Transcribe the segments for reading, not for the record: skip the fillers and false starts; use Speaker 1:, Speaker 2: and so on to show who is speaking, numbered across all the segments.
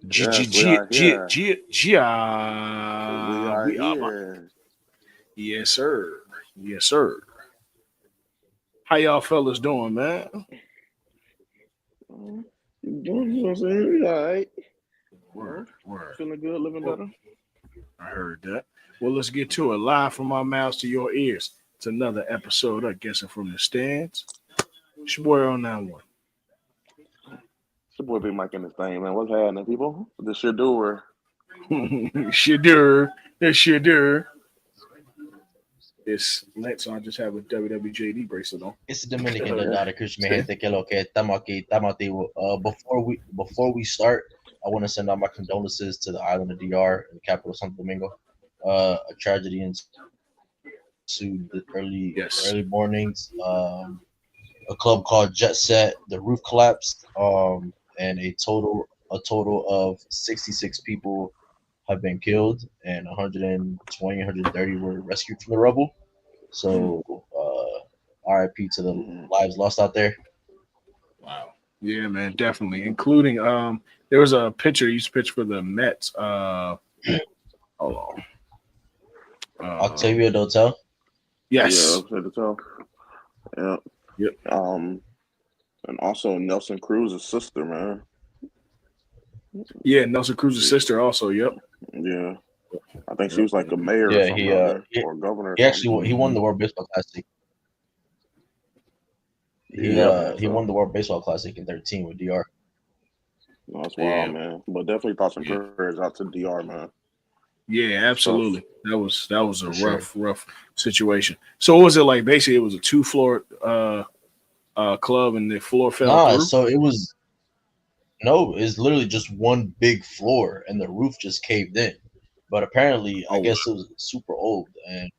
Speaker 1: G G
Speaker 2: Yes, we
Speaker 1: G
Speaker 2: are
Speaker 1: G
Speaker 2: here.
Speaker 1: G G.
Speaker 2: We are
Speaker 1: We are.
Speaker 2: here.
Speaker 1: Yes, sir. Yes, sir. How y'all fellas doing, man?
Speaker 2: You know what I'm saying? We all right.
Speaker 1: Word, word.
Speaker 2: Feeling good, living
Speaker 1: Well,
Speaker 2: better.
Speaker 1: I heard that. Well, let's get to it. Live from our mouths to your ears. It's another episode of Guessing from the Stands. It's your boy on that one.
Speaker 2: It's your boy Big Mike in this thing, man. What's happening, people? This your doer.
Speaker 1: Shadur. It's Shadur. It's late, so I just have a WWJD bracelet on.
Speaker 3: It's the Dominican
Speaker 2: Hell yeah.
Speaker 3: Dada Chris mi gente que lo que estamos aquí, estamos activos. Before we start, I want to send out my condolences to the island of DR and the capital Santo Domingo. A tragedy ensued the
Speaker 1: Yes.
Speaker 3: early mornings. A club called Jet Set, the roof collapsed, and a total of 66 people have been killed, and 120, 130 were rescued from the rubble. So, RIP to the
Speaker 2: Mhm.
Speaker 3: lives lost out there.
Speaker 1: Wow. Yeah, man, definitely. Including there was a pitcher, he used to pitch for the Mets. Hold on.
Speaker 3: Octavio Dotel.
Speaker 2: Yeah,
Speaker 1: Yes.
Speaker 2: upset the top. Yeah.
Speaker 1: Yep.
Speaker 2: And also Nelson Cruz's sister, man.
Speaker 1: Yeah, Nelson Cruz's sister also. Yep.
Speaker 2: Yeah. I think she
Speaker 1: Yep.
Speaker 2: was like a mayor or
Speaker 3: Yeah,
Speaker 2: something
Speaker 3: he
Speaker 2: out there, or a governor or
Speaker 3: he
Speaker 2: something.
Speaker 3: actually he won
Speaker 1: Mhm.
Speaker 3: the World Baseball Classic.
Speaker 1: Yeah, man.
Speaker 3: He won the World Baseball Classic in 13 with DR.
Speaker 2: No, that's wild,
Speaker 1: Yeah.
Speaker 2: man. But definitely thoughts and
Speaker 1: Yeah.
Speaker 2: prayers out to DR, man.
Speaker 1: Yeah,
Speaker 2: That's tough.
Speaker 1: absolutely. That was a
Speaker 3: For sure.
Speaker 1: rough situation. So what was it like? Basically, it was a two-floor club, and the floor fell
Speaker 3: Nah,
Speaker 1: through.
Speaker 3: so it was no, it's literally just one big floor and the roof just caved in. But apparently, I
Speaker 1: Oh,
Speaker 3: guess it was super old, and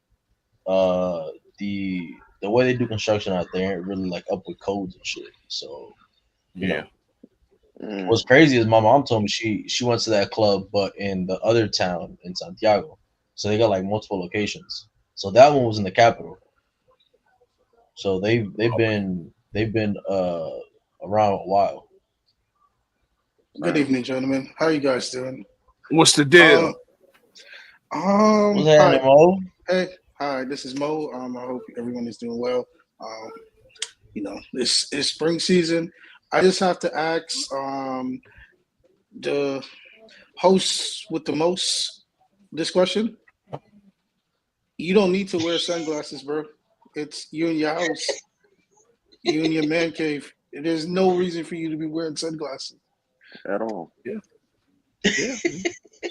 Speaker 3: uh the way they do construction out there ain't really like up with codes and shit. So, you
Speaker 1: yeah.
Speaker 3: know,
Speaker 2: Mm.
Speaker 3: what's crazy is my mom told me she went to that club, but in the other town in Santiago. So they got like multiple locations. So that one was in the capital. So they've been around a while.
Speaker 4: Good
Speaker 2: Man.
Speaker 4: evening, gentlemen. How you guys doing?
Speaker 1: What's the deal?
Speaker 3: What's happening,
Speaker 4: Hi.
Speaker 3: Mo?
Speaker 4: Hey, hi. This is Mo. I hope everyone is doing well. This is spring season. I just have to ask, the host with the most this question. You don't need to wear sunglasses, bro. It's you in your house, you in your man cave. There's no reason for you to be wearing sunglasses.
Speaker 2: At all.
Speaker 1: Yeah. Yeah.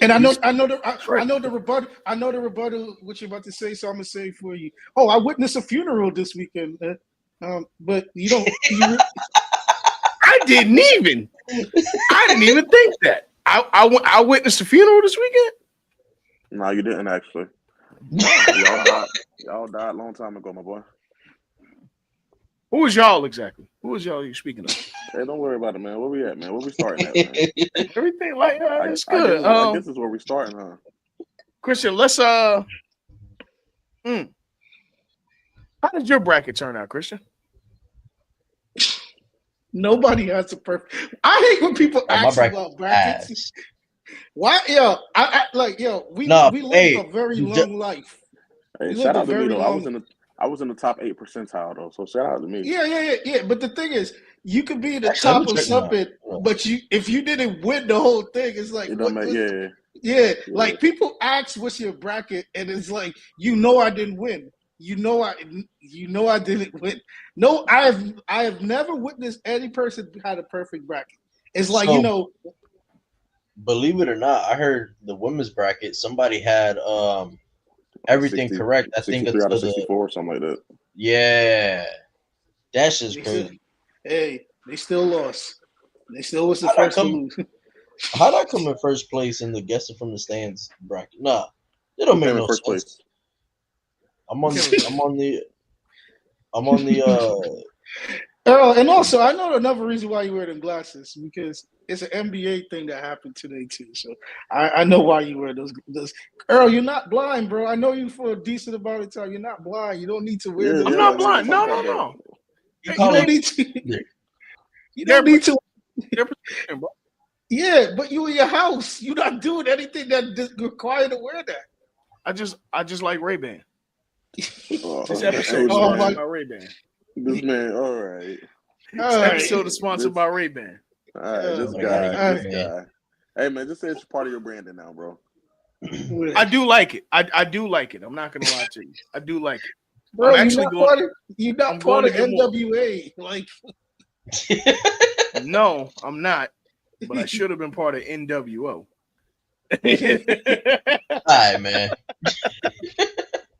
Speaker 4: And I know,
Speaker 1: He's
Speaker 4: I know the, I
Speaker 1: right.
Speaker 4: know the rebuttal. I know the rebuttal. What you're about to say, so I'm gonna say it for you. Oh, I witnessed a funeral this weekend, but you don't.
Speaker 1: I didn't even. I didn't even think that. I witnessed a funeral this weekend.
Speaker 2: No, you didn't actually.
Speaker 1: No.
Speaker 2: Y'all died a long time ago, my boy.
Speaker 1: Who was y'all exactly? Who was y'all you speaking of?
Speaker 2: Hey, don't worry about it, man. Where we at, man? Where we starting at, man?
Speaker 1: Everything like
Speaker 2: I,
Speaker 1: it's
Speaker 2: I guess
Speaker 1: good.
Speaker 2: I guess it's where we starting, huh?
Speaker 1: Christian, let's how did your bracket turn out, Christian?
Speaker 4: Nobody has a perfect. I hate when people
Speaker 3: My
Speaker 4: ask
Speaker 3: bracket
Speaker 4: about brackets.
Speaker 3: ass.
Speaker 4: Why, yo? I like, yo.
Speaker 3: No,
Speaker 4: We lived
Speaker 3: hey,
Speaker 4: a very long life.
Speaker 2: Hey,
Speaker 4: We
Speaker 2: shout
Speaker 4: lived a
Speaker 2: out to me
Speaker 4: very
Speaker 2: though.
Speaker 4: long.
Speaker 2: I was in the top 8 percentile though, so shout out to me.
Speaker 4: Yeah. But the thing is, you could be in the
Speaker 3: actually, let me
Speaker 4: top of
Speaker 3: check my.
Speaker 4: something, but if you didn't win the whole thing, it's like
Speaker 2: It don't matter. Yeah,
Speaker 4: yeah.
Speaker 2: yeah.
Speaker 4: Like people ask, "What's your bracket?" and it's like, I didn't win. I didn't win. No, I have never witnessed any person had a perfect bracket. It's like
Speaker 3: So, believe it or not, I heard the women's bracket. Somebody had
Speaker 2: Like
Speaker 3: everything correct. I think
Speaker 2: 63 out of
Speaker 3: until the
Speaker 2: 64 or something like that.
Speaker 3: yeah, that's just
Speaker 4: they still,
Speaker 3: crazy.
Speaker 4: hey, they still lost. They still was the
Speaker 3: How'd I
Speaker 4: first to
Speaker 3: come?
Speaker 4: lose.
Speaker 3: How'd I come in first place in the guessing from the stands bracket? Nah, it don't
Speaker 2: Who
Speaker 3: make
Speaker 2: came in
Speaker 3: no
Speaker 2: first
Speaker 3: sense.
Speaker 2: place?
Speaker 3: I'm on the I'm on the
Speaker 4: Earl, and also I know another reason why you wear them glasses because it's an NBA thing that happened today too. So I know why you wear those. Earl, you're not blind, bro. I know you for a decent amount of time. You're not blind. You don't need to wear
Speaker 2: Yeah,
Speaker 4: those.
Speaker 1: I'm
Speaker 2: yeah.
Speaker 1: not
Speaker 2: We
Speaker 4: glasses.
Speaker 2: ain't
Speaker 1: blind.
Speaker 2: talking
Speaker 1: No,
Speaker 2: about that.
Speaker 1: no.
Speaker 3: You
Speaker 4: You
Speaker 3: call
Speaker 4: don't
Speaker 3: me
Speaker 4: need to.
Speaker 3: either.
Speaker 4: You don't need to.
Speaker 1: Their prescription, bro.
Speaker 4: Yeah, but you in your house. You're not doing anything that required to wear that.
Speaker 1: I just like Ray-Ban. This
Speaker 2: Hey,
Speaker 1: episode is
Speaker 4: Oh
Speaker 1: sponsored
Speaker 4: my!
Speaker 1: by Ray-Ban.
Speaker 2: this man. All right,
Speaker 1: This
Speaker 4: All right.
Speaker 1: episode is sponsored
Speaker 2: this.
Speaker 1: by Ray-Ban.
Speaker 2: All right, this
Speaker 3: I gotta
Speaker 2: guy.
Speaker 3: get
Speaker 2: This
Speaker 3: it,
Speaker 2: guy. Hey, man, just say it's part of your branding now, bro.
Speaker 1: I do like it. I do like it. I'm not gonna lie to you. I do like it.
Speaker 4: Bro,
Speaker 1: I'm actually going.
Speaker 4: you're not
Speaker 1: I'm
Speaker 4: part
Speaker 1: going
Speaker 4: of
Speaker 1: to get more.
Speaker 4: NWA. Like
Speaker 1: No, I'm not. But I should have been part of NWO.
Speaker 3: All right, man.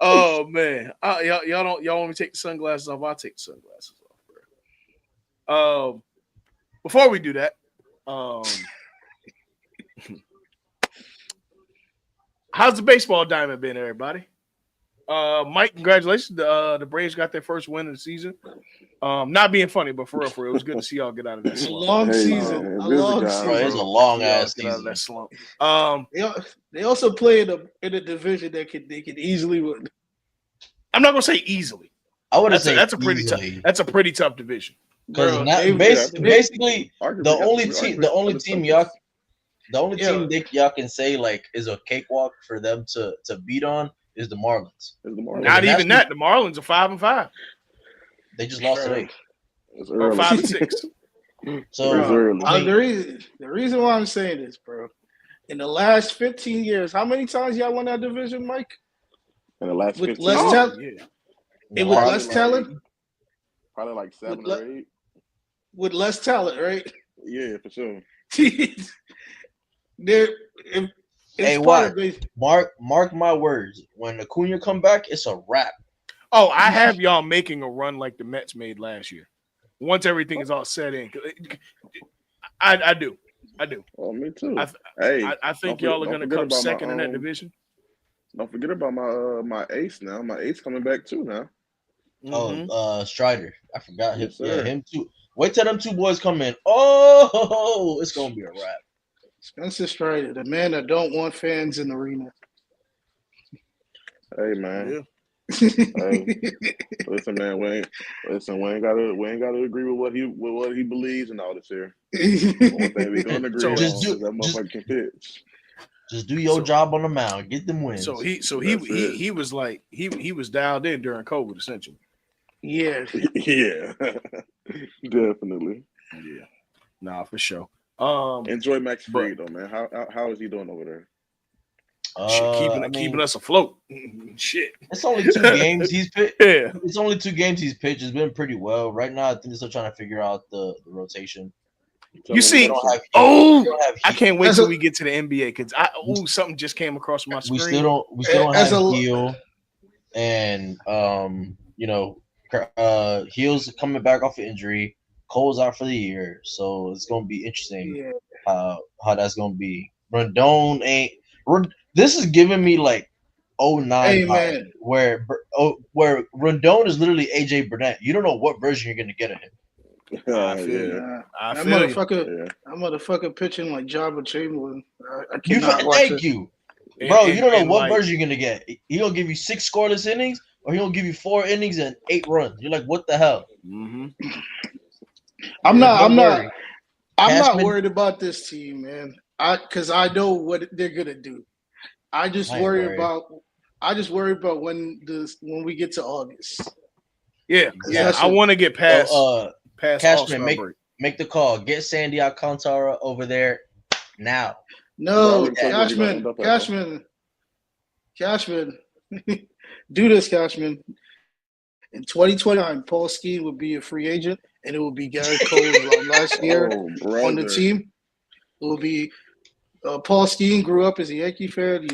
Speaker 1: Oh man, y'all want me to take the sunglasses off? I'll take the sunglasses off, bro. Before we do that, how's the baseball diamond been, everybody? Mike, congratulations. The Braves got their first win of the season. Not being funny, but for real, it was good to see y'all get out of that
Speaker 4: a
Speaker 1: slump.
Speaker 4: long
Speaker 2: Hey,
Speaker 4: season.
Speaker 2: man,
Speaker 4: A
Speaker 2: busy
Speaker 4: long
Speaker 2: guy,
Speaker 3: Bro,
Speaker 4: season.
Speaker 3: it's a
Speaker 2: bro.
Speaker 3: long
Speaker 1: Y'all
Speaker 3: ass
Speaker 1: get out of that
Speaker 3: season.
Speaker 1: slump.
Speaker 4: They also play in a division that they could easily win.
Speaker 1: I'm not gonna say easily.
Speaker 3: I would have said
Speaker 1: That's a pretty tough.
Speaker 3: easily.
Speaker 1: That's a pretty tough division.
Speaker 3: Because
Speaker 4: Bro,
Speaker 3: basically
Speaker 2: Arguably,
Speaker 3: the only
Speaker 2: we
Speaker 3: team,
Speaker 2: arguably
Speaker 3: the only
Speaker 2: got
Speaker 3: team
Speaker 2: the
Speaker 3: y'all,
Speaker 2: toughest.
Speaker 3: the only
Speaker 4: Yeah.
Speaker 3: team y'all can say like is a cakewalk for them to beat on is the Marlins.
Speaker 2: Is the
Speaker 3: Yeah,
Speaker 2: Marlins.
Speaker 1: Not
Speaker 3: the
Speaker 1: even
Speaker 3: Nationals-
Speaker 1: that. The Marlins are 5-5
Speaker 3: They just lost
Speaker 4: Bro.
Speaker 3: today.
Speaker 2: It's
Speaker 1: or
Speaker 2: early.
Speaker 1: 5-6.
Speaker 3: So
Speaker 2: It's early.
Speaker 3: I mean,
Speaker 4: the reason why I'm saying this, bro, in the last 15 years, how many times y'all won that division, Mike?
Speaker 2: In the last
Speaker 4: With
Speaker 2: 15
Speaker 4: less
Speaker 2: years,
Speaker 4: talent,
Speaker 1: yeah.
Speaker 3: the
Speaker 4: with
Speaker 3: last-
Speaker 4: less talent,
Speaker 2: probably like 7
Speaker 4: With
Speaker 2: or 8.
Speaker 4: with less talent, right?
Speaker 2: Yeah, for sure.
Speaker 4: There, it's
Speaker 3: Hey,
Speaker 4: part
Speaker 3: what?
Speaker 4: of base.
Speaker 3: Mark my words. When Acuna come back, it's a wrap.
Speaker 1: Oh, I have y'all making a run like the Mets made last year. Once everything is all set in, I do.
Speaker 2: Oh, me too.
Speaker 1: I think y'all are going to come second in that division.
Speaker 2: Don't forget about my ace now. My ace coming back too now.
Speaker 1: Mhm.
Speaker 3: Oh, Strider. I forgot him.
Speaker 2: Yes,
Speaker 3: Yeah,
Speaker 2: sir.
Speaker 3: him too. Wait till them two boys come in. Oh, it's gonna be a wrap.
Speaker 4: Spencer Strider, the man that don't want fans in the arena.
Speaker 2: Hey man,
Speaker 1: Yeah.
Speaker 2: listen man, we ain't gotta agree with what he believes and all this here. One thing we gonna agree
Speaker 1: So
Speaker 2: on
Speaker 3: just
Speaker 2: is
Speaker 3: do-
Speaker 2: that motherfucker can pitch.
Speaker 3: Just do your job on the mound. Get them wins.
Speaker 1: So he
Speaker 2: That's it.
Speaker 1: he was like he was dialed in during COVID essentially.
Speaker 4: Yeah.
Speaker 2: Yeah, definitely.
Speaker 1: Yeah. Nah, for sure.
Speaker 2: Enjoy Max
Speaker 1: but-
Speaker 2: Fried though, man. How is he doing over there?
Speaker 1: shit,
Speaker 3: I mean,
Speaker 1: keeping us afloat. Shit.
Speaker 3: It's only 2 games he's pitched.
Speaker 1: Yeah.
Speaker 3: It's only 2 games he's pitched. It's been pretty well. Right now, I think they're still trying to figure out the rotation.
Speaker 1: You see-
Speaker 3: They don't have
Speaker 1: Oh, I
Speaker 3: Heat.
Speaker 1: can't wait
Speaker 4: As
Speaker 1: till
Speaker 4: a-
Speaker 1: we get to the NBA because something just came across my screen.
Speaker 3: We still don't
Speaker 4: As
Speaker 3: have
Speaker 4: a-
Speaker 3: Heel, and Heel's coming back off an injury. Cole's out for the year, so it's gonna be interesting
Speaker 4: Yeah.
Speaker 3: how that's gonna be. Rendon ain't. This is giving me like 09
Speaker 4: Hey,
Speaker 3: vibe,
Speaker 4: man.
Speaker 3: where Rendon is literally AJ Burnett. You don't know what version you're gonna get of him.
Speaker 1: I feel you.
Speaker 4: Nah,
Speaker 1: I
Speaker 4: that
Speaker 1: feel you.
Speaker 4: motherfucker,
Speaker 2: Yeah.
Speaker 4: that motherfucker pitching like Jabba Chamberlain. I
Speaker 3: You
Speaker 4: cannot watch
Speaker 3: thank
Speaker 4: it.
Speaker 3: you, bro.
Speaker 1: And-
Speaker 3: You don't know
Speaker 1: and
Speaker 3: what
Speaker 1: like,
Speaker 3: version you're gonna get. He gonna give you 6 scoreless innings, or he gonna give you 4 innings and 8 runs. You're like, what the hell?
Speaker 1: mhm.
Speaker 4: I'm
Speaker 3: Don't
Speaker 4: not
Speaker 3: worry.
Speaker 4: I'm not
Speaker 3: Cashman-
Speaker 4: worried about this team, man. Because I know what they're gonna do. I just
Speaker 3: I ain't
Speaker 4: worry
Speaker 3: worried.
Speaker 4: about when we get to August.
Speaker 1: Yeah. Yeah. I
Speaker 4: Exactly.
Speaker 1: want to get past
Speaker 3: Cashman,
Speaker 1: All-Star break.
Speaker 3: make the call. Get Sandy Alcantara over there now.
Speaker 4: No,
Speaker 2: Well, I already told you we're gonna end up at,
Speaker 4: Cashman, do this, Cashman. In 2029, Paul Skeene will be a free agent, and it will be Garrett Cole like last year
Speaker 2: Oh, brother.
Speaker 4: on the team. It will be Paul Skeene grew up as a Yankee fan,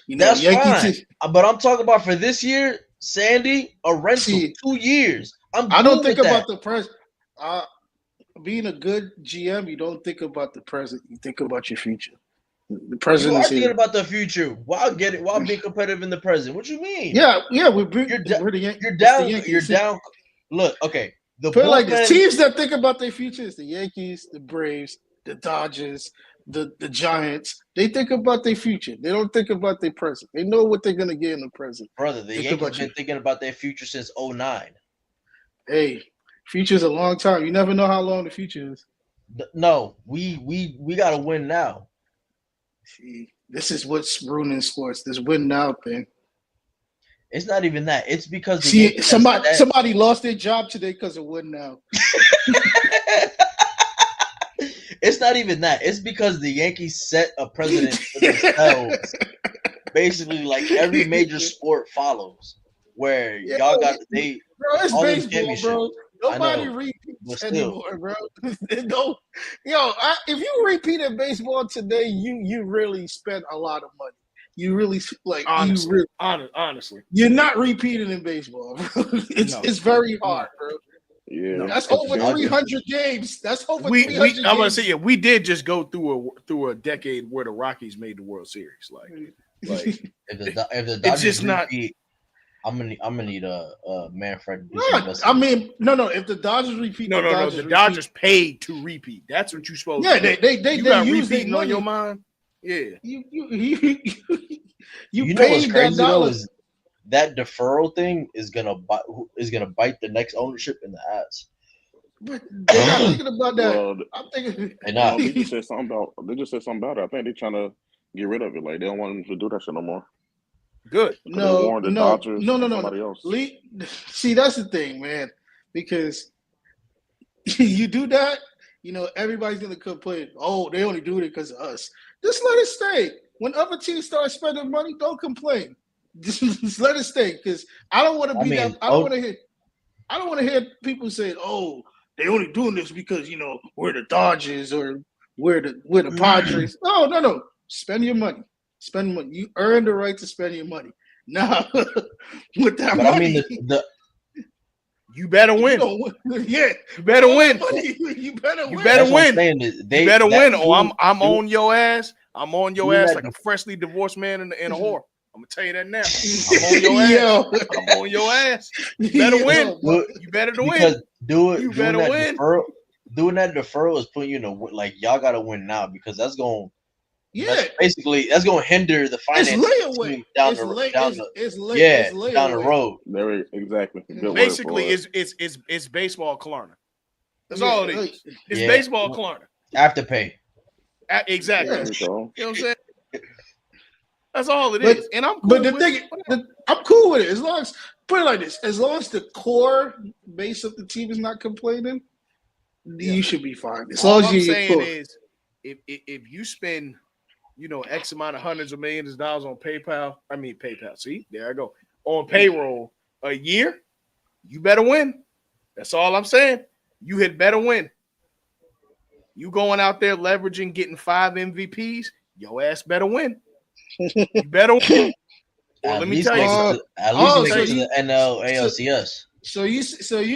Speaker 3: That's
Speaker 4: Yankee
Speaker 3: fine.
Speaker 4: team.
Speaker 3: But I'm talking about for this year, Sandy, a rental,
Speaker 4: See,
Speaker 3: 2 years.
Speaker 4: I don't
Speaker 3: cool
Speaker 4: think
Speaker 3: with
Speaker 4: about
Speaker 3: that.
Speaker 4: the present. Being a good GM, you don't think about the present. You think about your future. The
Speaker 3: You
Speaker 4: present
Speaker 3: are
Speaker 4: is
Speaker 3: thinking
Speaker 4: here.
Speaker 3: about the future while being competitive in the present. What you mean?
Speaker 4: Yeah, we're
Speaker 3: You're
Speaker 4: the Yankees.
Speaker 3: You're
Speaker 4: It's the
Speaker 3: down.
Speaker 4: Yankees.
Speaker 3: You're down. Look, okay. The
Speaker 4: Put it like this:
Speaker 3: bullpen.
Speaker 4: teams that think about their future is the Yankees, the Braves, the Dodgers, the Giants. They think about their future. They don't think about their present. They know what they're gonna get in the present.
Speaker 3: Brother, the
Speaker 4: Think
Speaker 3: Yankees
Speaker 4: about
Speaker 3: been
Speaker 4: you.
Speaker 3: thinking about their future since 09.
Speaker 4: Hey, future's a long time. You never know how long the future is.
Speaker 3: No, we gotta win now.
Speaker 4: See, this is what's ruining sports. This win now thing.
Speaker 3: It's not even that. It's because the
Speaker 4: See,
Speaker 3: Yankees have said-
Speaker 4: somebody lost their job today because of win now.
Speaker 3: It's not even that. It's because the Yankees set a precedent for themselves. Basically, like every major sport follows, where y'all got they
Speaker 4: Bro, it's
Speaker 3: all them
Speaker 4: baseball,
Speaker 3: championships.
Speaker 4: bro. Nobody
Speaker 3: but
Speaker 4: repeats
Speaker 3: still.
Speaker 4: anymore, bro. No, if you repeat in baseball today, you really spent a lot of money. You really
Speaker 1: Honestly, honestly,
Speaker 4: you're not repeating in baseball, bro. It's very hard, bro.
Speaker 2: Yeah,
Speaker 4: That's
Speaker 2: it's
Speaker 4: over 300 games. That's over 300 games.
Speaker 1: I'm gonna say we did just go through a decade where the Rockies made the World Series. Like
Speaker 3: if the Dodgers
Speaker 1: it's just not.
Speaker 3: repeat, I'm gonna need a Manfred.
Speaker 4: No. If the Dodgers repeat,
Speaker 1: No. The Dodgers paid to repeat. That's what you're supposed to do.
Speaker 4: They
Speaker 1: got
Speaker 4: use their
Speaker 1: repeating
Speaker 4: money
Speaker 1: on your mind. Yeah.
Speaker 4: You
Speaker 3: know what's
Speaker 4: paid
Speaker 3: crazy
Speaker 4: that
Speaker 3: though
Speaker 4: dollar.
Speaker 3: is that deferral thing is gonna bite the next ownership in the ass.
Speaker 4: But they're not thinking about that.
Speaker 2: Well,
Speaker 4: I'm thinking.
Speaker 2: they just said something about it. I think they're trying to get rid of it. Like they don't want them to do that shit no more.
Speaker 1: Good.
Speaker 4: No.
Speaker 2: Dodgers somebody else.
Speaker 4: See, that's the thing, man. Because you do that, everybody's gonna complain. Oh, they only do it because of us. Just let it stay. When other teams start spending money, don't complain. Just let it stay. Because I don't want to be that. I don't want to hear people say, "Oh, they only doing this because we're the Dodgers or we're the Padres." No. Spend your money. Spend money. You earn the right to spend your money. Now, with that money,
Speaker 1: you better win.
Speaker 4: You
Speaker 1: better win.
Speaker 4: You better win.
Speaker 1: You better win.
Speaker 3: You
Speaker 1: better win. Or I'm on your ass. I'm on your ass like a freshly divorced man in a whore. I'm gonna tell you that now. I'm on your ass. I'm on your ass. You better win. You better win.
Speaker 3: Because
Speaker 1: you better win.
Speaker 3: Doing that deferral is putting you in like y'all gotta win now because that's going.
Speaker 4: Yeah,
Speaker 3: that's going to hinder the finances down the road.
Speaker 2: There, exactly.
Speaker 1: Basically, it's baseball Klarna. That's all it is. It's baseball Klarna.
Speaker 3: Afterpay.
Speaker 1: Exactly.
Speaker 2: Yeah.
Speaker 1: You know what I'm saying? That's all it is. And I'm cool
Speaker 4: but I'm cool with it as long as put it like this: as long as the core base of the team is not complaining, you should be fine. As long as
Speaker 1: I'm saying is, if you spend X amount of hundreds of millions of dollars on PayPal. See, there I go. On payroll a year, you better win. That's all I'm saying. You had better win. You going out there leveraging, getting 5 MVPs, your ass better win. You better win. Or let me tell you something.
Speaker 3: At least make it to the NL ALCS.
Speaker 4: So you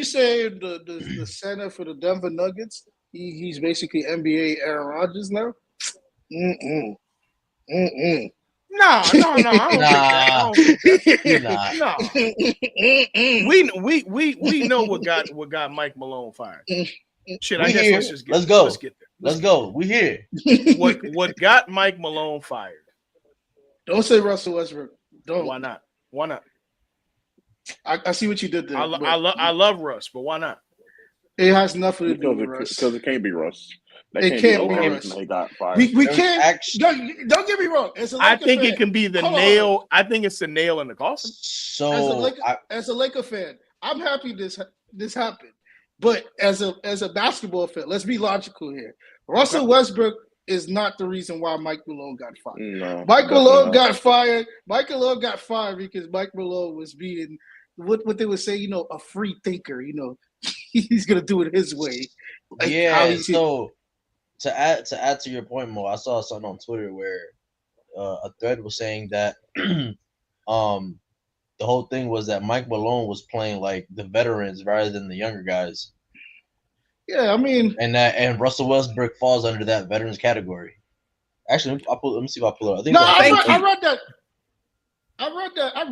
Speaker 4: say the center for the Denver Nuggets, he's basically NBA Aaron Rodgers now?
Speaker 1: No. I don't think that. We know what got Mike Malone fired. Shit, I guess let's go.
Speaker 3: Let's go. We here.
Speaker 1: What got Mike Malone fired?
Speaker 4: Don't say Russell Westbrook. Don't.
Speaker 1: Why not?
Speaker 4: I see what you did there.
Speaker 1: I love Russ, but why not?
Speaker 4: It has nothing to do with Russ.
Speaker 2: Because it can't be Russ.
Speaker 4: It can't be Russ.
Speaker 2: He got fired.
Speaker 4: We can't. Don't get me wrong.
Speaker 1: I think it can be the nail. I think it's the nail in the coffin.
Speaker 3: So
Speaker 4: as a Laker fan, I'm happy this happened. But as a basketball fan, let's be logical here. Russell Westbrook is not the reason why Mike Malone got fired.
Speaker 2: No,
Speaker 4: Mike Malone got fired. Mike Malone got fired because Mike Malone was being what they would say, a free thinker. He's gonna do it his way.
Speaker 3: So to add to your point, Mo, I saw something on Twitter where a thread was saying that the whole thing was that Mike Malone was playing like the veterans rather than the younger guys.
Speaker 4: Yeah, I mean,
Speaker 3: and Russell Westbrook falls under that veterans category. Actually, let me see if I pull it up.
Speaker 4: I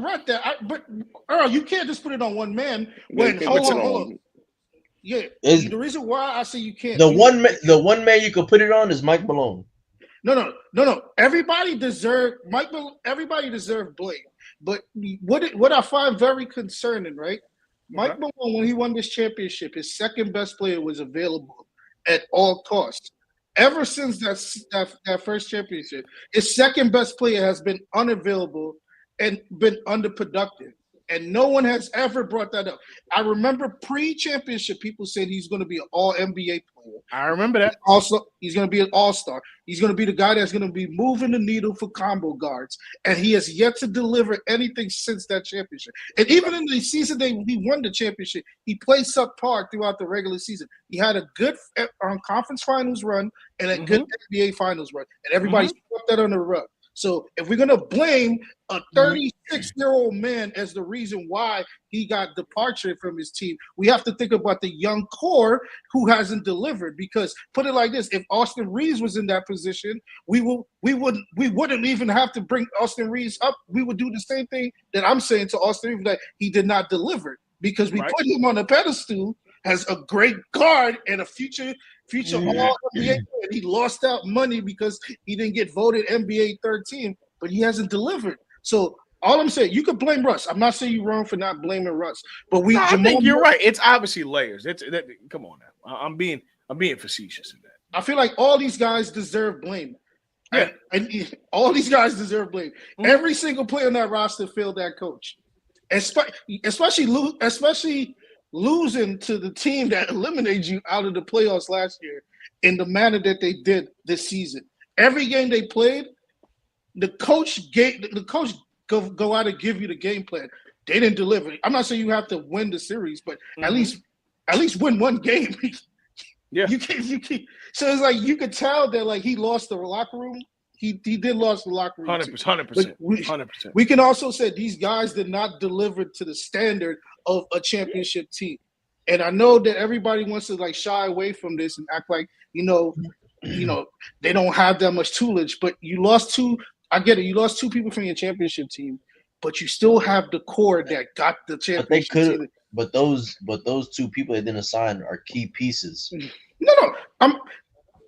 Speaker 4: read that. But Earl, you can't just put it on one man. Hold on. Yeah,
Speaker 3: Is
Speaker 4: the reason why I say you can't
Speaker 3: the
Speaker 4: do
Speaker 3: one man, the one man you could put it on is Mike Malone.
Speaker 4: No. Everybody deserved everybody deserved blame. But what I find very concerning, right? Mike Malone, when he won this championship, his second best player was available at all costs. Ever since that first championship, his second best player has been unavailable and been underproductive. And no one has ever brought that up. I remember pre-championship, people said he's going to be an all NBA player.
Speaker 1: I remember that.
Speaker 4: Also, he's going to be an all-star. He's going to be the guy that's going to be moving the needle for combo guards. And he has yet to deliver anything since that championship. And even in the season he won the championship, he played subpar throughout the regular season. He had a good conference finals run and a good NBA finals run. And everybody swept that under the rug. So if we're going to blame a 36-year-old man as the reason why he got departure from his team, we have to think about the young core who hasn't delivered. Because put it like this, if Austin Reeves was in that position, we wouldn't even have to bring Austin Reeves up. We would do the same thing that I'm saying to Austin Reeves, that he did not deliver, because we put him on a pedestal as a great guard and a future all NBA player. He lost out money because he didn't get voted NBA third team, but he hasn't delivered. So all I'm saying, you could blame Russ. I'm not saying you're wrong for not blaming Russ, but
Speaker 1: I think you're right. It's obviously layers. Come on now. I'm being facetious in that.
Speaker 4: I feel like all these guys deserve blame.
Speaker 1: Yeah,
Speaker 4: and all these guys deserve blame. Every single player on that roster failed that coach, especially losing to the team that eliminated you out of the playoffs last year in the manner that they did this season. Every game they played, the coach go out and give you the game plan. They didn't deliver. I'm not saying you have to win the series, but at least win one game.
Speaker 1: Yeah,
Speaker 4: you can't. So it's like you could tell that like he lost the locker room. He did lost the locker room.
Speaker 1: 100%.
Speaker 4: We can also say these guys did not deliver to the standard of a championship team. And I know that everybody wants to like shy away from this and act like, they don't have that much toolage, but you lost two. I get it. You lost two people from your championship team, but you still have the core that got the championship team.
Speaker 3: But those two people they didn't sign are key pieces.
Speaker 4: No.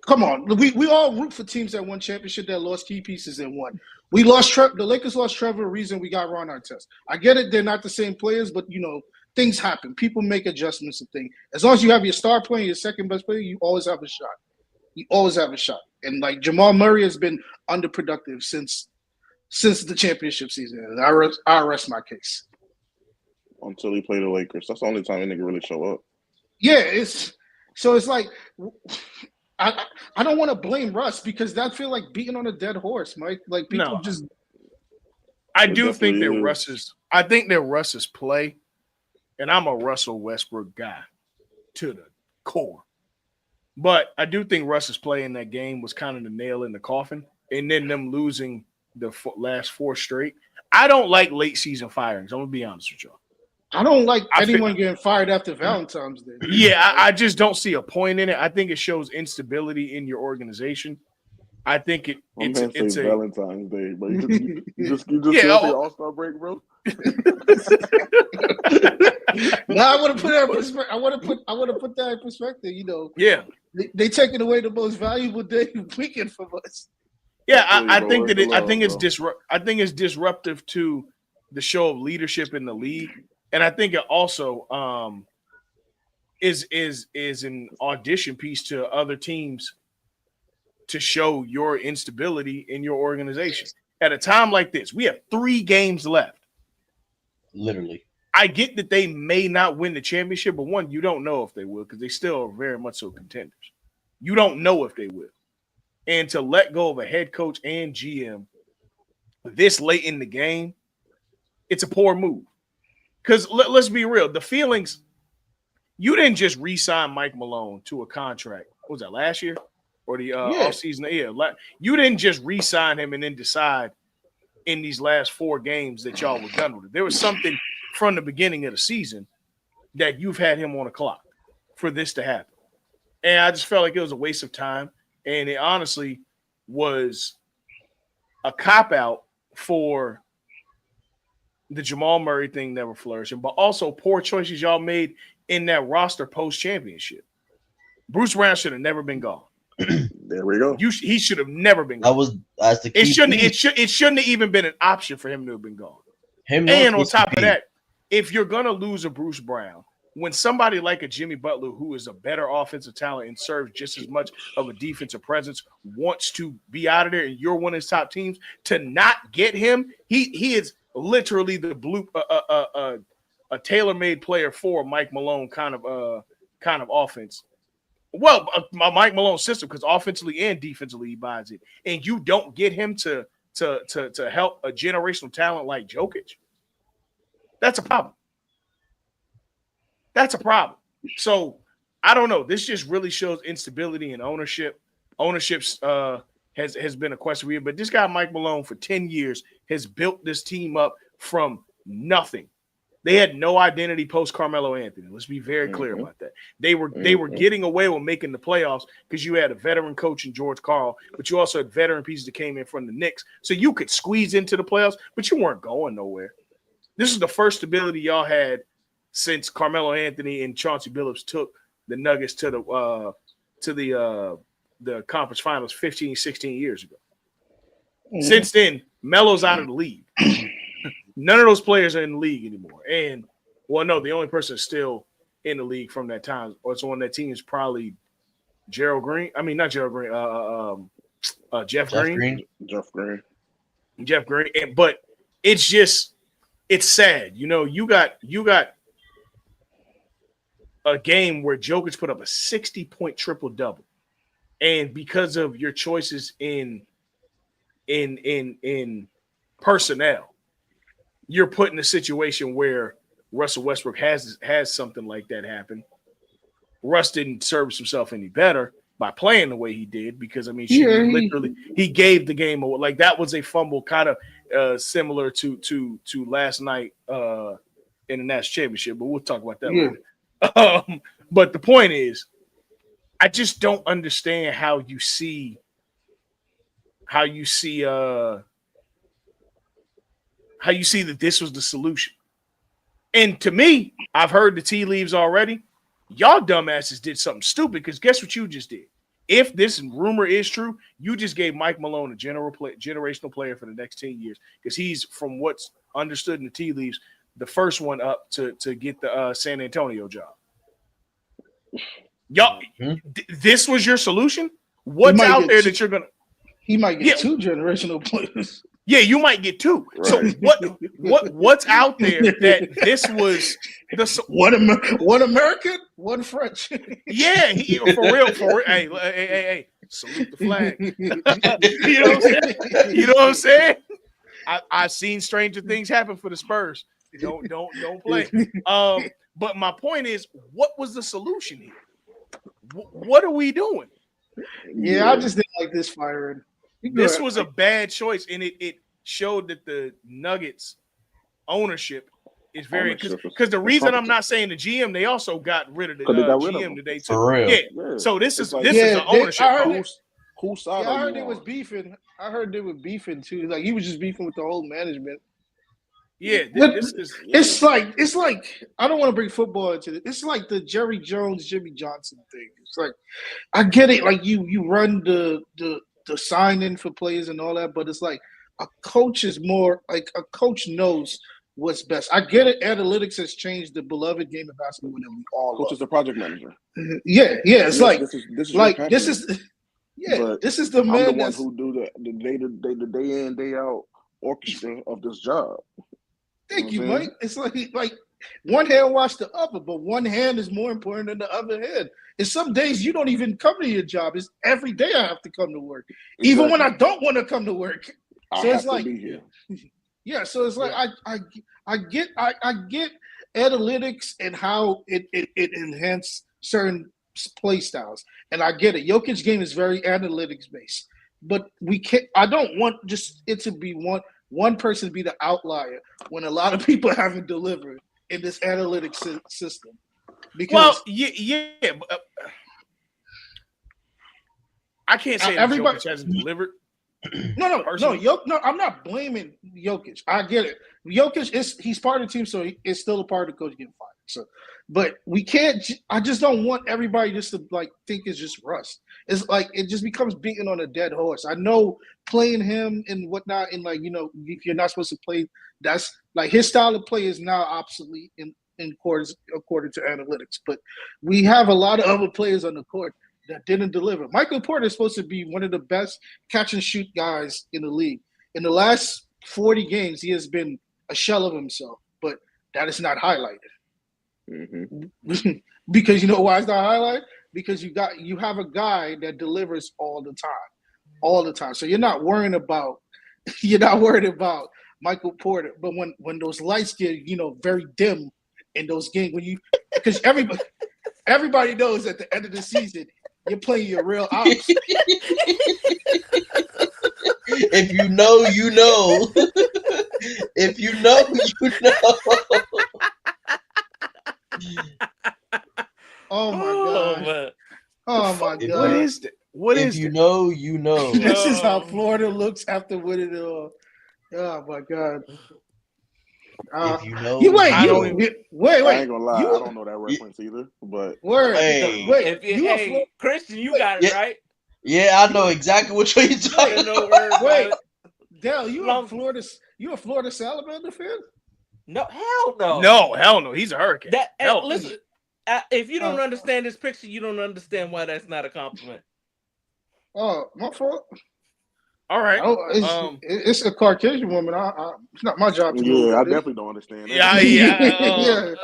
Speaker 4: Come on. We all root for teams that won championship that lost key pieces and won. We lost the Lakers lost Trevor, reason we got Ron Artest. I get it, they're not the same players, but things happen. People make adjustments and things. As long as you have your star player, your second best player, you always have a shot. You always have a shot. And like Jamal Murray has been underproductive since the championship season. And I rest my case.
Speaker 2: Until he played the Lakers. That's the only time a nigga really show up.
Speaker 4: Yeah, it's like I don't want to blame Russ because that feel like beating on a dead horse, Mike. Like people just.
Speaker 1: I think that Russ's play, and I'm a Russell Westbrook guy to the core, but I do think Russ's play in that game was kind of the nail in the coffin, and then them losing the last four straight. I don't like late season firings. I'm gonna be honest with y'all.
Speaker 4: I don't like anyone getting fired after Valentine's Day.
Speaker 1: Yeah, I just don't see a point in it. I think it shows instability in your organization. I think it's a
Speaker 2: Valentine's Day, but you just the All-Star break, bro.
Speaker 4: No, I want to put that in perspective. I want to put that in perspective.
Speaker 1: Yeah,
Speaker 4: they taking away the most valuable day of the weekend from us.
Speaker 1: Yeah, I think it's disruptive to the show of leadership in the league. And I think it also is an audition piece to other teams to show your instability in your organization. At a time like this, we have 3 games left.
Speaker 3: Literally.
Speaker 1: I get that they may not win the championship, but one, you don't know if they will because they still are very much so contenders. You don't know if they will. And to let go of a head coach and GM this late in the game, it's a poor move. Because let's be real, the feelings, you didn't just re-sign Mike Malone to a contract. What was that, last year? Or the offseason? Yeah. You didn't just re-sign him and then decide in these last 4 games that y'all were done with it. There was something from the beginning of the season that you've had him on a clock for this to happen. And I just felt like it was a waste of time. And it honestly was a cop-out for the Jamal Murray thing never flourishing, but also poor choices y'all made in that roster post championship. Bruce Brown should have never been gone.
Speaker 2: There we go.
Speaker 1: He should have never been
Speaker 3: That
Speaker 1: gone.
Speaker 3: was as the key.
Speaker 1: It shouldn't have even been an option for him to have been gone. And on top of that, if you're gonna lose a Bruce Brown, when somebody like a Jimmy Butler, who is a better offensive talent and serves just as much of a defensive presence, wants to be out of there, and you're one of his top teams, to not get him, he is literally the a tailor-made player for Mike Malone kind of offense. Well, Mike Malone's system, because offensively and defensively he buys it, and you don't get him to help a generational talent like Jokic. That's a problem. That's a problem. So I don't know. This just really shows instability in ownership. Ownership's has been a question here, but this guy Mike Malone for 10 years has built this team up from nothing. They had no identity post Carmelo Anthony. Let's be very clear about that. They were getting away with making the playoffs because you had a veteran coach in George Karl, but you also had veteran pieces that came in from the Knicks, so you could squeeze into the playoffs, but you weren't going nowhere. This is the first stability y'all had since Carmelo Anthony and Chauncey Billups took the Nuggets to the conference finals 15, 16 years ago. Since then, Melo's out of the league. None of those players are in the league anymore. And, well, no, the only person still in the league from that time or it's on that team is probably Gerald Green. I mean, not Gerald Green, Jeff Green. Jeff Green. But it's just – it's sad. You know, you got a game where Jokic put up a 60-point triple-double. And because of your choices in personnel, you're put in a situation where Russell Westbrook has something like that happen. Russ didn't service himself any better by playing the way he did because, I mean, he gave the game away. Like, that was a fumble kind of similar to last night in the national championship, but we'll talk about that later. But the point is, I just don't understand how you see that this was the solution. And to me, I've heard the tea leaves already. Y'all dumbasses did something stupid because guess what you just did? If this rumor is true, you just gave Mike Malone a generational player for the next 10 years because he's, from what's understood in the tea leaves, the first one up to get the San Antonio job. Y'all, this was your solution? What's out there that you're going to –
Speaker 4: He might get two generational players.
Speaker 1: Yeah, you might get two. Right. So what's out there that this was the
Speaker 4: one American, one French?
Speaker 1: Yeah, for real. Hey, salute the flag. You know what I'm saying? I've seen stranger things happen for the Spurs. Don't play. But my point is, what was the solution here? What are we doing?
Speaker 4: Yeah, I just didn't like this firing.
Speaker 1: This was a bad choice, and it showed that the Nuggets ownership is very because the reason I'm not saying the GM, they also got rid of the GM today too.
Speaker 3: For real.
Speaker 1: Yeah. So this is the ownership.
Speaker 2: Whose side?
Speaker 4: I heard they was beefing. I heard they were beefing too. Like he was just beefing with the whole management.
Speaker 1: Yeah, this is.
Speaker 4: It's like I don't want to bring football into it. It's like the Jerry Jones, Jimmy Johnson thing. It's like I get it. Like you run the sign in for players and all that, but it's like a coach is more like a coach knows what's best. I get it. Analytics has changed the beloved game of basketball that we all love.
Speaker 2: Coach is the project manager.
Speaker 4: Yeah. It's this is the man.
Speaker 2: I'm the one who do the day in, day out orchestra of this job.
Speaker 4: Thank you, Mike. It's like one hand wash the other, but one hand is more important than the other hand. And some days you don't even come to your job. It's every day I have to come to work, even when I don't want to come to work. So it's like, yeah. So it's like I get analytics and how it enhances certain play styles, and I get it. Jokic's game is very analytics based, but we can't. I don't want just it to be one person to be the outlier when a lot of people haven't delivered in this analytics system. Because
Speaker 1: I can't say everybody hasn't delivered.
Speaker 4: No, I'm not blaming Jokic. I get it. Jokic he's part of the team, so it's still a part of the coach getting fired. So, but we can't. I just don't want everybody just to like think it's just Russ. It's like it just becomes beating on a dead horse. I know playing him and whatnot, and like if you're not supposed to play, that's like his style of play is now obsolete in according to analytics. But we have a lot of other players on the court that didn't deliver. Michael Porter is supposed to be one of the best catch and shoot guys in the league. In the last 40 games, he has been a shell of himself, but that is not highlighted.
Speaker 2: Mm-hmm.
Speaker 4: Because you know why it's not highlighted? Because you have a guy that delivers all the time. So you're not worrying about Michael Porter. But when those lights get very dim in those games, because everybody knows at the end of the season you're playing your real ops.
Speaker 3: If you know, you know. If you know, you know.
Speaker 4: Oh my gosh.
Speaker 1: Man.
Speaker 4: Oh my
Speaker 3: If
Speaker 4: god.
Speaker 1: What is that? What
Speaker 3: if
Speaker 1: is
Speaker 3: you
Speaker 1: that?
Speaker 3: know, you know.
Speaker 4: This is how Florida looks after winning it all. Oh my god.
Speaker 3: If you know,
Speaker 4: You wait,
Speaker 1: I don't
Speaker 4: you
Speaker 1: even-
Speaker 4: wait.
Speaker 2: I ain't gonna lie,
Speaker 4: You
Speaker 2: I don't know that reference either. But
Speaker 4: word.
Speaker 3: Hey.
Speaker 4: Wait, you a Florida,
Speaker 5: Christian, you got it
Speaker 3: Yeah.
Speaker 5: right.
Speaker 3: Yeah, I know exactly what you're talking
Speaker 5: Ain't no
Speaker 3: about.
Speaker 5: word about
Speaker 4: wait.
Speaker 5: it.
Speaker 4: Dale,
Speaker 5: Long-
Speaker 4: you a Florida Salamander fan?
Speaker 5: No, hell no.
Speaker 1: No, hell no. He's a hurricane.
Speaker 5: That
Speaker 1: Hell no.
Speaker 5: listen. If you don't understand this picture, you don't understand why that's not a compliment.
Speaker 4: Oh, my fault.
Speaker 1: All right.
Speaker 4: It's a Caucasian woman. It's not my job to know
Speaker 2: yeah,
Speaker 4: who
Speaker 2: I
Speaker 4: that is.
Speaker 2: definitely don't understand that.
Speaker 4: Yeah.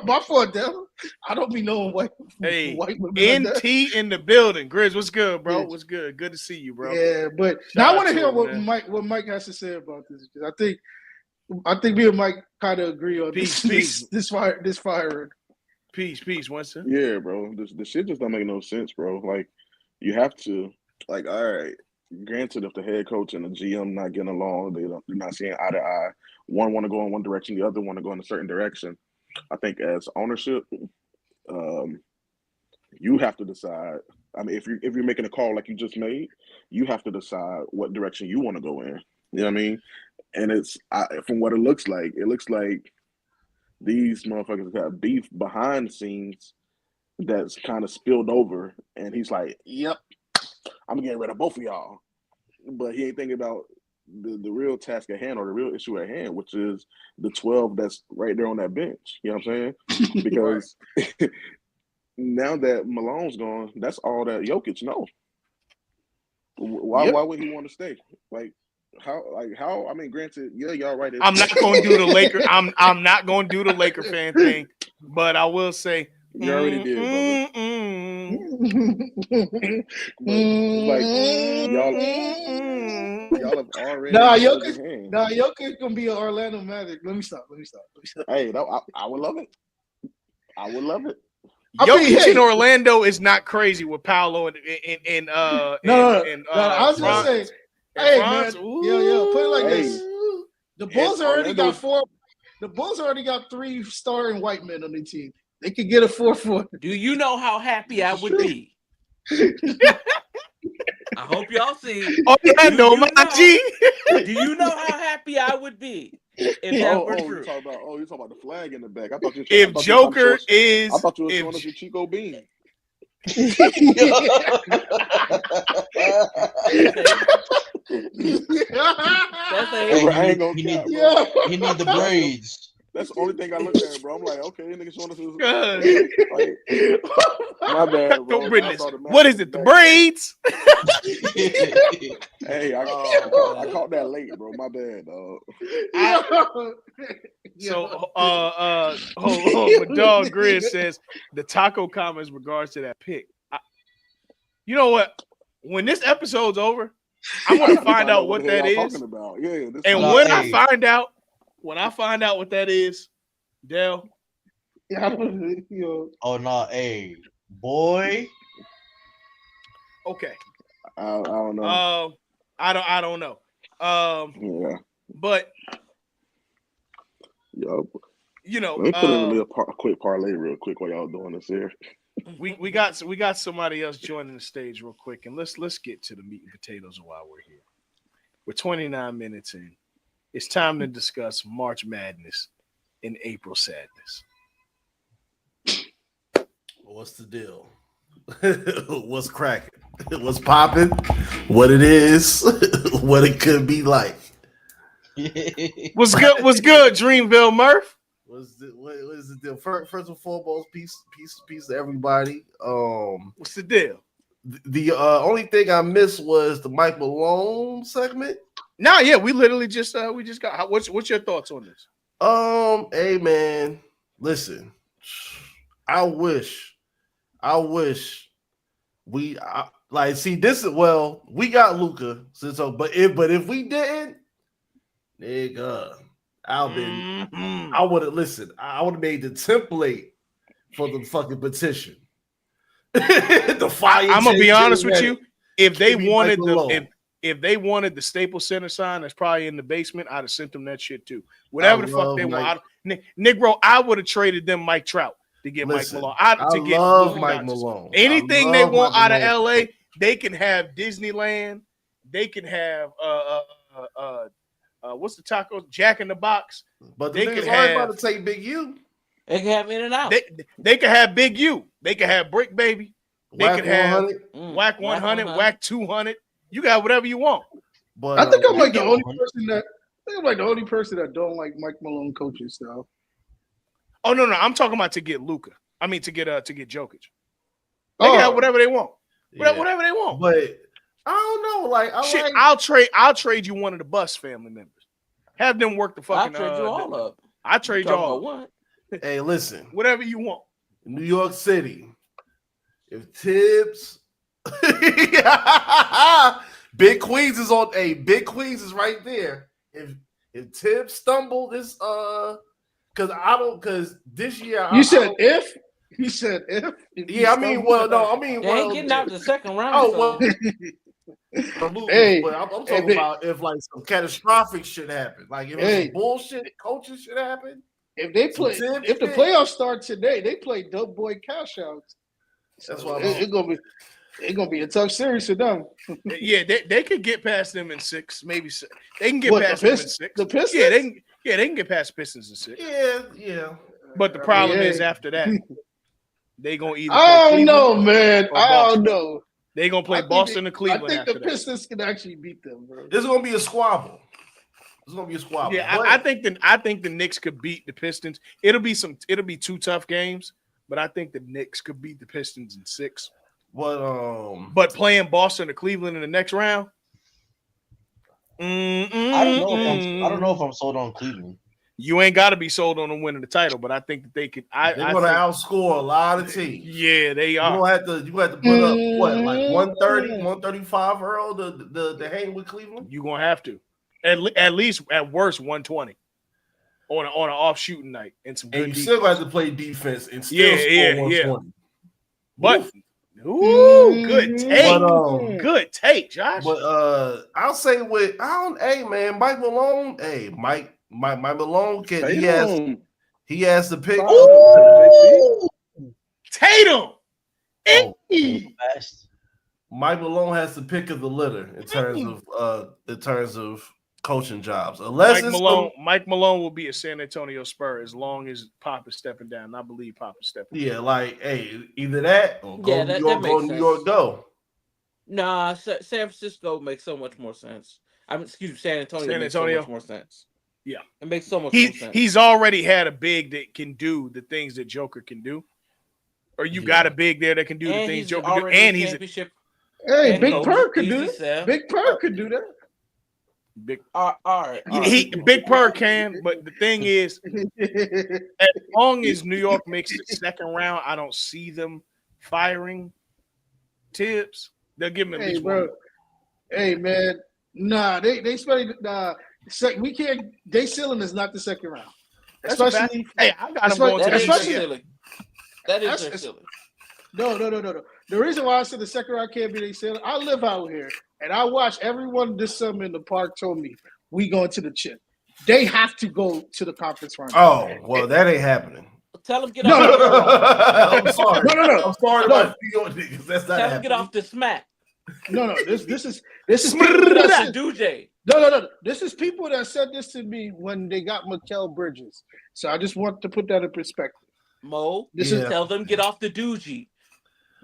Speaker 4: My fault, Dale. I don't be knowing white women like
Speaker 1: NT
Speaker 4: that.
Speaker 1: in the building. Grizz, what's good, bro?
Speaker 4: Yeah.
Speaker 1: What's good? Good to see you, bro.
Speaker 4: Yeah, but
Speaker 1: Shout
Speaker 4: now I
Speaker 1: out
Speaker 4: want to
Speaker 1: to
Speaker 4: hear
Speaker 1: him, man.
Speaker 4: what Mike has to say about this, because I think me and Mike kind of agree on
Speaker 1: Peace.
Speaker 4: this firing.
Speaker 1: Peace, Winston.
Speaker 2: Yeah, bro. The shit just don't make no sense, bro. Like, you have to, like, all right. Granted, if the head coach and the GM not getting along, they're not seeing eye to eye. One want to go in one direction, the other want to go in a certain direction. I think as ownership, you have to decide. I mean, if you're making a call like you just made, you have to decide what direction you want to go in. You know what I mean? And from what it looks like these motherfuckers have beef behind the scenes that's kind of spilled over, and he's like, "Yep, I'm getting rid of both of y'all," but he ain't thinking about the real task at hand or the real issue at hand, which is the 12 that's right there on that bench. You know what I'm saying? Because now that Malone's gone, that's all that Jokic knows. Why would he want to stay? How? I mean, granted, yeah, y'all right.
Speaker 1: I'm not going to do the Laker. I'm not going to do the Laker fan thing, but I will say
Speaker 2: you already did, brother. But it's like y'all have already.
Speaker 4: Jokic gonna be an Orlando Magic. Let me stop.
Speaker 2: Hey, I would love it. I would love it.
Speaker 1: Jokic in Orlando is not crazy with Paolo and
Speaker 4: I was gonna say, hey man, yo, put it like this: the Bulls already got four. The Bulls already got 3 starting white men on their team. They could get a 4-4.
Speaker 5: Do you know how happy I would be? I hope y'all see.
Speaker 1: Orlando, my G.
Speaker 5: Do you know how happy I would be if that were true?
Speaker 2: You're talking about the flag in the back. I thought you.
Speaker 1: If Joker is,
Speaker 2: I thought you were showing us your Chico Bean.
Speaker 3: He need the braids.
Speaker 2: That's the only thing I looked at, bro. I'm like, okay, nigga showing us his. My bad, bro.
Speaker 1: What is it? The braids?
Speaker 2: Hey, I caught that late, bro. My bad, dog.
Speaker 1: So, my dog Grizz says the taco comments regards to that pick. You know what? When this episode's over, I'm gonna find out what that is.
Speaker 2: Yeah,
Speaker 1: and when I find out what that is, Dale.
Speaker 3: Oh no, hey, boy.
Speaker 1: Okay.
Speaker 2: I don't know.
Speaker 1: I don't know.
Speaker 2: Yeah.
Speaker 1: But
Speaker 2: yo,
Speaker 1: let
Speaker 2: me put in a quick parlay real quick while y'all doing this here.
Speaker 1: We got somebody else joining the stage real quick, and let's get to the meat and potatoes while we're here. We're 29 minutes in. It's time to discuss March Madness and April Sadness.
Speaker 6: What's the deal? What's cracking? What's popping? What it is? What it could be like?
Speaker 1: What's good? What's good, Dreamville Murph?
Speaker 6: What is the deal? First and foremost, peace to everybody.
Speaker 1: What's the deal?
Speaker 6: The only thing I missed was the Mike Malone segment.
Speaker 1: No, yeah, we literally just got. What's your thoughts on this?
Speaker 6: Hey man, listen. I wish we like see this. Well, we got Luca, so but if we didn't, nigga, I would have listened. I would have made the template for the fucking petition. The fire.
Speaker 1: I'm gonna be honest with you. If they wanted if they wanted the Staples Center sign that's probably in the basement, I'd have sent them that shit too. Whatever the fuck they want. Negro, I would have traded them Mike Trout to get Mike Malone.
Speaker 6: I love Mike Malone.
Speaker 1: Anything they want out of LA, they can have Disneyland. They can have what's the taco? Jack in the Box.
Speaker 6: But they can have about to take Big U.
Speaker 5: They can have In and Out.
Speaker 1: They can have Big U. They can have Brick Baby. They
Speaker 6: Whack
Speaker 1: can have
Speaker 6: 100.
Speaker 1: Whack 100, Whack 200. You got whatever you want.
Speaker 6: But
Speaker 4: I think I'm like the only person that don't like Mike Malone coaching style.
Speaker 1: Oh no, I'm talking about to get Luka. I mean to get Jokic. They can have whatever they want. Whatever they want.
Speaker 6: But I don't know. Like
Speaker 1: I'll trade you one of the Bus family members. Have them work the fucking.
Speaker 5: I'll trade you all up.
Speaker 1: I trade you all.
Speaker 5: What?
Speaker 6: Hey, listen.
Speaker 1: Whatever you want.
Speaker 6: New York City. If Tibbs, Big Queens is on. Hey, Big Queens is right there. If Tibbs stumbled this, because this year
Speaker 4: you said if.
Speaker 6: Yeah, I mean,
Speaker 5: they ain't getting out the second round.
Speaker 6: Oh well.
Speaker 4: Hey,
Speaker 6: but I'm talking about if like some catastrophic shit happen, like if some bullshit coaching shit happen.
Speaker 4: If they play, if the playoffs start today, they play Dope Boy Cash Outs.
Speaker 6: That's why
Speaker 4: it's gonna be a tough series for them.
Speaker 1: Yeah, they could get past them in 6, maybe 6. They can get past them in 6.
Speaker 4: The Pistons?
Speaker 1: Yeah, they can get past Pistons in 6.
Speaker 6: Yeah.
Speaker 1: But the problem is after that, they gonna either.
Speaker 4: I don't know, man. I don't know.
Speaker 1: They gonna play Boston or Cleveland.
Speaker 4: I think the Pistons can actually beat them, bro.
Speaker 6: This is gonna be a squabble.
Speaker 1: Yeah, I think the Knicks could beat the Pistons. It'll be 2 tough games, but I think the Knicks could beat the Pistons in 6. But playing Boston or Cleveland in the next round,
Speaker 3: I don't know if I'm sold on Cleveland.
Speaker 1: You ain't got to be sold on them winning the title, but I think that they could.
Speaker 6: They're gonna outscore a lot of teams.
Speaker 1: Yeah, they are.
Speaker 6: You have to put up what, like 130, 135, Earl, to hang with Cleveland.
Speaker 1: You gonna have to. At least at worst 120 on an off shooting night and some good
Speaker 6: and you
Speaker 1: defense.
Speaker 6: still have to play defense and still score 120.
Speaker 1: But good take. Good take, Josh.
Speaker 6: But I'll say man, Mike Malone, Mike Malone he has to pick
Speaker 1: Tatum.
Speaker 6: Mike Malone has the pick of the litter in terms of coaching jobs. Unless
Speaker 1: Mike Malone will be a San Antonio Spur as long as Pop is stepping down. I believe Pop is stepping down.
Speaker 6: Yeah, like, either that or go New York, go.
Speaker 5: Nah, San Francisco makes so much more sense. San Antonio makes so much more sense.
Speaker 1: Yeah.
Speaker 5: It makes so much more sense.
Speaker 1: He's already had a big that can do the things that Joker can do. Or you got a big there that can do the things Joker can do. And he's
Speaker 4: Big Purr could do that. Big Purr could do that.
Speaker 5: All right.
Speaker 1: Big Purr can, but the thing is, as long as New York makes the second round, I don't see them firing Tibbs. They'll give him at least one.
Speaker 4: Hey, man. Nah, they spend we can't. Day ceiling is not the second round. Especially,
Speaker 1: I got him going to the
Speaker 5: silly. That is silly.
Speaker 4: No. The reason why I said the second round can't be day ceiling, I live out here and I watch everyone this summer in the park told me we going to the chip. They have to go to the conference round.
Speaker 6: Oh, well, that ain't happening.
Speaker 5: Tell him get off.
Speaker 6: I'm sorry.
Speaker 4: No.
Speaker 6: I'm sorry about New York niggas. That's not
Speaker 5: Tell him get off the smack.
Speaker 4: No. This is people that said,
Speaker 5: DJ.
Speaker 4: No. This is people that said this to me when they got Mikal Bridges. So I just want to put that in perspective.
Speaker 5: Mo,
Speaker 4: This
Speaker 6: Yeah.
Speaker 5: tell them get off the doogie.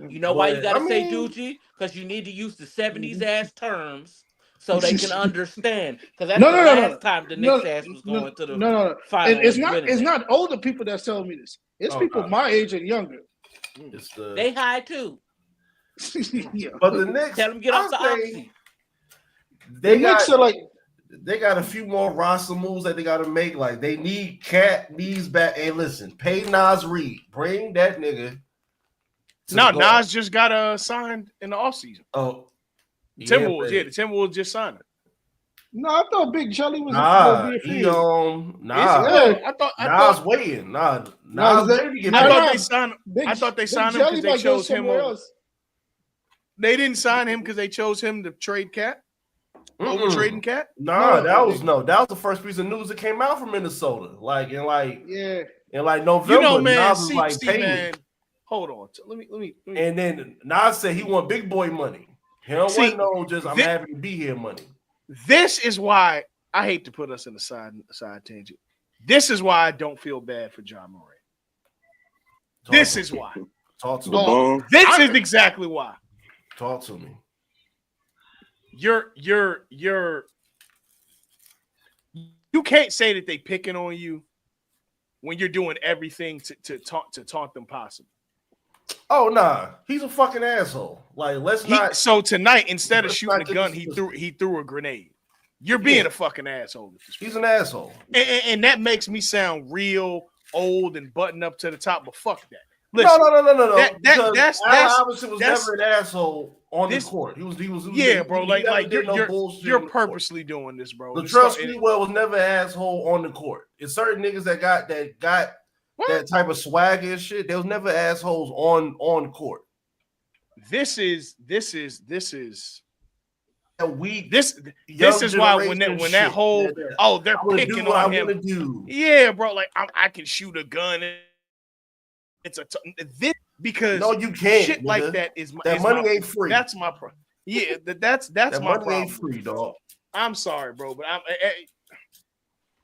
Speaker 5: You know why you
Speaker 6: But,
Speaker 5: gotta say doogie? Because you need to use the 70s ass terms so they can understand. Because that's
Speaker 4: no,
Speaker 5: the
Speaker 4: no, no,
Speaker 5: last
Speaker 4: no,
Speaker 5: time the Knicks
Speaker 4: no,
Speaker 5: ass was
Speaker 4: no,
Speaker 5: going to the
Speaker 4: no, no. And
Speaker 5: final
Speaker 4: it's
Speaker 5: and
Speaker 4: not.
Speaker 5: winning
Speaker 4: It's
Speaker 5: it.
Speaker 4: not older people that's telling me this. It's people
Speaker 6: no.
Speaker 4: my age and younger.
Speaker 6: It's the
Speaker 5: They high too.
Speaker 4: Yeah.
Speaker 6: but the Knicks,
Speaker 5: Tell them get off the
Speaker 6: I say
Speaker 5: oxy.
Speaker 4: The Knicks are like,
Speaker 6: they got a few more roster moves that they got to make. Like they need Cat knees back. Hey, listen, pay Nas Reed, bring that nigga.
Speaker 1: No, Nas just got signed in the offseason.
Speaker 6: Oh,
Speaker 1: Timberwolves, the Timberwolves just signed him.
Speaker 4: no, I thought Big Jelly was
Speaker 6: Nah,
Speaker 4: gonna be a free
Speaker 6: he
Speaker 4: agent.
Speaker 6: nah.
Speaker 1: I
Speaker 6: Nas
Speaker 1: thought
Speaker 6: waiting. Nas
Speaker 4: they
Speaker 6: get
Speaker 1: I
Speaker 6: paid.
Speaker 1: thought they signed him.
Speaker 4: Big,
Speaker 1: I thought they
Speaker 4: Big
Speaker 1: signed him
Speaker 4: Jelly
Speaker 1: because they
Speaker 4: might go
Speaker 1: chose him
Speaker 4: somewhere
Speaker 1: over.
Speaker 4: else.
Speaker 1: They didn't sign him because they chose him to trade Cat over trading Cat.
Speaker 6: Nah, that was the first piece of news that came out from Minnesota. In November,
Speaker 1: You know, man.
Speaker 6: Nas was like, pay
Speaker 1: man.
Speaker 6: me.
Speaker 1: Hold on, let me.
Speaker 6: And then Nas said he want big boy money. He don't want no just I'm happy to be here money.
Speaker 1: This is why I hate to put us in a side tangent. This is why I don't feel bad for John Moran. This is why.
Speaker 6: Talk to me.
Speaker 1: This is exactly why.
Speaker 6: Talk to me.
Speaker 1: You can't say that they picking on you when you're doing everything to taunt them possible.
Speaker 6: Oh nah, he's a fucking asshole. Like let's not.
Speaker 1: So tonight, instead of shooting a gun, he threw a grenade. You're being a fucking asshole.
Speaker 6: He's an asshole,
Speaker 1: and that makes me sound real old and buttoned up to the top. But fuck that. Listen,
Speaker 6: no.
Speaker 1: That's
Speaker 6: Robinson was never an asshole on the court. He was
Speaker 1: bro. You're purposely doing this, bro.
Speaker 6: Latrell Sprewell was never an asshole on the court. It's certain niggas that got that type of swag and shit. They was never assholes on court.
Speaker 1: This is
Speaker 6: weak.
Speaker 1: This is why when that whole they're picking on him. Yeah, bro. Like I can shoot a gun. It's this because
Speaker 6: no, you can't.
Speaker 1: Shit like that is
Speaker 6: that money ain't free.
Speaker 1: That's my problem. Yeah, that's
Speaker 6: that
Speaker 1: my
Speaker 6: money
Speaker 1: problem.
Speaker 6: Ain't free, dog.
Speaker 1: I'm sorry, bro, but I'm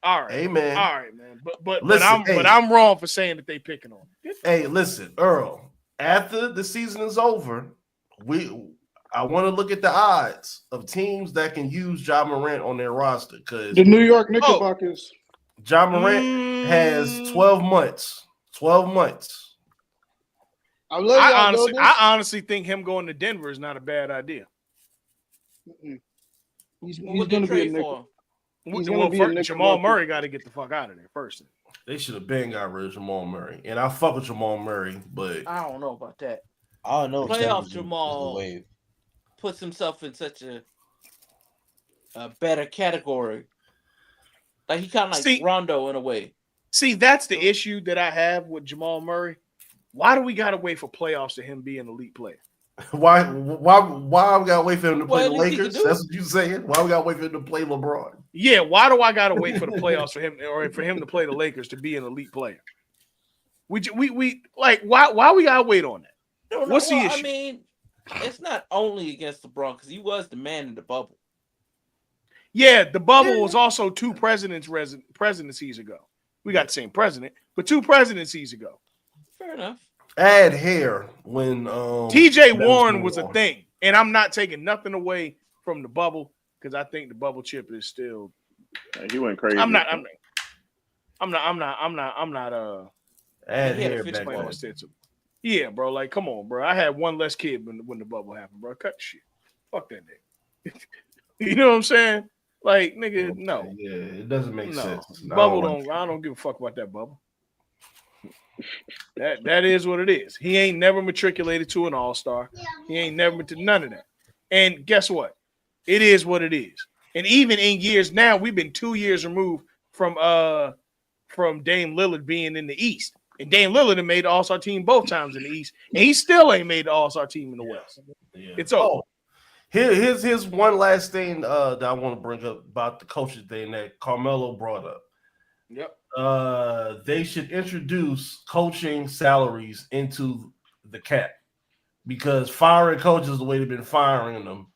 Speaker 1: all right.
Speaker 6: Amen.
Speaker 1: All right, man. But I'm wrong for saying that they picking on him.
Speaker 6: Hey, listen, Earl. After the season is over, I want to look at the odds of teams that can use Ja Morant on their roster because
Speaker 4: the New York Knickerbockers.
Speaker 6: Ja Morant has 12 months. 12 months.
Speaker 1: I honestly think him going to Denver is not a bad idea.
Speaker 4: He's going to be a Knicker.
Speaker 1: Jamal Murray got to get the fuck out of there first.
Speaker 6: They should have been got rid of Jamal Murray, and I fuck with Jamal Murray, but
Speaker 5: I don't know about that.
Speaker 3: I don't know.
Speaker 5: Playoff Jamal puts himself in such a better category. Like he kind of like Rondo in a way.
Speaker 1: See, that's the issue that I have with Jamal Murray. Why do we gotta wait for playoffs to him be an elite player?
Speaker 6: Why we gotta wait for him to play the Lakers? That's what you saying. Why we gotta wait for him to play LeBron?
Speaker 1: Yeah, why do I gotta wait for the playoffs for him or for him to play the Lakers to be an elite player? We like why we gotta wait on that? What's the issue?
Speaker 5: I mean, it's not only against LeBron because he was the man in the bubble.
Speaker 1: Yeah, the bubble was also two presidencies ago. We got the same president, but two presidencies ago.
Speaker 5: Fair enough.
Speaker 6: Add hair when
Speaker 1: TJ Warren was a thing, and I'm not taking nothing away from the bubble because I think the bubble chip is still.
Speaker 2: He went crazy.
Speaker 1: I'm not.
Speaker 6: Add hair back
Speaker 1: Yeah, bro. Like, come on, bro. I had one less kid when the bubble happened, bro. Cut the shit. Fuck that nigga. You know what I'm saying? Like, nigga, no.
Speaker 6: Yeah, it doesn't make sense.
Speaker 1: Bubble I don't give a fuck about that bubble. That is what it is. He ain't never matriculated to an all-star. He ain't never to none of that. And guess what? It is what it is. And even in years now, we've been 2 years removed from Dame Lillard being in the East. And Dame Lillard had made the All-Star team both times in the East, and he still ain't made the All-Star team in the West. Yeah. It's over.
Speaker 6: Oh, here's one last thing that I want to bring up about the coaching thing that Carmelo brought up.
Speaker 1: Yep.
Speaker 6: They should introduce coaching salaries into the cap because firing coaches the way they've been firing them,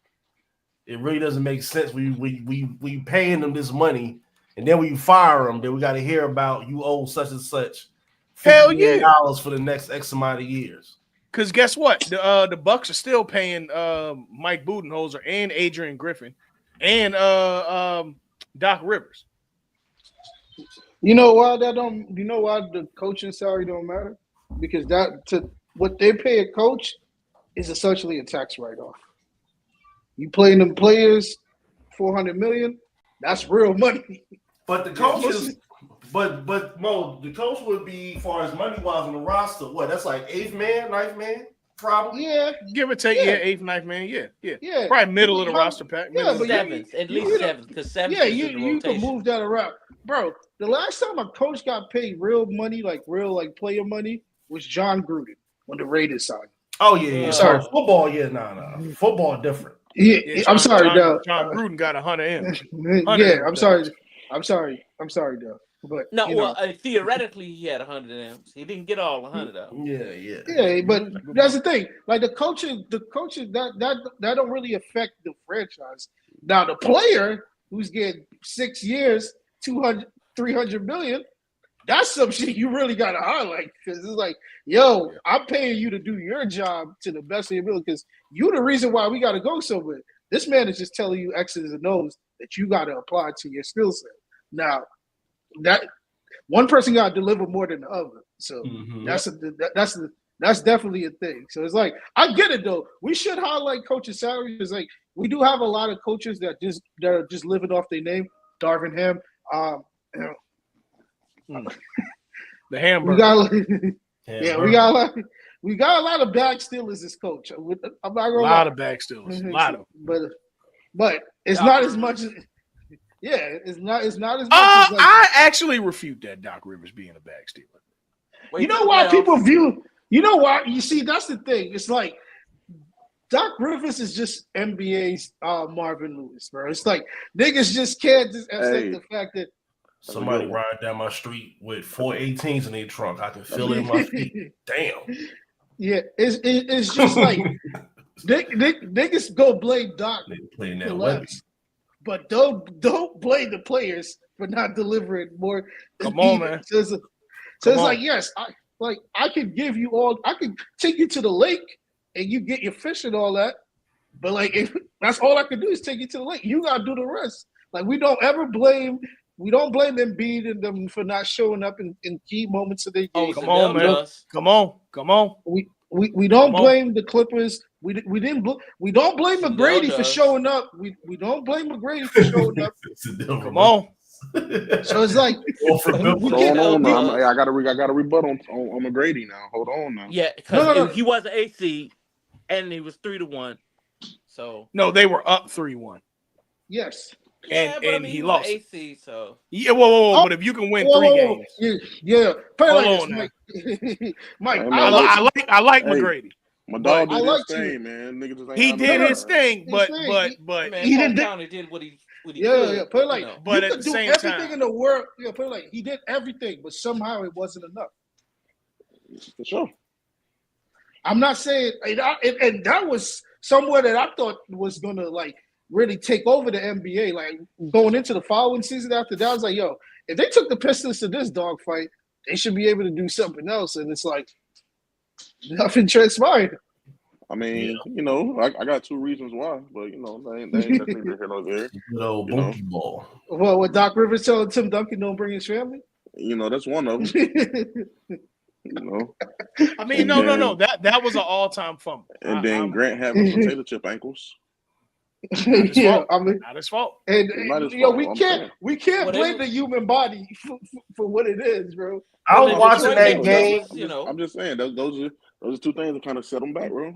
Speaker 6: it really doesn't make sense. We paying them this money, and then we fire them. Then we got to hear about you owe such and such
Speaker 1: Hell
Speaker 6: $50 million
Speaker 1: yeah.
Speaker 6: for the next X amount of years.
Speaker 1: Because guess what? The Bucks are still paying Mike Budenholzer and Adrian Griffin and Doc Rivers.
Speaker 4: You know why that don't? You know why the coaching salary don't matter? Because what they pay a coach is essentially a tax write-off. You playing them players $400 million, that's real money.
Speaker 6: But the coaches, but Mo, the coach would be, as far as money wise on the roster, what? That's like 8th man, 9th man, probably.
Speaker 4: Yeah,
Speaker 1: give or take, 8th, 9th man,
Speaker 4: yeah.
Speaker 1: Probably middle of the roster pack.
Speaker 4: Yeah, but
Speaker 5: seventh, at least seventh, because seventh is in the
Speaker 4: you
Speaker 5: rotation.
Speaker 4: can move that around, bro. The last time a coach got paid real money, like player money, was John Gruden when the Raiders signed.
Speaker 6: Oh yeah. Sorry, football, football different.
Speaker 4: Yeah, I'm sorry, Doug.
Speaker 1: John Gruden got 100 M's.
Speaker 4: Yeah, I'm sorry, Doug. But
Speaker 5: no, theoretically he had 100 M's. He didn't get all 100 of them.
Speaker 4: Yeah, but that's the thing. Like the coaching that don't really affect the franchise. Now the player who's getting 6 years, 300 million, that's some shit you really gotta highlight, because it's like, yo, I'm paying you to do your job to the best of your ability, because you're the reason why we gotta go somewhere. This man is just telling you X's and O's that you gotta apply to your skill set. Now, that one person gotta deliver more than the other. So that's definitely a thing. So it's like, I get it though. We should highlight coaches' salaries, because like we do have a lot of coaches that are just living off their name. Darvin Ham,
Speaker 1: the hamburger.
Speaker 4: We got a lot of bag stealers as coach. I'm not gonna lie.
Speaker 1: A lot of bag stealers. A lot of
Speaker 4: them. But it's not as much as it's not as much as like,
Speaker 1: I actually refute that Doc Rivers being a bag stealer.
Speaker 4: You know why people view, you know why? You see, that's the thing. It's like Doc Rivers is just NBA's Marvin Lewis, bro. It's like niggas just can't just accept the fact that
Speaker 6: somebody ride down my street with 4 18s in their trunk. I can feel it in my feet. Damn.
Speaker 4: Yeah, it's just like niggas go blame Doc
Speaker 6: playing that
Speaker 4: less, but don't blame the players for not delivering more.
Speaker 1: Come on, man.
Speaker 4: So it's like, yes, I can give you all. I can take you to the lake and you get your fish and all that, but like if that's all I can do is take you to the lake. You gotta do the rest. Like we don't blame Embiid and them for not showing up in key moments of their game.
Speaker 1: Come on, man. Come on.
Speaker 4: We don't blame the Clippers. We don't blame McGrady for showing up. We don't blame McGrady for showing up.
Speaker 1: Come on.
Speaker 4: So it's like,
Speaker 2: hold on now. I got to rebut on McGrady now. Hold on now.
Speaker 5: Yeah, because he was an 8 seed and he was 3-1. So
Speaker 1: no, they were up 3-1.
Speaker 4: Yes.
Speaker 1: And he lost.
Speaker 5: 8 seed, so
Speaker 1: yeah. Whoa! But if you can win 3 games,
Speaker 4: yeah.
Speaker 1: Hold on,
Speaker 4: Mike.
Speaker 1: I like McGrady.
Speaker 2: My dog did his thing, man. Niggas just ain't
Speaker 1: he did his thing, but
Speaker 5: man,
Speaker 4: he
Speaker 5: did what he could.
Speaker 4: Put it like,
Speaker 1: but
Speaker 4: you
Speaker 1: at
Speaker 4: could
Speaker 1: the
Speaker 4: do
Speaker 1: same
Speaker 4: everything
Speaker 1: time,
Speaker 4: in the world. Yeah, put it like he did everything, but somehow it wasn't enough.
Speaker 2: For sure.
Speaker 4: I'm not saying, and that was somewhere that I thought was gonna like really take over the NBA. Like going into the following season after that, I was like, yo, if they took the Pistons to this dogfight, they should be able to do something else. And it's like nothing transpired.
Speaker 2: I mean, I got 2 reasons why, but they ain't nothing to hear no there.
Speaker 6: Bunky ball.
Speaker 4: Well, what Doc Rivers telling Tim Duncan don't bring his family?
Speaker 2: That's one of them.
Speaker 1: I mean, no. That was an all-time fumble.
Speaker 2: And then Grant having potato chip ankles.
Speaker 1: Not his fault.
Speaker 4: And we can't blame the human body for what it is, bro.
Speaker 6: I was watching that game.
Speaker 2: I'm just saying those are 2 things that kind of set them back, bro.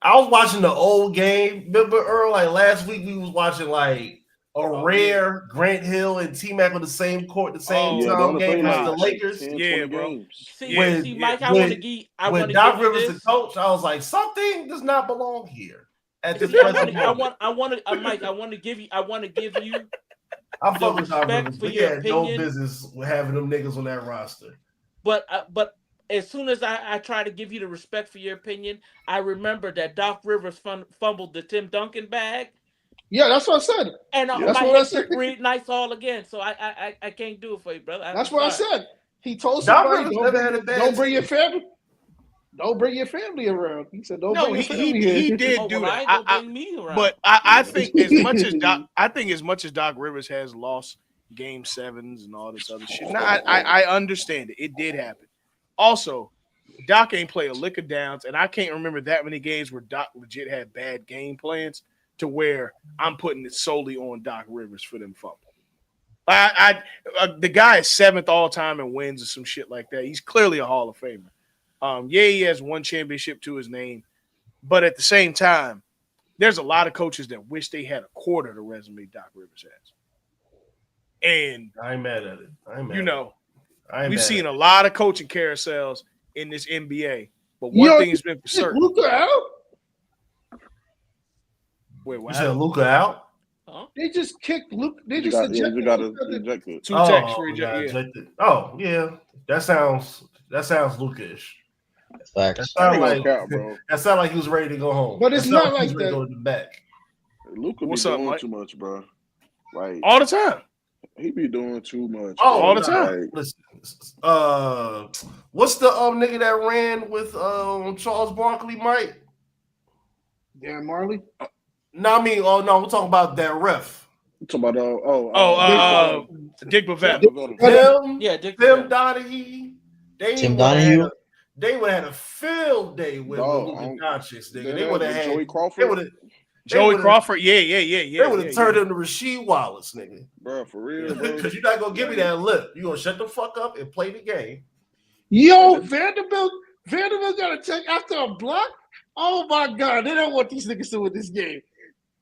Speaker 6: I was watching the old game. Remember, Earl? Like last week, we was watching like a rare Grant Hill and T-Mac on the same court, the same time game as the Lakers.
Speaker 2: 10,
Speaker 1: bro.
Speaker 5: See, Mike, I want to give.
Speaker 6: When Doc Rivers the coach, I was like, something does not belong here. At this present moment.
Speaker 5: Mike, I want to give you.
Speaker 6: I fuck with Doc
Speaker 5: respect
Speaker 6: Rivers,
Speaker 5: for
Speaker 6: but
Speaker 5: your
Speaker 6: yeah,
Speaker 5: opinion.
Speaker 6: no business with having them niggas on that roster.
Speaker 5: But as soon as I try to give you the respect for your opinion, I remember that Doc Rivers fumbled the Tim Duncan bag.
Speaker 4: Yeah, that's what I said.
Speaker 5: And
Speaker 4: that's what I said.
Speaker 5: Read nice all again, so I can't do it for you, brother.
Speaker 4: That's what I said. He told
Speaker 6: Doc
Speaker 4: somebody,
Speaker 6: Rivers never had a bad
Speaker 4: don't bring your
Speaker 6: team.
Speaker 4: family. Don't bring your family around. He said, "Don't bring your family
Speaker 1: he
Speaker 4: here."
Speaker 1: did
Speaker 5: Oh,
Speaker 1: do
Speaker 5: well, I
Speaker 1: that.
Speaker 5: ain't gonna bring me around.
Speaker 1: But I think as much as Doc Rivers has lost game 7s and all this other shit. Now I understand it. It did happen. Also, Doc ain't play a lick of downs, and I can't remember that many games where Doc legit had bad game plans to where I'm putting it solely on Doc Rivers for them fumbles. The guy is 7th all time in wins or some shit like that. He's clearly a Hall of Famer. Yeah, he has one championship to his name, but at the same time, there's a lot of coaches that wish they had a quarter of the resume Doc Rivers has. And
Speaker 6: I ain't mad at it.
Speaker 1: We've seen a lot of coaching carousels in this NBA, but one
Speaker 4: Yo,
Speaker 1: thing has been for certain.
Speaker 4: Luka out?
Speaker 6: You
Speaker 1: Wait, what?
Speaker 6: said Luka out?
Speaker 5: Huh?
Speaker 4: They just kicked Luke. They
Speaker 2: You
Speaker 4: just
Speaker 2: got
Speaker 4: ejected.
Speaker 2: ejected.
Speaker 1: 2 texts for
Speaker 6: got
Speaker 1: yeah.
Speaker 6: ejected. Oh, yeah. That sounds Luka-ish.
Speaker 3: Facts.
Speaker 2: I ain't gonna count, bro.
Speaker 6: That sounded like he was ready to go home.
Speaker 4: But it's
Speaker 6: That
Speaker 4: not
Speaker 6: sounded
Speaker 4: like
Speaker 6: he was ready
Speaker 4: that.
Speaker 6: to go to the back.
Speaker 2: Luka be
Speaker 1: What's up,
Speaker 2: doing
Speaker 1: Mike?
Speaker 2: too much, bro. Like
Speaker 1: All the time.
Speaker 2: he be doing too much.
Speaker 6: Oh,
Speaker 2: bro.
Speaker 1: all the time.
Speaker 2: Like,
Speaker 6: Listen, what's the nigga that ran with Charles Barkley, Mike?
Speaker 4: Dan Marley.
Speaker 6: No, I mean, we're talking about that ref.
Speaker 2: talking about
Speaker 1: Dick Bavetta.
Speaker 5: Dick
Speaker 6: Tim
Speaker 5: Bavetta.
Speaker 6: Donaghy.
Speaker 3: Tim Donahue.
Speaker 6: They would have had a field day with Luka Doncic, nigga. They would have had
Speaker 2: Joey Crawford.
Speaker 1: Joey Crawford, yeah.
Speaker 6: They would have turned him to Rasheed Wallace, nigga.
Speaker 2: Bro, for real, bro.
Speaker 6: Because you're not gonna give me that lip. You're gonna shut the fuck up and play the game.
Speaker 4: Yo, Vanderbilt got to take after a block. Oh my God, they don't want these niggas to win this game.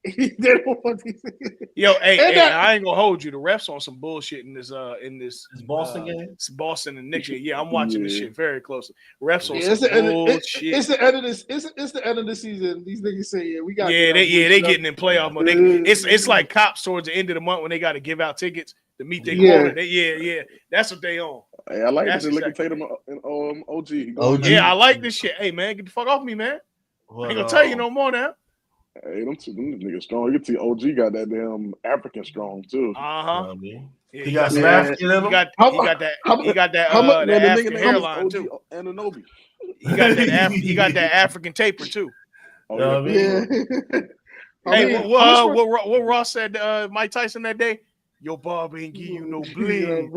Speaker 4: They don't want these niggas.
Speaker 1: Yo, hey, I ain't gonna hold you. The refs on some bullshit in this
Speaker 6: Boston game.
Speaker 1: It's Boston and Knicks. Yeah, I'm watching this shit very closely. Refs on
Speaker 4: it's
Speaker 1: some
Speaker 4: the
Speaker 1: bullshit.
Speaker 4: It's the end of this. It's the end of the season. These niggas say, "Yeah, we got."
Speaker 1: They getting in playoff mode. It's like cops towards the end of the month when they got to give out tickets to meet their quota. That's what they on.
Speaker 2: Hey, I like this. Looking Tatum and OG.
Speaker 1: Yeah, I like this shit. Hey man, get the fuck off me, man. I ain't gonna tell you no more now.
Speaker 2: Hey, them niggas strong. You can see OG got that damn African strong too.
Speaker 1: Uh-huh.
Speaker 6: He got some African in him.
Speaker 1: He got that African hairline too.
Speaker 2: Ananobi.
Speaker 1: He got that African taper too.
Speaker 2: Oh, yeah.
Speaker 1: Hey, what Ross said Mike Tyson that day? Your barber ain't give you no bleed.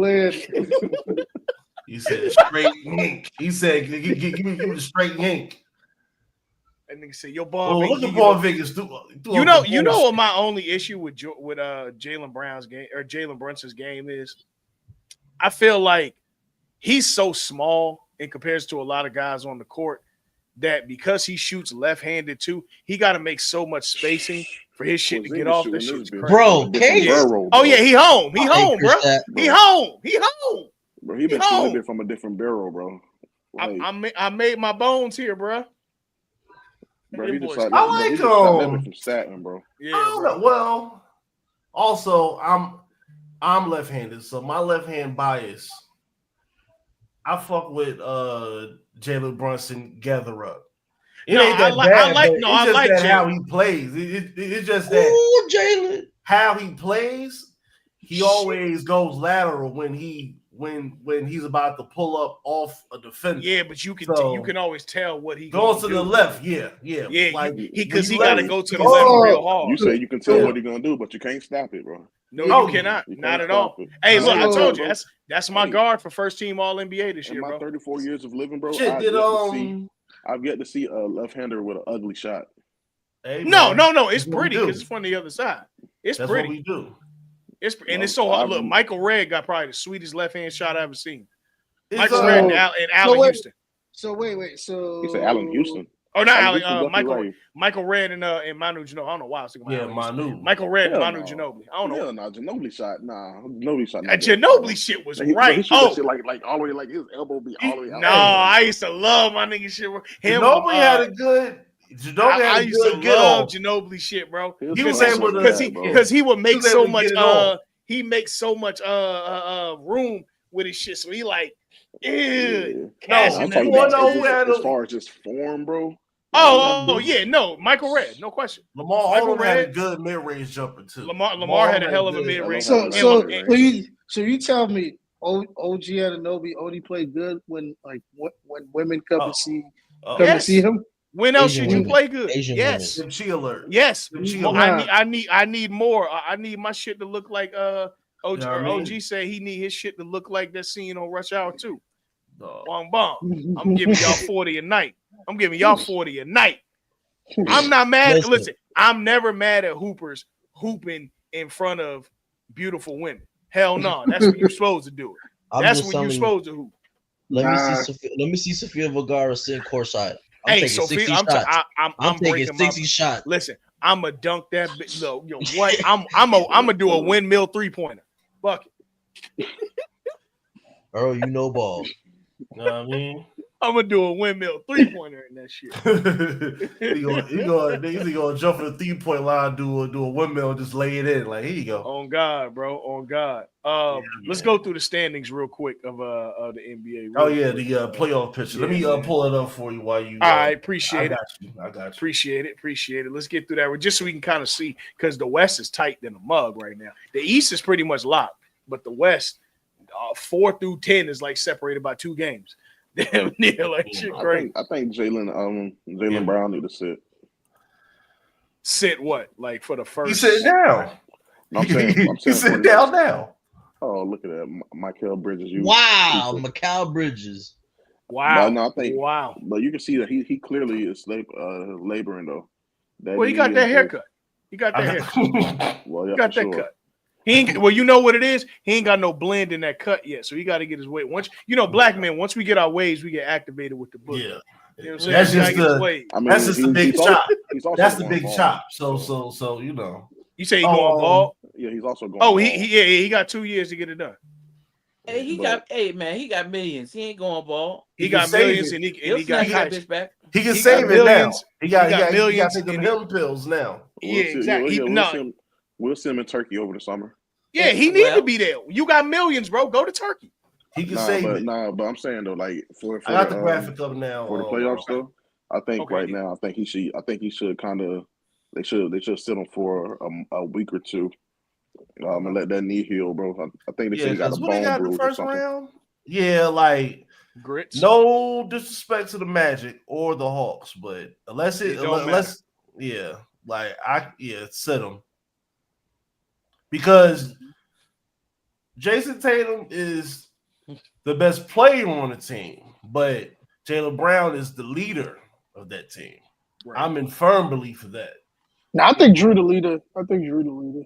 Speaker 6: He said straight yank. He said give me the straight yank.
Speaker 1: And nigga said your barber.
Speaker 6: Look at Paul Vegas.
Speaker 1: You know what my only issue with Jalen Brown's game or Jalen Brunson's game is? I feel like he's so small in comparison to a lot of guys on the court that because he shoots left-handed too, he got to make so much spacing for his shit to get off. That shit's crazy.
Speaker 3: Bro,
Speaker 1: oh yeah, he home, bro. He home.
Speaker 2: Bro, he been shooting it from a different barrel, bro.
Speaker 1: Like, I made my bones here, bro.
Speaker 2: Bro, he just
Speaker 6: I like him
Speaker 2: from Staten, bro.
Speaker 1: Yeah.
Speaker 6: Bro. Well, also I'm left-handed, so my left-hand bias. I fuck with Jalen Brunson gather up. It ain't that bad. I like how he plays. It's just that
Speaker 3: Jalen.
Speaker 6: How he plays, he always goes lateral when he's about to pull up off a defender.
Speaker 1: Yeah, but you can always tell what he
Speaker 6: goes to the left. Yeah.
Speaker 1: Like because he got to go to the left real hard.
Speaker 2: You say you can tell what he's gonna do, but you can't stop it, bro.
Speaker 1: No, you cannot. Not at all. Hey, look, I told you that's my guard for first team All NBA this year, bro.
Speaker 2: In my 34 years of living, bro, I've yet to see a left-hander with an ugly shot.
Speaker 6: Hey,
Speaker 1: no, it's pretty because it's from the other side. It's
Speaker 6: that's
Speaker 1: pretty.
Speaker 6: What we do.
Speaker 1: It's so hard. Look, Michael Redd got probably the sweetest left-hand shot I've ever seen. Michael Redd and Allen Houston.
Speaker 4: So wait. So
Speaker 2: he said Allen Houston.
Speaker 1: Oh, not Allen. Michael Redd and Manu Ginobili. I don't know why I was thinking about
Speaker 6: Manu.
Speaker 1: Michael Redd and Manu Ginobili. I don't know.
Speaker 2: No, Ginobili shot. Nah, Ginobili shot.
Speaker 1: That Ginobili shit was right.
Speaker 2: Shit like all the way, like his elbow be all the way out.
Speaker 1: No, I used to love my nigga shit.
Speaker 6: Ginobili had a good.
Speaker 1: I used to love Ginobili shit, bro.
Speaker 6: He was able to
Speaker 1: because he would make so much. He makes so much room with his shit. So he like,
Speaker 2: I'm talking about as far as just form, bro.
Speaker 1: Oh yeah, no, Michael Redd, no question.
Speaker 6: Lamar Odom had a good mid-range jumper too.
Speaker 1: Lamar had a hell of a mid-range.
Speaker 4: So you tell me OG Anunoby only played good when women come to see
Speaker 1: Yes.
Speaker 4: him.
Speaker 1: When else
Speaker 3: Asian
Speaker 1: should you
Speaker 3: women.
Speaker 1: play good?
Speaker 3: Asian
Speaker 1: Yes.
Speaker 3: women.
Speaker 6: Chi alert.
Speaker 1: Yes.
Speaker 6: Chi
Speaker 1: Well,
Speaker 6: alert.
Speaker 1: I need more. I need my shit to look like OG.
Speaker 6: You know what I mean?
Speaker 1: OG said he need his shit to look like that scene on Rush Hour 2.
Speaker 6: No.
Speaker 1: Bong bong. I'm giving y'all 40 a night. I'm giving y'all 40 a night. I'm not mad. Listen, I'm never mad at hoopers hooping in front of beautiful women. Hell no. That's when you're supposed to do it. That's when you're supposed to hoop.
Speaker 3: Let me see Sofia Vergara sitting courtside. I'm
Speaker 1: Hey,
Speaker 3: taking
Speaker 1: Sophia,
Speaker 3: 60 shots. I'm taking
Speaker 1: breaking
Speaker 3: 60 shots.
Speaker 1: Listen, I'm a dunk that bitch. No, you know what? I'm gonna do a windmill 3-pointer. Bucket.
Speaker 3: Earl, you know ball.
Speaker 6: You know what I mean?
Speaker 1: I'm gonna do a windmill 3-pointer in that shit.
Speaker 6: He gonna jump from the 3-point line, do a windmill, and just lay it in. Like, here you go.
Speaker 1: On God, bro. On God. Let's go through the standings real quick of the NBA.
Speaker 6: The playoff picture. Let me pull it up for you while you.
Speaker 1: All right, appreciate it.
Speaker 6: I got you.
Speaker 1: Appreciate it. Let's get through that just so we can kind of see, because the West is tight than a mug right now. The East is pretty much locked, but the West, 4 through 10 is like separated by 2 games. Damn near like shit crazy.
Speaker 2: I think Jaylen Brown need to sit.
Speaker 1: Sit what? Like for the first?
Speaker 6: He's sitting down.
Speaker 2: I'm saying
Speaker 6: he's sitting down now.
Speaker 2: Oh, look at that, Mikal Bridges.
Speaker 3: Wow, Mikal Bridges.
Speaker 1: Wow.
Speaker 2: No, I think
Speaker 1: wow.
Speaker 2: But you can see that he clearly is laboring though.
Speaker 1: Well, he got that haircut. He got that haircut.
Speaker 2: Well, yeah,
Speaker 1: he got that
Speaker 2: sure.
Speaker 1: cut. He ain't, well, you know what it is? He ain't got no blend in that cut yet. So he got to get his weight. Once black men, once we get our waves, we get activated with the book.
Speaker 6: Yeah.
Speaker 1: You know what I'm saying?
Speaker 6: That's just the big chop. That's the big
Speaker 2: ball.
Speaker 6: chop. So you know.
Speaker 1: You say he going bald?
Speaker 2: Yeah, he's also going.
Speaker 1: Oh, he got 2 years to get it done.
Speaker 5: Hey, he got millions. He ain't going bald.
Speaker 1: He got millions and he got
Speaker 5: bitch back.
Speaker 6: He can save it now. He got millions. He got them Hill pills now.
Speaker 1: Yeah, exactly.
Speaker 2: We'll see him in Turkey over the summer.
Speaker 1: Yeah, he need to be there. You got millions, bro. Go to Turkey.
Speaker 6: He can save it.
Speaker 2: But I'm saying though, like for
Speaker 6: I got the graphic up now
Speaker 2: for the playoffs though. I think now, I think he should kind of. They should sit him for a week or 2, and let that knee heal, bro. I think they should got a bone bruise or something.
Speaker 6: Round? Yeah, like
Speaker 1: grits.
Speaker 6: No disrespect to the Magic or the Hawks, but sit him because Jason Tatum is the best player on the team, but Jaylen Brown is the leader of that team. Right. I'm in firm belief of that.
Speaker 4: No, I think Drew the leader.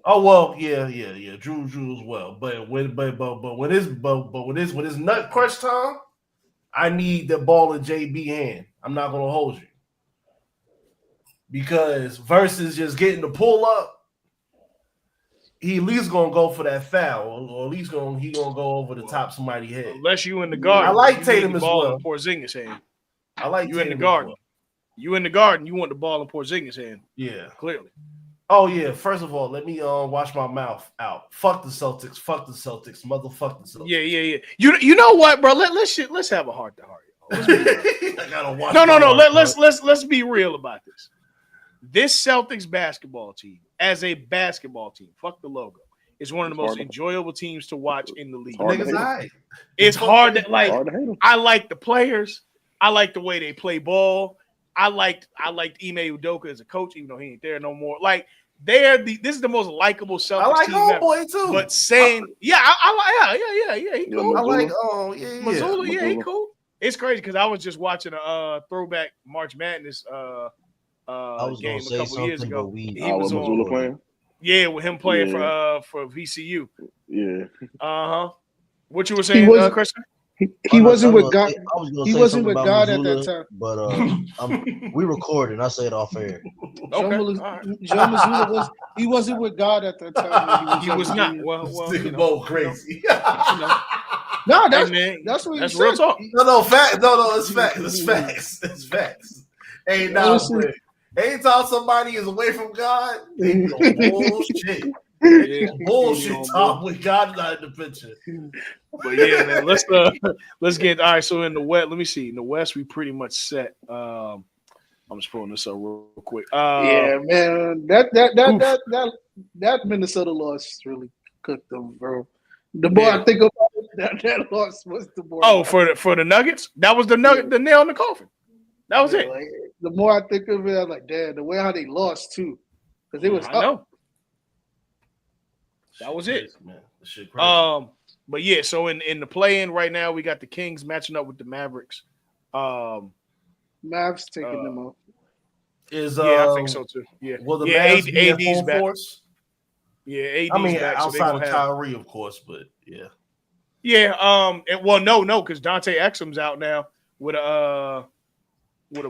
Speaker 6: Oh well, yeah. Drew as well. But when it's nut crush time, I need the ball in JB hand. I'm not gonna hold you. Because versus just getting the pull up, he at least gonna go for that foul, or at least he gonna go over the top of somebody's head.
Speaker 1: Unless you in the garden.
Speaker 6: I like Tatum as well.
Speaker 1: Porzingis hand.
Speaker 6: I like
Speaker 1: you in the garden. Well. You in the garden, you want the ball in Porzingis' hand.
Speaker 6: Yeah.
Speaker 1: Clearly.
Speaker 6: Oh, yeah. First of all, let me wash my mouth out. Fuck the Celtics. Motherfuck the Celtics.
Speaker 1: Yeah. You know what, bro? Let's have a heart to heart.
Speaker 6: I gotta watch.
Speaker 1: No. Let's be real about this. This Celtics basketball team, as a basketball team, fuck the logo, is one of the most enjoyable teams to watch in the league. It's hard to like. I like the players. I like the way they play ball. I liked Ime Udoka as a coach, even though he ain't there no more. Like this is the most likable Celtics
Speaker 6: I like
Speaker 1: team
Speaker 6: Homeboy too.
Speaker 1: But saying, he cool.
Speaker 6: I like
Speaker 1: Mazzulla, he cool. It's crazy because I was just watching a throwback March Madness game a couple years ago. He was
Speaker 2: Mazzulla playing.
Speaker 1: Yeah, with him playing for VCU.
Speaker 2: Yeah.
Speaker 1: What you were saying, Christian?
Speaker 4: He wasn't with God. He wasn't with God at that time.
Speaker 3: But we recording. I say it off air.
Speaker 4: Joe Mazzulla he wasn't with God at that time.
Speaker 1: He was not. Well,
Speaker 6: crazy.
Speaker 4: No, that's what
Speaker 1: that's real talk.
Speaker 6: No, fact. No, it's facts. It's facts. Hey, now, anytime somebody is away from God, they bullshit. Bullshit talk with God not in the picture.
Speaker 1: But yeah, man, let's get all right. So in the West, let me see. In the West, we pretty much set. I'm just pulling this up real quick.
Speaker 4: Yeah, man, that Minnesota loss really cooked them, bro. The more
Speaker 1: Yeah.
Speaker 4: I think about it, that loss was the more.
Speaker 1: Oh, for the Nuggets, that was the nugget, the nail in the coffin. That was it.
Speaker 4: Like, the more I think of it, I'm like, damn, the way how they lost too, because they was
Speaker 1: I
Speaker 4: up.
Speaker 1: know. That was it.
Speaker 6: Crazy, man. That shit crazy.
Speaker 1: But yeah, so in the play-in right now, we got the Kings matching up with the Mavericks.
Speaker 4: Mavs taking them out.
Speaker 1: Yeah, I think so too. Yeah,
Speaker 6: Will the
Speaker 1: yeah,
Speaker 6: Mavs be at
Speaker 1: AD's
Speaker 6: full
Speaker 1: back.
Speaker 6: force?
Speaker 1: Yeah, AD's
Speaker 6: I mean,
Speaker 1: back. So they
Speaker 6: outside of
Speaker 1: gonna have.
Speaker 6: Kyrie, of course, but yeah.
Speaker 1: Yeah. Well, no, because Dante Exum's out now with a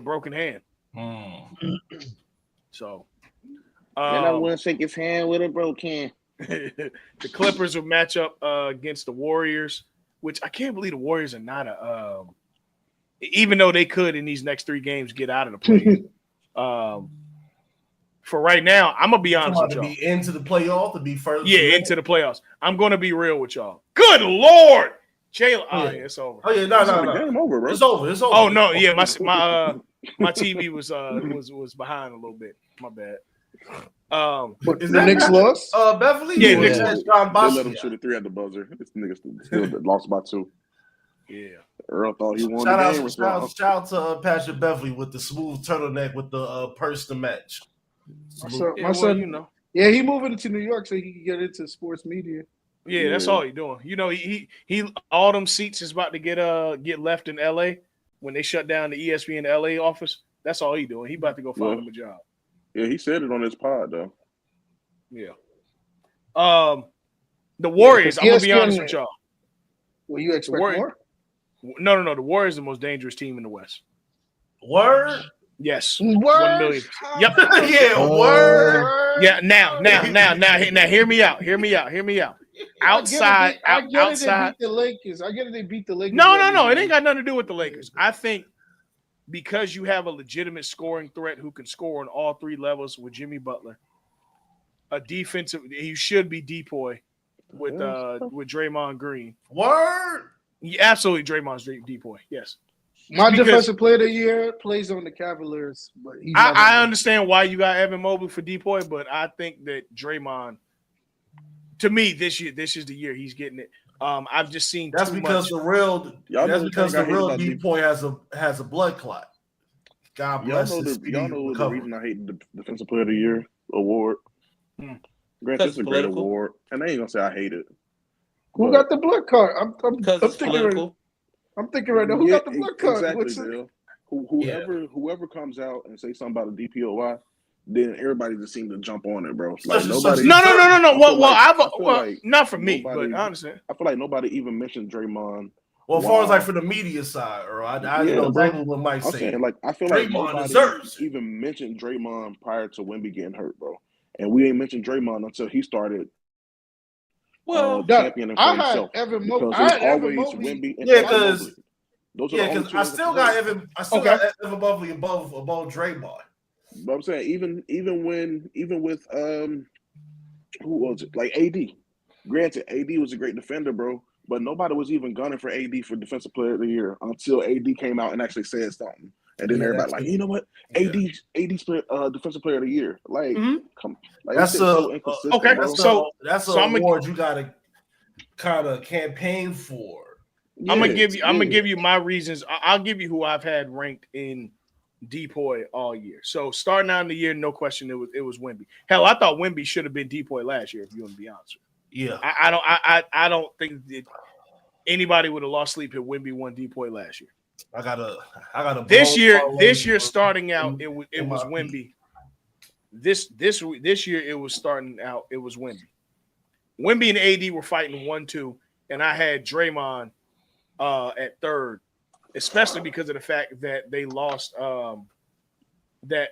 Speaker 1: broken hand. So.
Speaker 2: And I wouldn't shake his hand with a broken.
Speaker 1: The Clippers will match up against the Warriors, which I can't believe the Warriors are not even though they could in these next 3 games get out of the play. For right now, I'm gonna be honest with y'all.
Speaker 6: To be into the playoff, to be first.
Speaker 1: Yeah, into the playoffs. I'm gonna be real with y'all. Good Lord, Jalen. Oh, yeah, it's over.
Speaker 6: Oh yeah, no.
Speaker 2: Game over, bro.
Speaker 6: It's over.
Speaker 1: Oh no, yeah, my TV was behind a little bit. My bad.
Speaker 4: But the Knicks lost.
Speaker 6: Beverly.
Speaker 1: Yeah,
Speaker 2: They let him shoot a 3 at the buzzer. This nigga still lost by 2.
Speaker 1: Yeah.
Speaker 2: Earl thought he won the game.
Speaker 6: Shout out to Patrick Beverly with the smooth turtleneck with the purse to match.
Speaker 4: My son, you know. Yeah, he moving into New York so he can get into sports media.
Speaker 1: Yeah, that's all he doing. You know, he all them seats is about to get left in LA when they shut down the ESPN LA office. That's all he doing. He about to go find him a job.
Speaker 2: Yeah, he said it on his pod though.
Speaker 1: Yeah. The Warriors. I'm gonna be honest with y'all.
Speaker 4: Well, you expect more?
Speaker 1: No. The Warriors are the most dangerous team in the West.
Speaker 6: Word.
Speaker 1: Yes.
Speaker 4: Word.
Speaker 1: 1 million. Yep.
Speaker 6: Yeah. Word.
Speaker 1: Yeah. Now. Hear me out. Outside.
Speaker 4: I get it. They beat the Lakers. I get it. They beat the Lakers.
Speaker 1: No. It ain't got nothing to do with the Lakers. I think because you have a legitimate scoring threat who can score on all 3 levels with Jimmy Butler, a defensive. He should be Depoy with Draymond Green.
Speaker 6: Word.
Speaker 1: Yeah, absolutely, Draymond's Depoy. Yes.
Speaker 4: My defensive player of the year plays on the Cavaliers, but
Speaker 1: I understand why you got Evan Mobley for Depoy, but I think that Draymond, to me, this is the year he's getting it. I've just seen
Speaker 6: that's because the real Depoy has a blood clot. God bless.
Speaker 2: Y'all know the reason I hate the defensive player of the year award. Granted, it's a great award, and I ain't gonna say I hate it.
Speaker 4: Who got the blood card? I'm thinking
Speaker 5: political.
Speaker 4: I'm thinking right now. Who got the blood card?
Speaker 2: Exactly, Whoever comes out and say something about a DPOY, then everybody just seems to jump on it, bro. Like nobody.
Speaker 1: No. Well, not for me, but honestly,
Speaker 2: I feel like nobody even mentioned Draymond.
Speaker 6: Well, as far as like for the media side, or I know exactly what Mike saying.
Speaker 2: Like I feel
Speaker 6: Draymond
Speaker 2: like nobody
Speaker 6: deserves
Speaker 2: even mentioned Draymond prior to Wemby getting hurt, bro. And we ain't mentioned Draymond until he started. Championing for himself.
Speaker 4: Evan Mobley.
Speaker 2: Because it's always Wemby and
Speaker 6: because I still got Evan Mobley above Draymond.
Speaker 2: But I'm saying even with who was it? Like AD. Granted, AD was a great defender, bro. But nobody was even gunning for AD for Defensive Player of the Year until AD came out and actually said something. And then everybody like, you know what? AD's Defensive Player of the Year. Like,
Speaker 6: that's
Speaker 2: so inconsistent.
Speaker 1: Okay,
Speaker 2: bro.
Speaker 6: That's an award you gotta kind of campaign for.
Speaker 1: Yeah, I'm gonna give you my reasons. I'll give you who I've had ranked in Depoy all year. So starting out in the year, no question, it was Wemby. Hell, I thought Wemby should have been Depoy last year. If you want to be honest with me.
Speaker 6: Yeah,
Speaker 1: I don't think that anybody would have lost sleep if Wemby won Depoy last year.
Speaker 6: I got a
Speaker 1: this year starting out it was Wemby. This year it was starting out it was Wemby. Wemby and AD were fighting 1-2, and I had Draymond at third, especially because of the fact that they lost that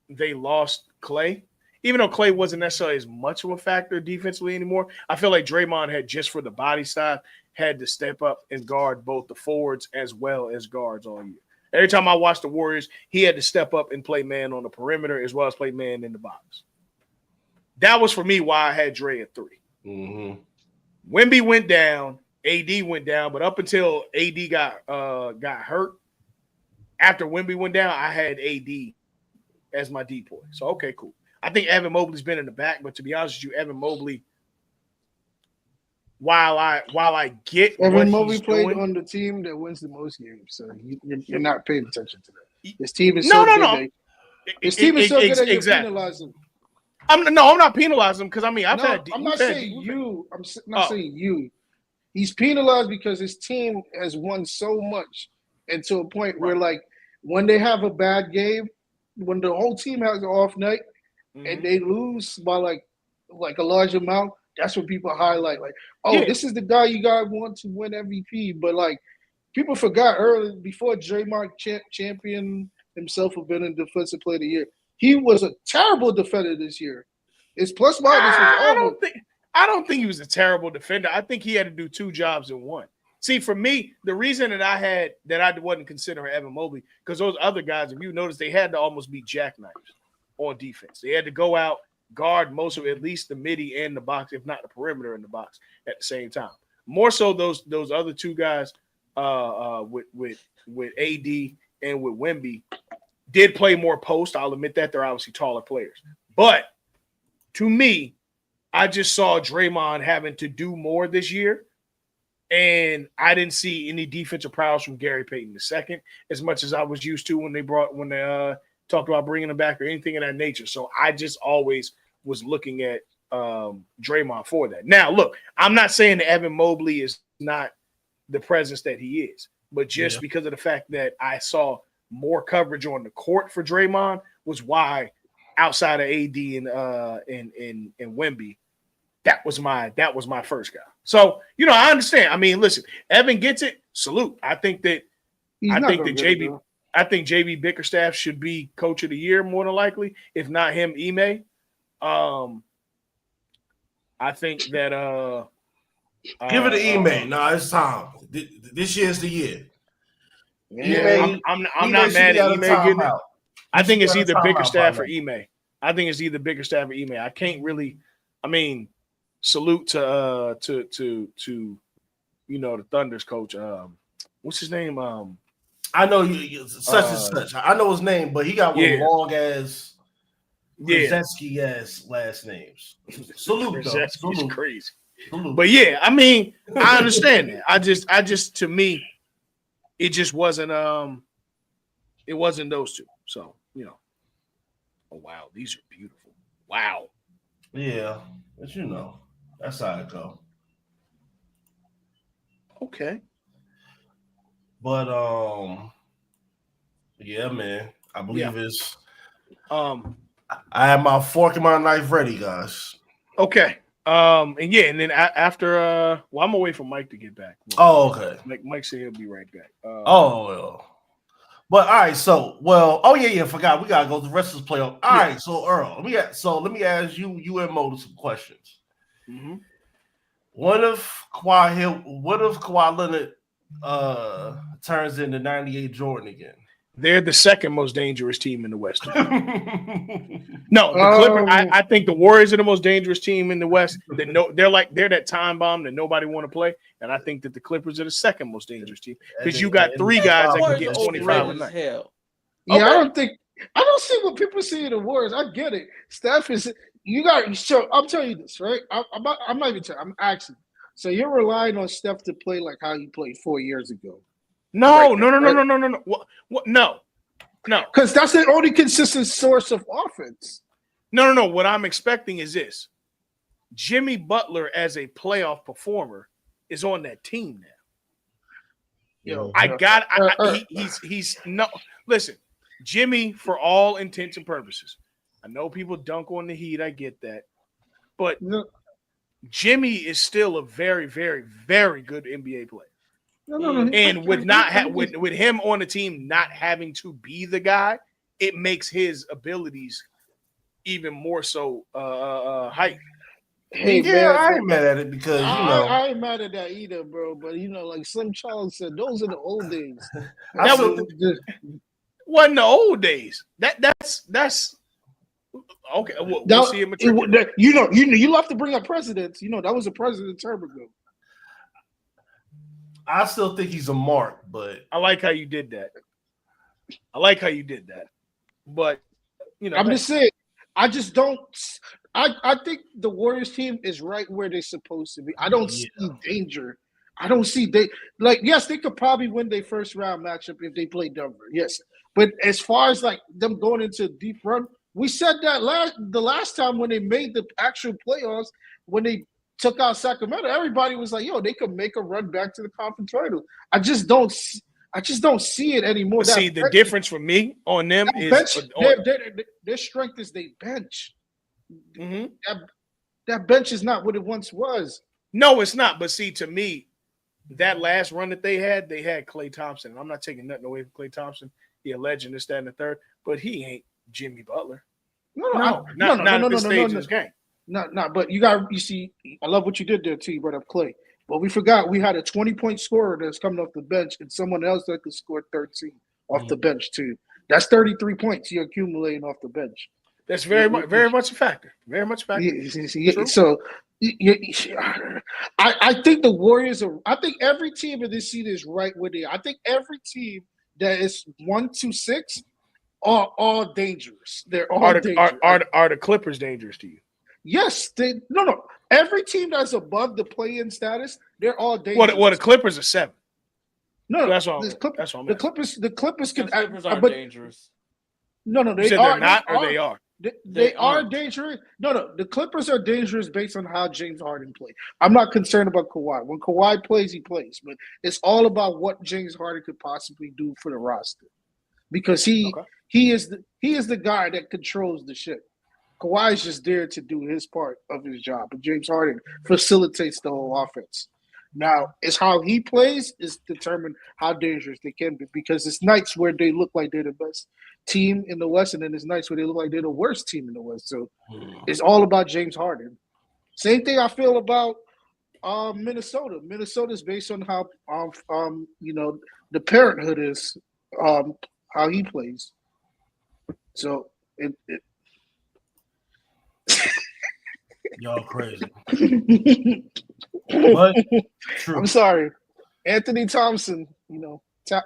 Speaker 1: they lost Clay. Even though Clay wasn't necessarily as much of a factor defensively anymore, I feel like Draymond had, just for the body side, had to step up and guard both the forwards as well as guards all year. Every time I watched the Warriors, he had to step up and play man on the perimeter as well as play man in the box. That was for me why I had Dre at 3.
Speaker 6: Mm-hmm.
Speaker 1: Wemby went down, AD went down, but up until AD got hurt, after Wemby went down, I had AD as my Depoy. So okay, cool. I think Evan Mobley's been in the back, but to be honest with you, Evan Mobley, while I get what
Speaker 4: Evan Mobley
Speaker 1: he's
Speaker 4: played
Speaker 1: doing.
Speaker 4: on the team that wins the most games, so you're not paying attention to that. This team is
Speaker 1: No,
Speaker 4: so
Speaker 1: no,
Speaker 4: good.
Speaker 1: no.
Speaker 4: This team is so good that you're
Speaker 1: Exactly.
Speaker 4: penalizing.
Speaker 1: I'm not penalizing him because I mean
Speaker 4: I'm not saying you. I'm not saying you. He's penalized because his team has won so much, and to a point where, like, when they have a bad game, when the whole team has an off night, and they lose by like a large amount, that's what people highlight. Like, oh, this is the guy you guys want to win MVP. But like, people forgot early before Draymond champion himself for being a defensive player of the year. He was a terrible defender this year. His plus minus was awful.
Speaker 1: I don't think he was a terrible defender. I think he had to do two jobs in one. See, for me, the reason that I wasn't considering Evan Mobley, because those other guys, if you notice, they had to almost be jackknives on defense. They had to go out, guard most of at least the midi and the box, if not the perimeter in the box at the same time. More so those other two guys with AD and with Wemby did play more post. I'll admit that they're obviously taller players. But to me, I just saw Draymond having to do more this year, and I didn't see any defensive prowess from Gary Payton II as much as I was used to when they talked about bringing him back or anything of that nature. So I just always was looking at Draymond for that. Now, look, I'm not saying that Evan Mobley is not the presence that he is, but just because of the fact that I saw more coverage on the court for Draymond was why outside of AD and Wemby, that was my first guy. So, I understand. I mean, listen, Evan gets it. Salute. I think JB Bickerstaff should be coach of the year more than likely, if not him, Ime. I think that
Speaker 6: give it to Ime. No, it's time. This year's the year.
Speaker 1: Yeah, I'm not mad at Ime getting it. I think it's either Bickerstaff or Ime. I think it's either Bickerstaff or Ime. I can't really. I mean, salute to the Thunder's coach. What's his name?
Speaker 6: I know you such and such. I know his name, but he got one long ass Krzyzewski ass last names. Salute though.
Speaker 1: Salute. Crazy. Salute. But yeah, I mean, I understand that. I just to me, it just wasn't it wasn't those two. So, oh wow, these are beautiful. Wow.
Speaker 6: Yeah, but that's how it go.
Speaker 1: Okay.
Speaker 6: But yeah, man. I believe it's I have my fork and my knife ready, guys.
Speaker 1: Okay. And then after I'm gonna wait for Mike to get back.
Speaker 6: Okay.
Speaker 1: Mike said he'll be right back.
Speaker 6: But all right, so forgot we gotta go to the rest of the playoff. All right, so Earl, let me ask you and Mo some questions.
Speaker 1: Mm-hmm.
Speaker 6: What if Kawhi Leonard turns into 98 Jordan again?
Speaker 1: They're the second most dangerous team in the West. No, the Clippers. I think the Warriors are the most dangerous team in the West. They're that time bomb that nobody want to play, and I think that the Clippers are the second most dangerous team because you got three guys that can get 25 a night.
Speaker 4: Hell. Yeah, okay. I don't see what people see in the Warriors. I get it. Steph is I'm telling you this, right? I'm not even telling. I'm asking. So you're relying on Steph to play like how he played 4 years ago.
Speaker 1: No. What? No.
Speaker 4: Because that's the only consistent source of offense.
Speaker 1: No. What I'm expecting is this: Jimmy Butler as a playoff performer is on that team now. He's no. Listen, Jimmy, for all intents and purposes, I know people dunk on the Heat. I get that, but Jimmy is still a very, very, very good NBA player. And with with him on the team not having to be the guy, it makes his abilities even more so heightened.
Speaker 4: Hey,
Speaker 6: man, I ain't mad at it because
Speaker 4: I ain't mad at that either, bro. But like Slim Charles said, those are the old days.
Speaker 1: Wasn't the old days. That's okay. We'll see him matriculate.
Speaker 4: You love to bring up presidents. That was a president term ago.
Speaker 6: I still think he's a mark, but
Speaker 1: I like how you did that. But
Speaker 4: I'm just saying, I just don't. I think the Warriors team is right where they're supposed to be. I don't see danger. I don't see yes, they could probably win their first round matchup if they play Denver. Yes. But as far as like them going into a deep run, we said that the last time when they made the actual playoffs, when they took out Sacramento, everybody was like, yo, they could make a run back to the conference title. I just don't see it anymore.
Speaker 1: See, the difference for me on them is
Speaker 4: bench, their strength is they bench.
Speaker 1: Mm-hmm.
Speaker 4: That bench is not what it once was.
Speaker 1: No, it's not. But see, to me, that last run that they had Klay Thompson. I'm not taking nothing away from Klay Thompson. He a legend, this, that, and the third. But he ain't Jimmy Butler.
Speaker 4: No,
Speaker 1: not at this stage in this game.
Speaker 4: No. But you see, I love what you did there, T. You brought up Klay. But we forgot we had a 20-point scorer that's coming off the bench and someone else that could score 13 off the bench, too. That's 33 points you're accumulating off the bench.
Speaker 1: That's very much a factor. Very much a factor.
Speaker 4: So I think the Warriors are. I think every team in this season is right where they are. I think every team that is 1 to 6 are all dangerous. They're all dangerous.
Speaker 1: Are the Clippers dangerous to you?
Speaker 4: Yes. No. Every team that's above the play-in status, they're all dangerous.
Speaker 1: What the Clippers are 7.
Speaker 4: No,
Speaker 1: that's all.
Speaker 4: That's all. The Clippers can.
Speaker 5: The Clippers are dangerous.
Speaker 4: No, they
Speaker 1: are. They're not, or they are.
Speaker 4: They are dangerous. No, the Clippers are dangerous based on how James Harden plays. I'm not concerned about Kawhi. When Kawhi plays, he plays. But it's all about what James Harden could possibly do for the roster, because he is the guy that controls the ship. Kawhi is just there to do his part of his job, but James Harden facilitates the whole offense. Now, it's how he plays is determined how dangerous they can be, because it's nights where they look like they're the best team in the West, and then there's nights where they look like they're the worst team in the West. So it's all about James Harden. Same thing I feel about Minnesota. Minnesota's based on how the parenthood is, how he plays. So it
Speaker 6: y'all crazy. But true.
Speaker 4: I'm sorry, Anthony Thompson.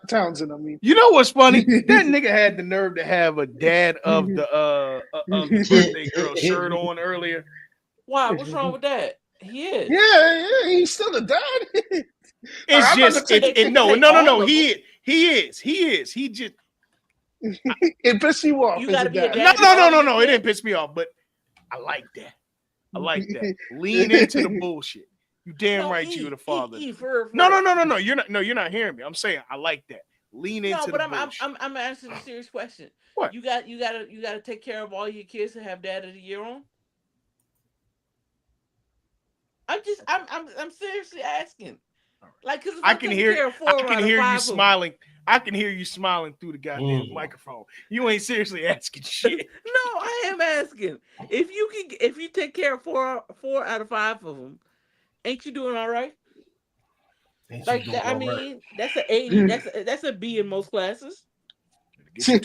Speaker 4: Townsend. I mean,
Speaker 1: you know what's funny? That nigga had the nerve to have a dad of the birthday girl shirt on earlier.
Speaker 5: Why? What's wrong with that? He is.
Speaker 4: Yeah, he's still a dad.
Speaker 1: It's just no. He is. He just.
Speaker 4: It pissed you off.
Speaker 5: You gotta be a dad.
Speaker 1: No. It didn't piss me off, but I like that. Lean into the bullshit. You damn right you the father. No. You're not hearing me. I'm saying I like that. Lean into the bullshit.
Speaker 5: I'm asking a serious question.
Speaker 1: What?
Speaker 5: You gotta take care of all your kids to have Dad of the Year on? I'm seriously asking. Like, cause
Speaker 1: I can hear you smiling. I can hear you smiling through the goddamn microphone. You ain't seriously asking shit.
Speaker 5: No, I am asking. If you take care of four out of 5 of them, ain't you doing all right? Like that, I mean, that's an 80. That's a B in most classes.
Speaker 1: Get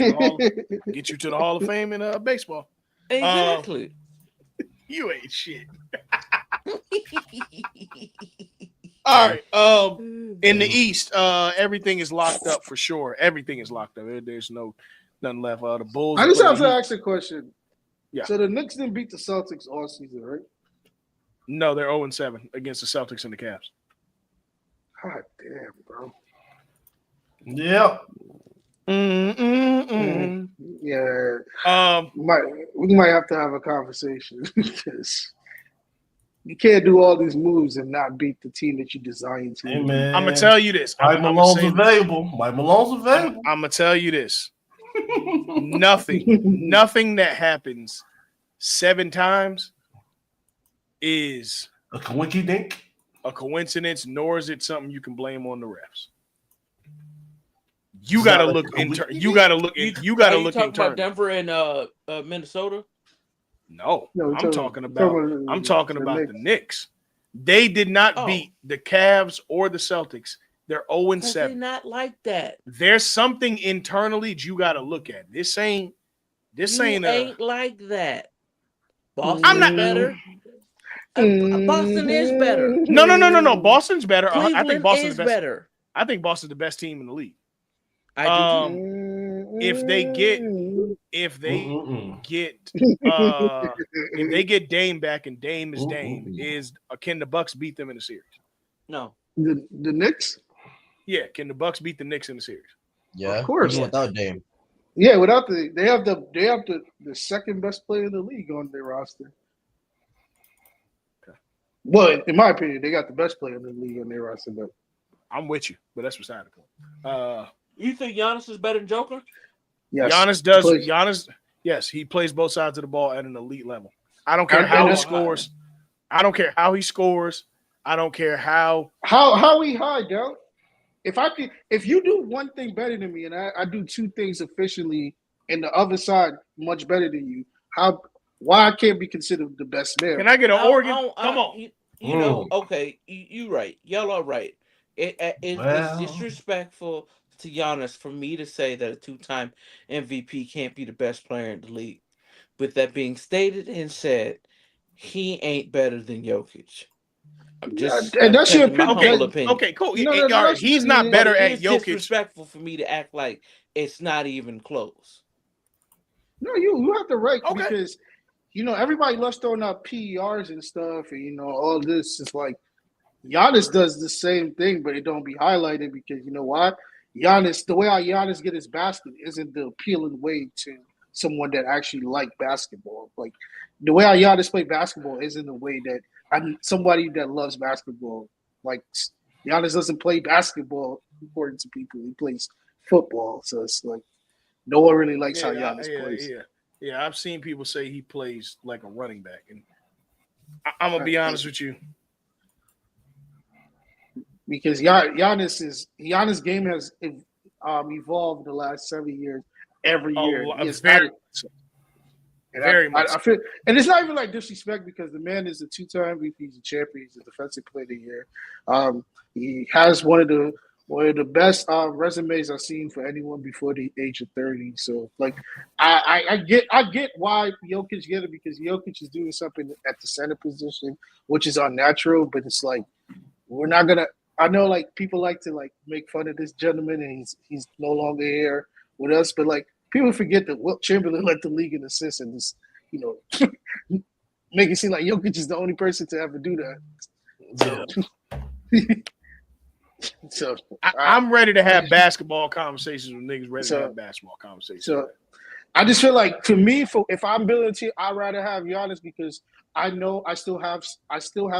Speaker 1: you to the Hall of Fame in baseball.
Speaker 5: Exactly.
Speaker 1: You ain't shit. All right. In the East, everything is locked up for sure. Everything is locked up. There's nothing left. The Bulls.
Speaker 4: I just have to ask a question.
Speaker 1: Yeah.
Speaker 4: So the Knicks didn't beat the Celtics all season, right?
Speaker 1: No, they're 0-7 against the Celtics and the Cavs.
Speaker 4: God damn, bro.
Speaker 6: Yeah.
Speaker 4: Yeah. We might have to have a conversation because you can't do all these moves and not beat the team that you designed to.
Speaker 6: Hey, man.
Speaker 1: I'm gonna tell you this.
Speaker 6: Mike Malone's available. Mike Malone's available.
Speaker 1: I'm gonna tell you this. Nothing that happens 7 times is
Speaker 6: a coinky-dink.
Speaker 1: A coincidence, nor is it something you can blame on the refs. You got to look internally. You got to look. You got to look internally.
Speaker 5: Talking about Denver and Minnesota.
Speaker 1: No, I'm talking about the Knicks. They did not beat the Cavs or the Celtics. They're 0-7.
Speaker 5: They're not like that.
Speaker 1: There's something internally you got to look at. This ain't
Speaker 5: like that. Boston is better. Boston is better.
Speaker 1: No. Boston's better.
Speaker 5: Cleveland
Speaker 1: I think Boston's
Speaker 5: better.
Speaker 1: I think Boston's the best team in the league.
Speaker 5: I do.
Speaker 1: If they get if they
Speaker 6: Mm-mm-mm.
Speaker 1: get if they get Dame back and Dame is Dame, can the Bucks beat them in the series?
Speaker 5: No.
Speaker 4: The Knicks?
Speaker 1: Yeah, can the Bucks beat the Knicks in the series?
Speaker 4: Of
Speaker 3: Yeah,
Speaker 4: course.
Speaker 3: even
Speaker 5: Yes.
Speaker 3: without Dame.
Speaker 4: Yeah, without they have the second best player in the league on their roster.
Speaker 1: Okay.
Speaker 4: Well, in my opinion, they got the best player in the league on their roster. But
Speaker 1: I'm with you, but that's beside the point.
Speaker 5: You think Giannis is better than Joker?
Speaker 4: yes,
Speaker 1: Giannis, yes, he plays both sides of the ball at an elite level. I don't care how he scores. I don't care how he scores. I don't care how
Speaker 4: he high, Del. If you do one thing better than me, and I do two things efficiently, and the other side much better than you, why I can't be considered the best man?
Speaker 1: Can I get an organ? Come on.
Speaker 5: You know, okay, you right. Y'all are right. It's
Speaker 6: Well,
Speaker 5: disrespectful to Giannis for me to say that a two-time MVP can't be the best player in the league. With that being stated and said, he ain't better than Jokic.
Speaker 4: And
Speaker 5: I'm
Speaker 4: that's your
Speaker 5: telling my
Speaker 4: opinion.
Speaker 5: humble opinion.
Speaker 1: Okay, cool.
Speaker 4: No,
Speaker 1: All right, he's not
Speaker 5: But
Speaker 1: better
Speaker 5: it
Speaker 1: at
Speaker 5: is
Speaker 1: Jokic.
Speaker 5: disrespectful for me to act like it's not even close.
Speaker 4: No, you have to right
Speaker 1: Okay.
Speaker 4: because everybody loves throwing out PERs and stuff, and all this. It's like Giannis does the same thing, but it don't be highlighted because you know why? The way how Giannis get his basket isn't the appealing way to someone that actually like basketball. Like the way how Giannis play basketball isn't the way that somebody that loves basketball like. Giannis doesn't play basketball according to people. He plays football, so it's like no one really likes how Giannis plays.
Speaker 1: Yeah. I've seen people say he plays like a running back, and I'm gonna be honest with you.
Speaker 4: Because Giannis' game has evolved the last 7 years. Every year,
Speaker 1: Very much.
Speaker 4: I feel, and it's not even like disrespect because the man is a two-time MVP, he's a champion, he's a defensive player of the year. He has one of the best resumes I've seen for anyone before the age of 30. So, like, I get why Jokic get it because Jokic is doing something at the center position, which is unnatural. But it's like we're not gonna. I know like people like to like make fun of this gentleman, and he's no longer here with us. But like people forget that Wilt Chamberlain led the league in assists, and this make it seem like Jokic is the only person to ever do that. So
Speaker 1: I'm ready to have basketball conversations with niggas ready to have basketball conversations.
Speaker 4: So I just feel like to me, if I'm building a team, I'd rather have Giannis because I know I still have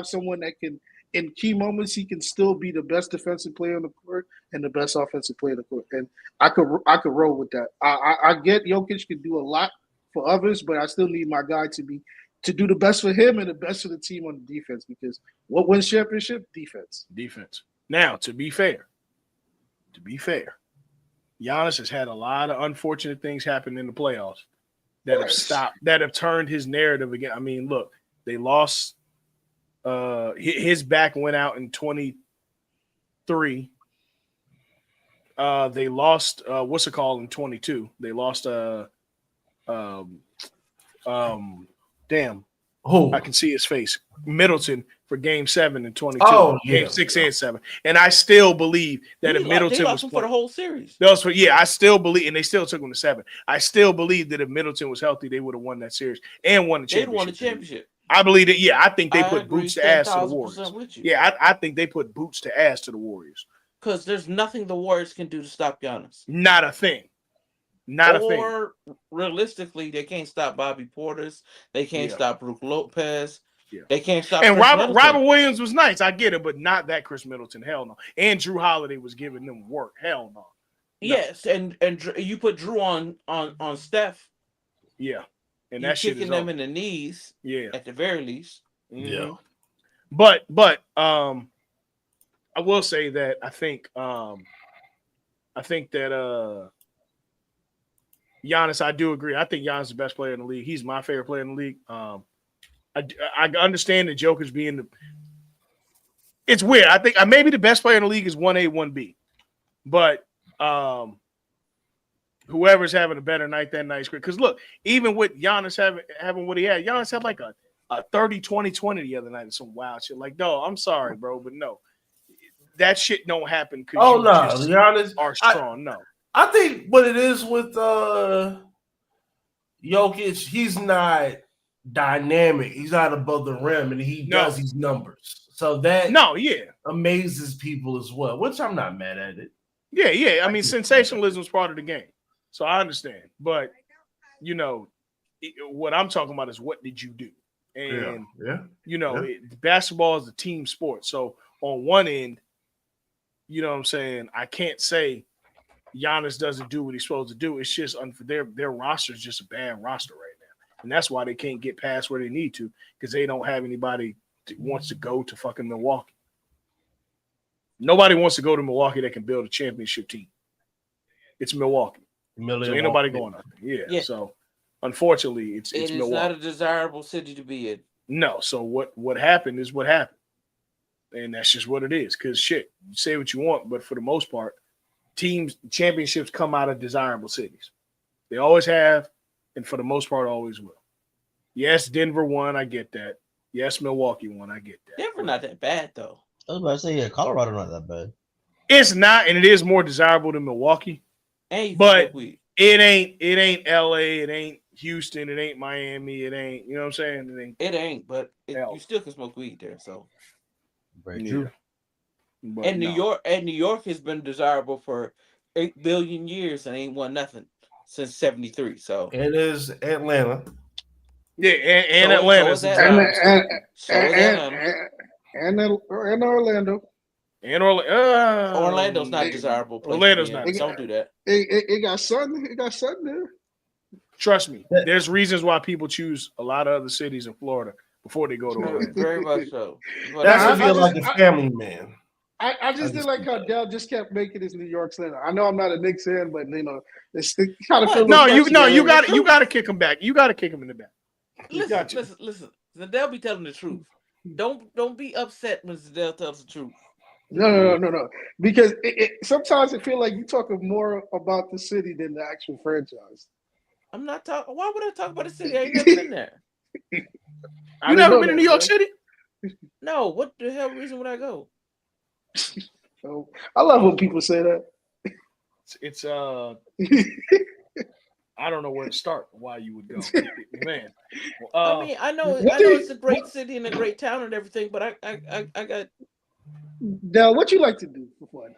Speaker 4: someone that can in key moments he can still be the best defensive player on the court and the best offensive player on the court. And I could roll with that. I get Jokic can do a lot for others, but I still need my guy to do the best for him and the best for the team on the defense because what wins championship? Defense.
Speaker 1: Now, to be fair, Giannis has had a lot of unfortunate things happen in the playoffs that have turned his narrative again. I mean, look, they lost. His back went out in 23. They lost. What's it called in 22? They lost. Damn.
Speaker 6: Oh,
Speaker 1: I can see his face. Middleton for Game 7 in 22.
Speaker 6: Oh, yeah.
Speaker 1: Game 6 and 7. And I still believe that if Middleton was
Speaker 5: for the whole series.
Speaker 1: I still believe, and they still took him to 7. I still believe that if Middleton was healthy, they would have won that series and won the championship.
Speaker 5: They'd won the championship.
Speaker 1: I believe that. Yeah, I think they put boots to ass to the Warriors. Yeah, I think they put boots to ass to the Warriors.
Speaker 5: Because there's nothing the Warriors can do to stop Giannis.
Speaker 1: Not a thing.
Speaker 5: Or realistically, they can't stop Bobby Portis. They can't stop Brook Lopez. Yeah. They can't stop.
Speaker 1: And Robert Williams was nice. I get it, but not that Chris Middleton. Hell no. And Drew Holiday was giving them work. Hell no.
Speaker 5: Yes, and you put Drew on Steph.
Speaker 1: Yeah, and
Speaker 5: that shit kicking them in the knees.
Speaker 1: Yeah,
Speaker 5: at the very least.
Speaker 1: Mm-hmm. Yeah, but I will say that I think that Giannis, I do agree. I think Giannis is the best player in the league. He's my favorite player in the league. I understand that Jokic being it's weird. I think maybe the best player in the league is 1A, 1B. But whoever's having a better night that night's great. Because look, even with Giannis having what he had, Giannis had like a 30-20-20 the other night and some wild shit. Like, no, I'm sorry, bro, but no. That shit don't happen because
Speaker 6: Giannis
Speaker 1: are strong. No.
Speaker 6: I think what it is with Giannis Jokic, he's not dynamic. He's not above the rim, and he does these numbers. So that amazes people as well, which I'm not mad at it.
Speaker 1: Yeah. I mean, sensationalism is part of the game, so I understand. But what I'm talking about is what did you do? And basketball is a team sport. So on one end, you know what I'm saying, I can't say Giannis doesn't do what he's supposed to do. It's just their roster is just a bad roster right now, and that's why they can't get past where they need to, because they don't have anybody that wants to go to fucking Milwaukee. Nobody wants to go to Milwaukee that can build a championship team. It's Milwaukee. So ain't nobody going up there. Yeah. So unfortunately, it's Milwaukee.
Speaker 5: It's not a desirable city to be in.
Speaker 1: No. So what happened is what happened. And that's just what it is. Because shit, you say what you want, but for the most part, championships come out of desirable cities. They always have, and for the most part, always will. Yes, Denver won. I get that. Yes, Milwaukee won. I get that.
Speaker 5: Denver not that bad though.
Speaker 3: I was about to say, Colorado not that bad.
Speaker 1: It's not, and it is more desirable than Milwaukee. But it ain't LA, it ain't Houston, it ain't Miami, it ain't, you know what I'm saying?
Speaker 5: It ain't, but you still can smoke weed there, so.
Speaker 3: Very true.
Speaker 5: And New York has been desirable for 8 billion years and ain't won nothing since '73. So
Speaker 6: it is Atlanta.
Speaker 1: Yeah, and Atlanta's
Speaker 4: and Orlando.
Speaker 1: And Orlando.
Speaker 5: Orlando's not desirable.
Speaker 1: Orlando's not.
Speaker 5: Don't do that.
Speaker 4: It got sun. It got sun there.
Speaker 1: Trust me. There's reasons why people choose a lot of other cities in Florida before they go to Orlando.
Speaker 5: Very much so.
Speaker 6: That's like a family man.
Speaker 4: I just didn't like how Dell just kept making his New York Center. I know I'm not a Knicks fan, but it's kind of feels.
Speaker 1: You got to kick him back. You got to kick him in the back.
Speaker 5: Listen. Zadell be telling the truth. Don't be upset when Zadell tells the truth.
Speaker 4: No. Because sometimes it feels like you talking more about the city than the actual franchise.
Speaker 5: I'm not talking. Why would I talk about the city? I ain't never been there.
Speaker 1: You never been to New York City?
Speaker 5: No. What the hell reason would I go?
Speaker 4: I love when people say that.
Speaker 1: It's I don't know where to start. Why you would go, man?
Speaker 5: I mean, I know it's a great city and a great town and everything, but I got.
Speaker 4: Now, what you like to do for fun?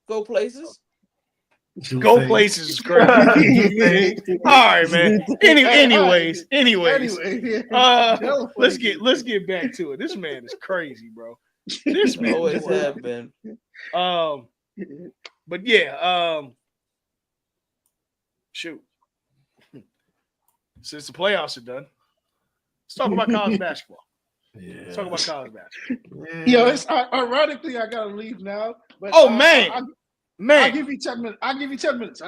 Speaker 1: Go places. Go places is crazy. All right, man. Anyways. Let's get back to it. This man is crazy, bro. This man
Speaker 5: always have been.
Speaker 1: But yeah, shoot. Since the playoffs are done, let's talk about college basketball.
Speaker 6: Yeah.
Speaker 1: Let's talk about college basketball.
Speaker 4: Yeah. It's ironically I gotta leave now. But
Speaker 1: man.
Speaker 4: I'll give you 10 minutes. I'll give you 10 minutes.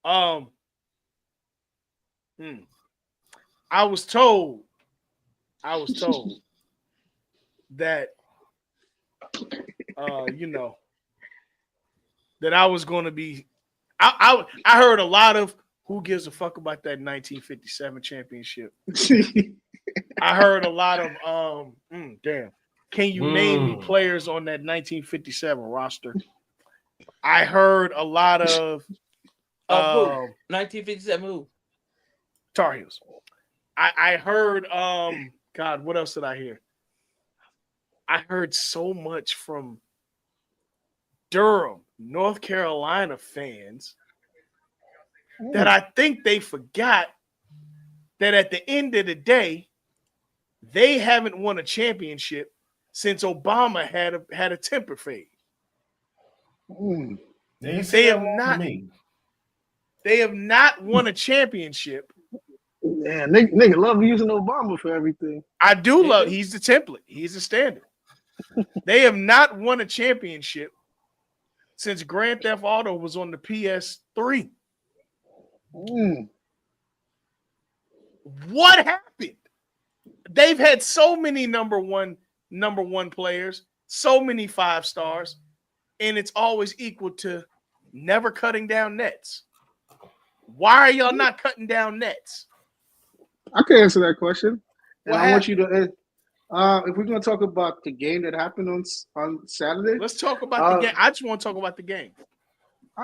Speaker 1: I was told that that I was going to be. I heard a lot of who gives a fuck about that 1957 championship. I heard a lot of damn. Can you name me players on that 1957 roster? I heard a lot of
Speaker 5: 1957 who?
Speaker 1: Tar Heels. I heard God, what else did I hear? I heard so much from Durham, North Carolina fans that I think they forgot that at the end of the day, they haven't won a championship since Obama had a temper fade. They have not won a championship.
Speaker 4: Yeah, nigga love using Obama for everything.
Speaker 1: I do love. He's the template. He's the standard. They have not won a championship since Grand Theft Auto was on the PS3. What happened? They've had so many number one players, so many 5 stars, and it's always equal to never cutting down nets. Why are y'all not cutting down nets?
Speaker 4: I can answer that question. And I want you to If we're gonna talk about the game that happened on Saturday,
Speaker 1: Let's talk about the
Speaker 4: uh,
Speaker 1: game. I just want to talk about the game.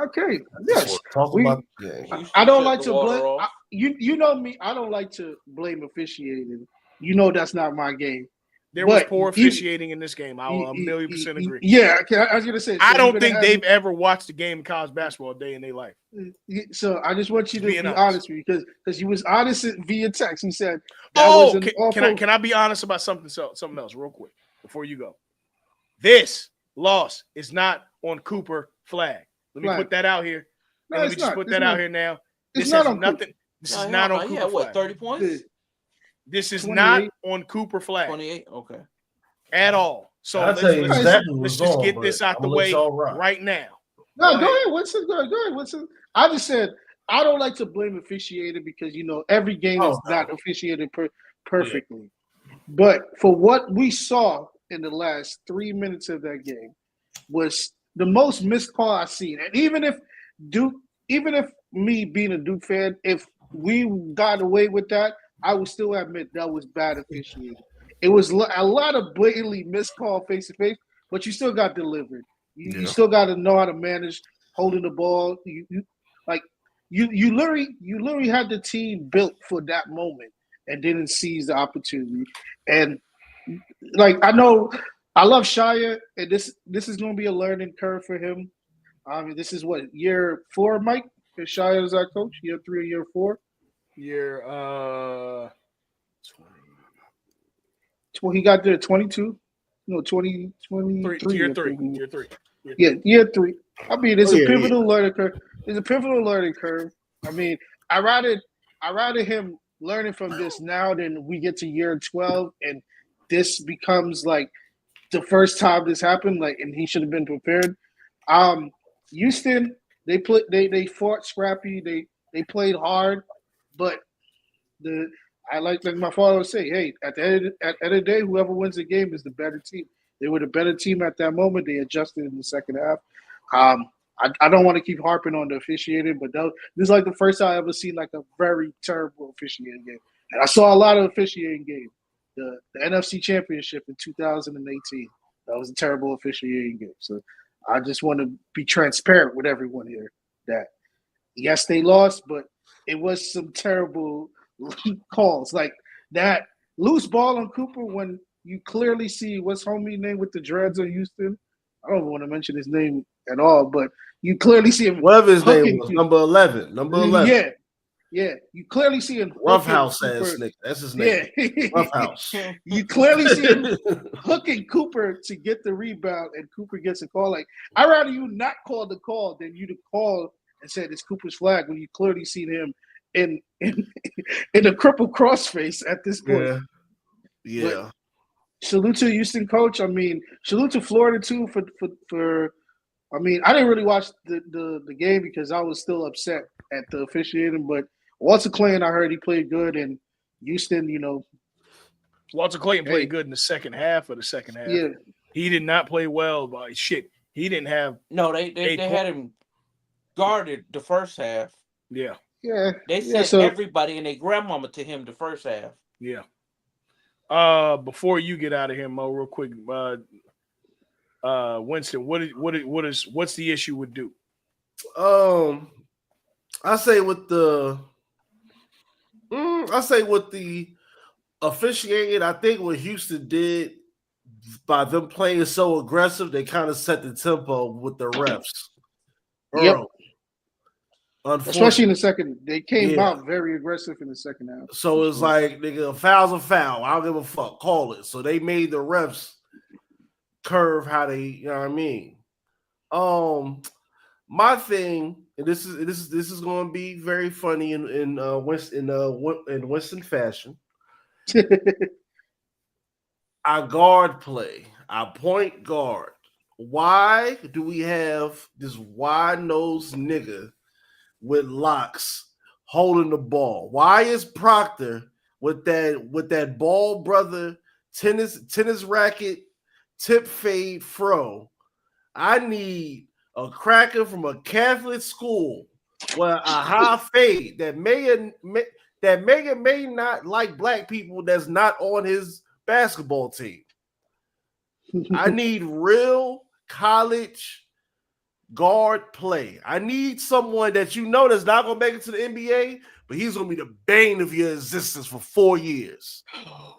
Speaker 4: okay,
Speaker 6: Just
Speaker 4: yes,
Speaker 6: want to talk
Speaker 4: we.
Speaker 6: about the game.
Speaker 4: I
Speaker 5: Houston
Speaker 4: don't
Speaker 5: shut
Speaker 4: like
Speaker 5: the
Speaker 4: to blame.
Speaker 5: water off.
Speaker 4: You know me. I don't like to blame officiating. You know that's not my game.
Speaker 1: There was
Speaker 4: But
Speaker 1: poor
Speaker 4: even,
Speaker 1: officiating in this game. I will a million percent agree.
Speaker 4: yeah, okay, I was gonna say.
Speaker 1: I
Speaker 4: So you're
Speaker 1: don't
Speaker 4: gonna
Speaker 1: think
Speaker 4: have
Speaker 1: they've
Speaker 4: me.
Speaker 1: ever watched a game of college basketball a day in their life.
Speaker 4: So I just want you
Speaker 1: Just
Speaker 4: to
Speaker 1: being
Speaker 4: be
Speaker 1: honest.
Speaker 4: honest with me because you was honest via text. He said that was
Speaker 1: Oh,
Speaker 4: an
Speaker 1: can I
Speaker 4: awful.
Speaker 1: be honest about something else real quick before you go? This loss is not on Cooper flag. Let me
Speaker 4: Flag.
Speaker 1: put that out here,
Speaker 4: No,
Speaker 1: and let me
Speaker 4: it's
Speaker 1: just
Speaker 4: not.
Speaker 1: put
Speaker 4: It's
Speaker 1: that out
Speaker 4: not.
Speaker 1: here now.
Speaker 4: It's
Speaker 1: This
Speaker 4: not
Speaker 1: has
Speaker 4: on Coop.
Speaker 1: nothing. This
Speaker 5: No,
Speaker 1: is
Speaker 5: hell
Speaker 1: not on
Speaker 5: no. He
Speaker 1: Cooper
Speaker 5: had what,
Speaker 1: flag.
Speaker 5: 30 points?
Speaker 1: This is
Speaker 4: 28.
Speaker 1: not on Cooper flag
Speaker 5: 28? Okay.
Speaker 1: at all. So
Speaker 6: I'll tell you
Speaker 4: No,
Speaker 6: exactly
Speaker 1: let's
Speaker 6: what's
Speaker 1: just
Speaker 6: on,
Speaker 1: get
Speaker 6: but
Speaker 1: this out
Speaker 6: I'm
Speaker 1: the
Speaker 6: gonna let
Speaker 1: way
Speaker 6: y'all rock.
Speaker 1: right now.
Speaker 4: go
Speaker 1: ahead.
Speaker 4: ahead. What's it? Go ahead. What's it? I just said I don't like to blame officiating because every game is
Speaker 6: Oh
Speaker 4: not
Speaker 6: no.
Speaker 4: officiated
Speaker 6: Yeah.
Speaker 4: perfectly. But for what we saw in the last 3 minutes of that game was the most missed call I've seen. And Duke, even if me being a Duke fan, if we got away with that, I would still admit that was bad officiating. It was a lot of blatantly missed call face to face, but you still got delivered. You
Speaker 6: Yeah.
Speaker 4: still got to know how to manage holding the ball. Like you literally had the team built for that moment and didn't seize the opportunity. And like I love Shia, and this is going to be a learning curve for him. I mean, this is what year 4, Mike. Is Shia is our coach, year 3 or year 4.
Speaker 1: Year
Speaker 4: Well, he got there at 22. No, 20,
Speaker 1: year
Speaker 4: 23, I
Speaker 1: three,
Speaker 4: think.
Speaker 1: year three, year
Speaker 4: Yeah,
Speaker 1: three.
Speaker 4: year 3. I mean, it's
Speaker 6: Oh
Speaker 4: a
Speaker 6: yeah, yeah.
Speaker 4: pivotal learning curve. It's a pivotal learning curve. I mean, I rather him learning from this now than we get to year 12 and this becomes like the first time this happened, like, and he should have been prepared. Um, Houston, they fought scrappy, they played hard, but the I like my father would say, hey, at the end of the day, whoever wins the game is the better team. They were the better team at that moment. They adjusted in the second half. I don't want to keep harping on the officiating, but this is like the first time I ever seen like a very terrible officiating game. And I saw a lot of officiating games. The NFC Championship in 2018. That was a terrible officiating game. So I just want to be transparent with everyone here that yes, they lost, but it was some terrible calls. Like that loose ball on Cooper when you clearly see what's homie name with the dreads on Houston. I don't want to mention his name at all, but you clearly see him
Speaker 6: Whatever his name
Speaker 4: hooking.
Speaker 6: was, number 11. Number 11.
Speaker 4: Yeah, yeah. You clearly see him hooking
Speaker 6: Roughhouse ass
Speaker 4: Cooper.
Speaker 6: nigga. That's his
Speaker 4: Yeah,
Speaker 6: name. Roughhouse.
Speaker 4: you clearly see him hooking Cooper to get the rebound, and Cooper gets a call. Like I'd rather you not call the call than you to call and said it's Cooper's flag when you clearly seen him in in a crippled crossface at this point.
Speaker 6: Yeah. Yeah.
Speaker 4: But salute to Houston coach. I mean, salute to Florida too for I mean, I didn't really watch the game because I was still upset at the officiating, but Walter Clayton, I heard he played good, and Houston,
Speaker 1: Walter Clayton
Speaker 4: hey,
Speaker 1: played good in the second half of the second half.
Speaker 4: yeah,
Speaker 1: He did not play well, but shit, he didn't have.
Speaker 5: No, they
Speaker 1: Eight
Speaker 5: had him guarded the first half.
Speaker 1: Yeah,
Speaker 4: yeah,
Speaker 5: They
Speaker 4: yeah.
Speaker 5: sent
Speaker 4: So
Speaker 5: everybody and their grandmama to him the first half.
Speaker 1: yeah. Before you get out of here, Mo, real quick, Winston, what's the issue with Duke?
Speaker 6: I say with the officiating, I think what Houston did by them playing so aggressive, they kind of set the tempo with the refs.
Speaker 4: yep.
Speaker 6: Early.
Speaker 4: Especially in the second, they came
Speaker 6: Yeah.
Speaker 4: out very aggressive in the second half.
Speaker 6: So it's like, nigga, a foul's a foul. I don't give a fuck. Call it. So they made the refs curve how they, you know what I mean. My thing, and this is going to be very funny in Winston fashion. I guard play. I point guard. Why do we have this wide-nosed nigga with locks holding the ball? Why is Proctor with that ball brother tennis racket tip fade fro? I need a cracker from a Catholic school with a high fade that may or may not like black people that's not on his basketball team. I need real college guard play. I need someone that you know that's not going to make it to the NBA, but he's going to be the bane of your existence for 4 years.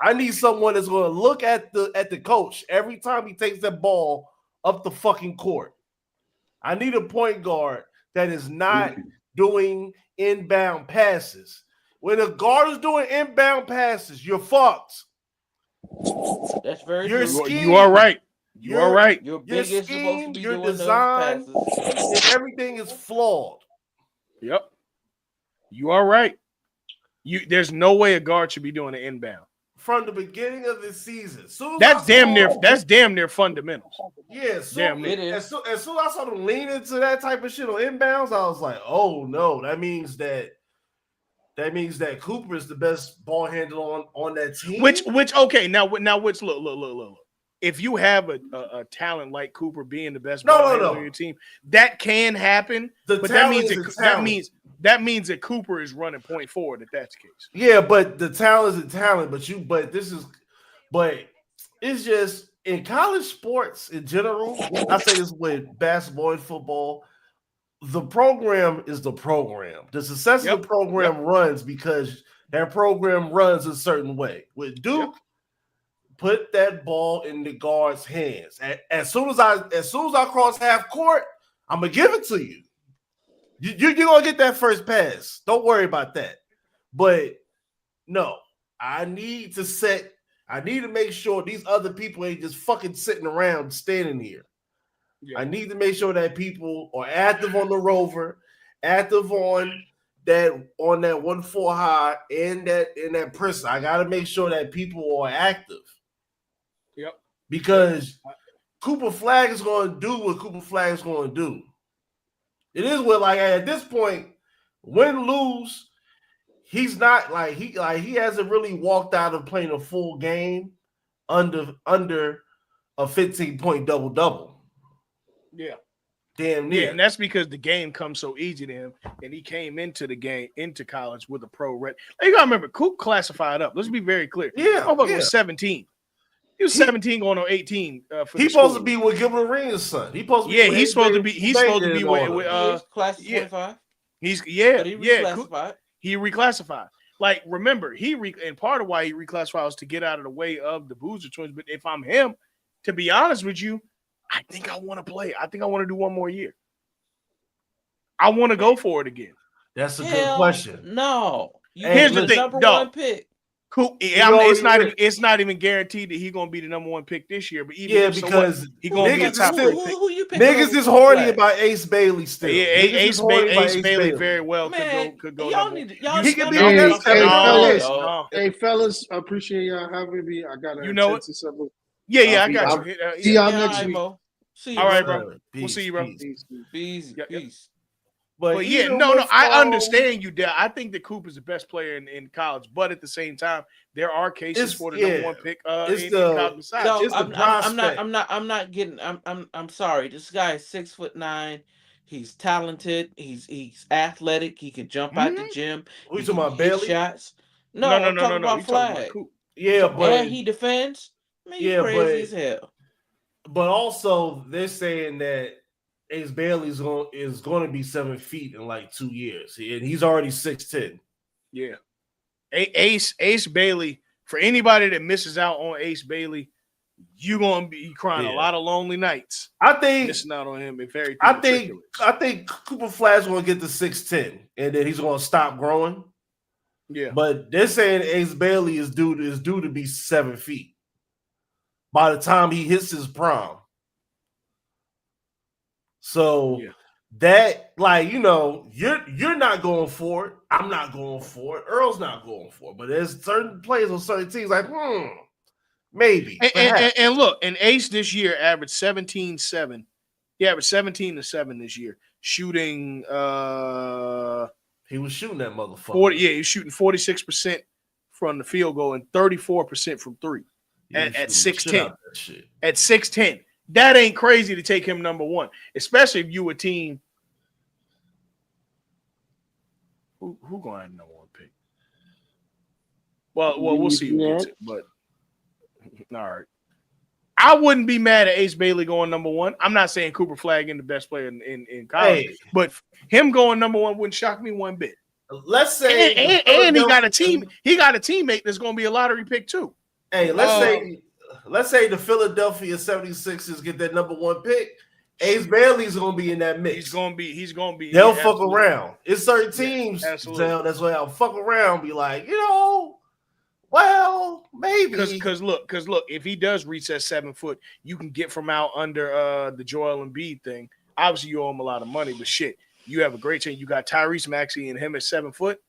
Speaker 6: I need someone that's going to look at the coach every time he takes that ball up the fucking court. I need a point guard that is not doing inbound passes. When a guard is doing inbound passes, you're fucked.
Speaker 5: That's very
Speaker 6: Your
Speaker 5: true.
Speaker 1: You are right. You are right.
Speaker 5: Your
Speaker 6: Your
Speaker 5: big is supposed to
Speaker 6: scheme,
Speaker 5: be
Speaker 6: your
Speaker 5: doing those
Speaker 6: design,
Speaker 5: passes.
Speaker 6: and everything is flawed.
Speaker 1: Yep. You are right. There's no way a guard should be doing an inbound.
Speaker 6: From the beginning of the season.
Speaker 1: That's damn near fundamentals.
Speaker 6: Yeah,
Speaker 1: damn near.
Speaker 5: It is.
Speaker 6: As soon as I saw them lean into that type of shit on inbounds, I was like, oh no, that means that Cooper is the best ball handler on that team.
Speaker 1: Which okay, now which look. If you have a talent like Cooper being the best ball handler on your team, that can happen. But that means that Cooper is running point forward if that's the case.
Speaker 6: Yeah, but the talent is a talent, but it's just in college sports in general. I say this with basketball and football. The program is the program. The success of the program runs because that program runs a certain way. With Duke, put that ball in the guard's hands. As soon as I cross half court, I'm gonna give it to you. You're gonna get that first pass. Don't worry about that. But no, I need to make sure these other people ain't just fucking sitting around standing here. Yeah. I need to make sure that people are active on the rover, active on that 1-4 high in that prison. I gotta make sure that people are active.
Speaker 1: Yep.
Speaker 6: Because Cooper Flag is going to do what Cooper Flag is going to do. It is what, like, at this point, win, lose, he's not he hasn't really walked out of playing a full game under a 15-point double-double.
Speaker 1: Yeah.
Speaker 6: Damn near.
Speaker 1: Yeah, and that's because the game comes so easy to him, and he came into college with a pro record. You gotta remember, Coop classified up. Let's be very clear.
Speaker 6: Yeah,
Speaker 1: was 17. He was 17 going on 18.
Speaker 6: He's supposed to be with Gilbert Arenas' son. He's supposed to be.
Speaker 1: He's supposed to be with
Speaker 5: class 25.
Speaker 1: He
Speaker 5: reclassified.
Speaker 1: He reclassified. Like, remember, and part of why he reclassified was to get out of the way of the Boozer twins. But if I'm him, to be honest with you, I think I want to play. I think I want to do one more year. I want to go for it again.
Speaker 6: That's a good question.
Speaker 5: No.
Speaker 1: Here's the thing.
Speaker 5: Number one pick.
Speaker 1: Cool. It's not even guaranteed that he's gonna be the number one pick this year. But even
Speaker 6: because
Speaker 1: he's gonna be a top
Speaker 5: who you pick?
Speaker 6: Niggas is horny about Ace Bailey still.
Speaker 1: Yeah, Ace Bailey very well could go.
Speaker 5: Y'all
Speaker 1: need
Speaker 6: he could be
Speaker 4: Hey fellas, I appreciate y'all having me. I got
Speaker 1: I got you.
Speaker 4: See y'all next week.
Speaker 5: See you,
Speaker 1: all right, bro. We'll see you, bro. Peace. But I understand you, Dad. I think that Coop is the best player in college, but at the same time, there are cases for the number one pick in college.
Speaker 5: I'm not getting. I'm sorry. This guy is 6'9". He's talented. He's athletic. He can jump out the gym.
Speaker 6: Who you talking about, Bailey?
Speaker 5: Shots. No. I'm talking about Flag.
Speaker 6: Yeah, but
Speaker 5: he defends. Man, you crazy as hell.
Speaker 6: But also, they're saying that Ace Bailey is going to be 7 feet in like 2 years, and he's already 6'10".
Speaker 1: Yeah, Ace Bailey. For anybody that misses out on Ace Bailey, you're gonna be crying a lot of lonely nights.
Speaker 6: I think
Speaker 1: missing out on him.
Speaker 6: I think Cooper Flash going to get to 6'10", and then he's going to stop growing.
Speaker 1: Yeah,
Speaker 6: but they're saying Ace Bailey is due to be 7 feet by the time he hits his prime. So that, like, you're not going for it. I'm not going for it. Earl's not going for it. But there's certain players on certain teams like, maybe.
Speaker 1: And look, and Ace this year averaged 17-7. He averaged 17-7 this year, shooting.
Speaker 6: He was shooting that motherfucker.
Speaker 1: He was shooting 46% from the field goal and 34% from three at 6'10". At 6'10". That ain't crazy to take him number one, especially if you a team. Who going to have number one pick? Well, we'll see who gets it. But All right. I wouldn't be mad at Ace Bailey going number one. I'm not saying Cooper Flagg ain't the best player in college,
Speaker 6: Hey,
Speaker 1: but him going number one wouldn't shock me one bit.
Speaker 6: let's say
Speaker 1: And he got a team. He got a teammate that's going to be a lottery pick too.
Speaker 6: Hey, let's say the Philadelphia 76ers get that number one pick. Ace Bailey's gonna be in that mix.
Speaker 1: He's gonna be.
Speaker 6: They'll fuck around. It's certain teams.
Speaker 1: Yeah, absolutely.
Speaker 6: That's why I'll fuck around. Be like, well, maybe.
Speaker 1: Because look, if he does reach that 7 foot, you can get from out under the Joel Embiid thing. Obviously, you owe him a lot of money, but shit, you have a great team. You got Tyrese Maxey and him at 7 foot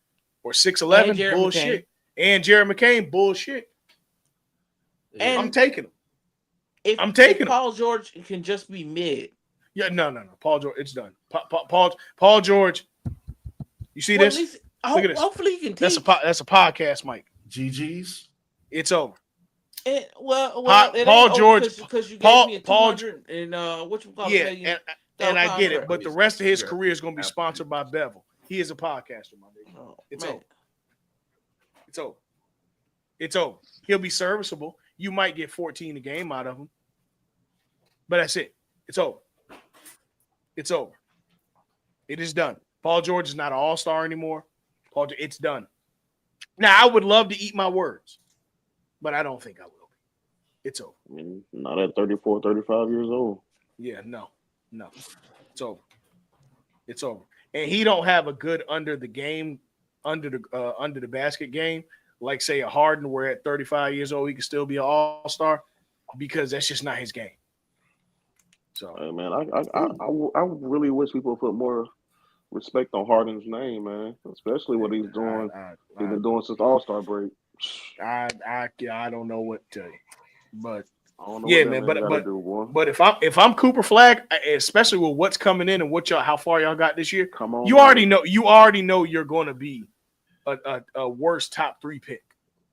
Speaker 1: or 6'11", bullshit, and Jared McCain, bullshit. And I'm taking him.
Speaker 5: If Paul George can just be mid.
Speaker 1: Yeah, no. Paul George, it's done. Paul George, you see this?
Speaker 5: Least,
Speaker 1: look at this.
Speaker 5: Hopefully he can teach.
Speaker 1: That's a podcast, Mike.
Speaker 6: GG's.
Speaker 1: It's over.
Speaker 5: Paul
Speaker 1: George,
Speaker 5: because you gave me a 200 and what you call
Speaker 1: it? And I get it, but the rest of his career is going to be sponsored by Bevel. He is a podcaster, my nigga. It's over. It's over. It's over. He'll be serviceable. You might get 14 a game out of him, but that's it. It's over. It's over. It is done. Paul George is not an all-star anymore. It's done. Now, I would love to eat my words, but I don't think I will be. It's over.
Speaker 2: I mean, not at 34, 35 years old.
Speaker 1: Yeah, no. It's over. It's over. And he don't have a good under the basket game, like say a Harden, where at 35 years old he can still be an all-star, because that's just not his game. So,
Speaker 2: hey, man, I really wish people would put more respect on Harden's name, man. Especially what he's doing. He's been doing since the All-Star break.
Speaker 1: I don't know what to tell you, but
Speaker 2: I don't know
Speaker 1: yeah, man. But if I'm Cooper Flagg, especially with what's coming in and how far y'all got this year,
Speaker 2: come on,
Speaker 1: you already know you're going to be a worse top 3 pick.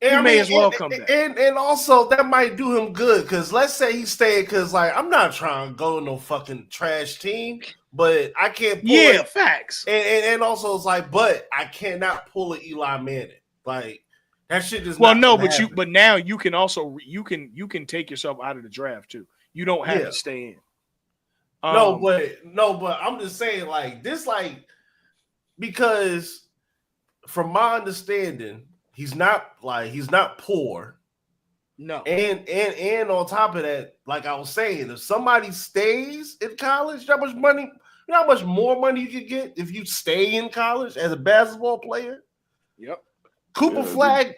Speaker 1: He may as well come back.
Speaker 6: And also that might do him good, because let's say he stayed, because like I'm not trying to go to no fucking trash team, but I can't pull it.
Speaker 1: Facts.
Speaker 6: And also it's like, but I cannot pull an Eli Manning. Like that shit is
Speaker 1: but now you can also you can take yourself out of the draft too. You don't have to stay in.
Speaker 6: But I'm just saying, like this, like, because from my understanding, he's not poor.
Speaker 1: No.
Speaker 6: And on top of that, like I was saying, if somebody stays in college, how much more money you could get if you stay in college as a basketball player?
Speaker 1: Yep.
Speaker 6: Cooper Flagg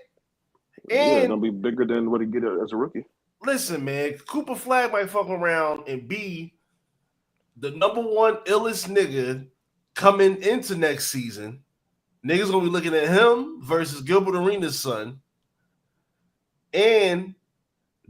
Speaker 2: gonna be bigger than what he get as a rookie.
Speaker 6: Listen, man, Cooper Flagg might fuck around and be the number one illest nigga coming into next season. Niggas gonna be looking at him versus Gilbert Arenas' son, and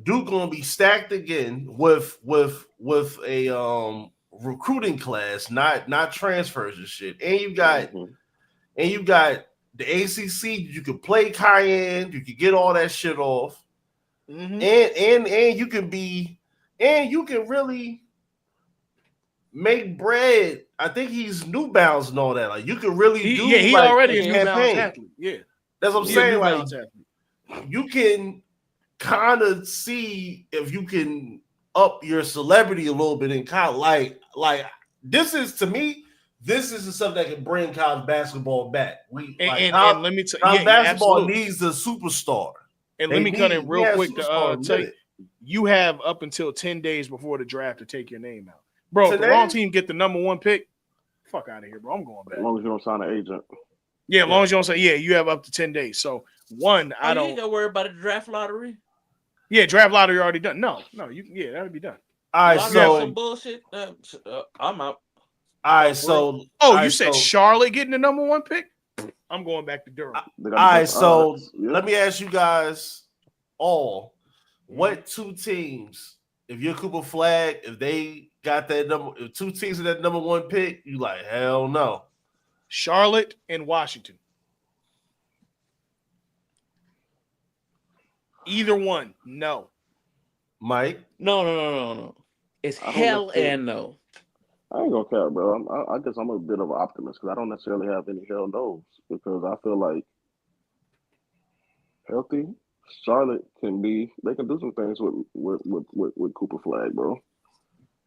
Speaker 6: Duke gonna be stacked again with a recruiting class, not transfers and shit. And you got the ACC. You can play Cayenne. You can get all that shit off, and you can really make bread. I think he's New Balance and all that. Like you can really do.
Speaker 1: Yeah, he
Speaker 6: like,
Speaker 1: already a New Balance athlete. Yeah,
Speaker 6: that's what I'm saying. Like you can kind of see if you can up your celebrity a little bit in college. Like this is, to me, this is the stuff that can bring college basketball back.
Speaker 1: And let me tell you,
Speaker 6: basketball needs a superstar.
Speaker 1: And let me cut in real quick to tell you, you have up until 10 days before the draft to take your name out. Bro, if the wrong team get the number 1 pick, fuck out of here, bro. I'm going back.
Speaker 2: As long as you don't sign an agent.
Speaker 1: Yeah, as long as you don't say, you have up to 10 days. So, I don't.
Speaker 5: You ain't got to worry about the draft lottery.
Speaker 1: Yeah, draft lottery already done. No, that'll be done.
Speaker 6: All right, so
Speaker 5: some bullshit. I'm out.
Speaker 6: All right, so
Speaker 1: you said Charlotte getting the number 1 pick? I'm going back to Durham.
Speaker 6: All right, so let me ask you guys all, what 2 teams, if you're Cooper Flagg, if they got that number, if 2 teams with that number 1 pick, you like, hell no.
Speaker 1: Charlotte and Washington. Either one, no.
Speaker 6: Mike?
Speaker 5: No. It's hell and no.
Speaker 2: I ain't gonna care, bro. I guess I'm a bit of an optimist because I don't necessarily have any hell no's, because I feel like healthy Charlotte they can do some things with Cooper Flag, bro.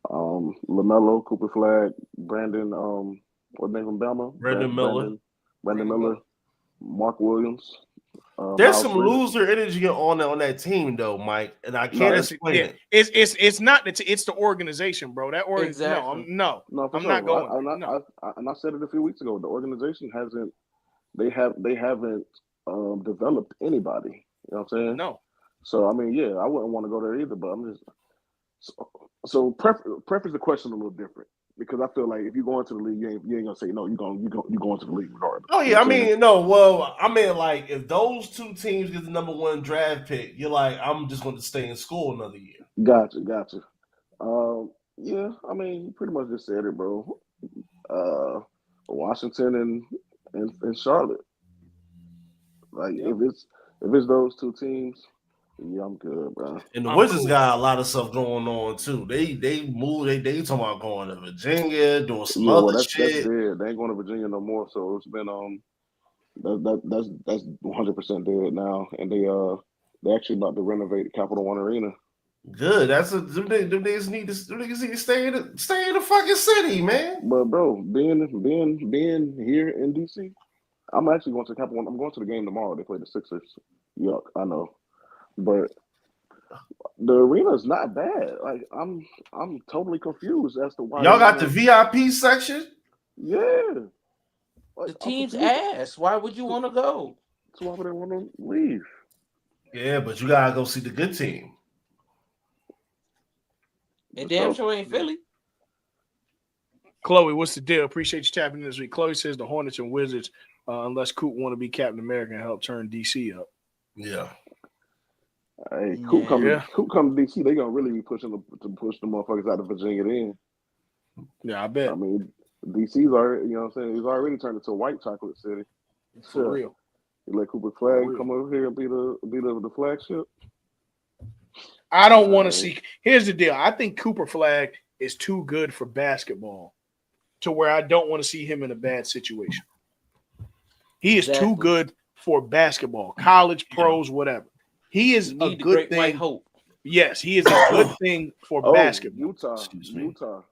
Speaker 2: LaMelo, Cooper Flag, Brandon, what name from Bama?
Speaker 6: Brandon Miller.
Speaker 2: Brandon Miller, Mark Williams.
Speaker 6: There's
Speaker 2: Miles
Speaker 6: some
Speaker 2: Bridges.
Speaker 6: loser energy on that team though, Mike, and I
Speaker 2: No,
Speaker 6: can't
Speaker 2: that's
Speaker 6: explain
Speaker 1: Yeah,
Speaker 6: it.
Speaker 1: it's not it's the organization, bro. That
Speaker 5: Exactly.
Speaker 2: No, for
Speaker 1: I'm
Speaker 2: sure.
Speaker 1: not going.
Speaker 2: I said it a few weeks ago. The organization hasn't. They haven't developed anybody. You know what I'm saying?
Speaker 1: No.
Speaker 2: So I mean, yeah, I wouldn't want to go there either. But I'm just so preface the question a little different because I feel like if you go into the league, you ain't gonna say no. You go into the league regardless.
Speaker 6: Oh
Speaker 2: You
Speaker 6: yeah,
Speaker 2: know
Speaker 6: I
Speaker 2: what I'm saying?
Speaker 6: mean, no, well, I mean, like if those two teams get the number 1 draft pick, you're like, I'm just going to stay in school another year.
Speaker 2: Gotcha. Yeah, I mean, you pretty much just said it, bro. Washington and Charlotte. Like
Speaker 1: Yep.
Speaker 2: if it's those two teams, yeah, I'm good, bro.
Speaker 6: And the
Speaker 1: I'm
Speaker 6: Wizards
Speaker 1: cool.
Speaker 6: got a lot of stuff going on too. They moved. They talking about going to Virginia, doing some
Speaker 2: Yeah, well,
Speaker 6: other
Speaker 2: that's
Speaker 6: shit.
Speaker 2: dead. They ain't going to Virginia no more. So it's been that's 100% dead now, and they actually about to renovate Capital One Arena.
Speaker 6: Good. That's them niggas need to stay in the fucking city, man.
Speaker 2: But bro, being here in DC, I'm actually going to Capital One. I'm going to the game tomorrow. They play the Sixers. Yuck, I know, but the arena is not bad. Like I'm totally confused as to why they
Speaker 6: Y'all got the
Speaker 2: want
Speaker 6: VIP section.
Speaker 2: yeah. Like,
Speaker 5: The
Speaker 2: I'm
Speaker 5: team's
Speaker 2: confused.
Speaker 5: ass. Why would you want to go?
Speaker 2: So why would they want to leave?
Speaker 6: Yeah, but you gotta go see the good team.
Speaker 5: And damn sure ain't Philly.
Speaker 1: Chloe, what's the deal? Appreciate you tapping in this week. Chloe says the Hornets and Wizards, unless Coop want to be Captain America and help turn DC up.
Speaker 6: Yeah.
Speaker 2: Hey,
Speaker 5: Yeah.
Speaker 2: Coop come to DC, they gonna really be pushing to push the motherfuckers out of Virginia then.
Speaker 1: Yeah, I bet.
Speaker 2: I mean, DC's already, you know what I'm saying? He's already turned into a white chocolate city.
Speaker 1: For real.
Speaker 2: You let Cooper Flag come over here and be the flagship.
Speaker 1: I don't want to see. Here's the deal. I think Cooper Flag is too good for basketball to where I don't want to see him in a bad situation. He is too good for basketball, college, pros, whatever. He is a good thing.
Speaker 5: White hope.
Speaker 1: Yes, he is a good thing for basketball.
Speaker 2: Utah.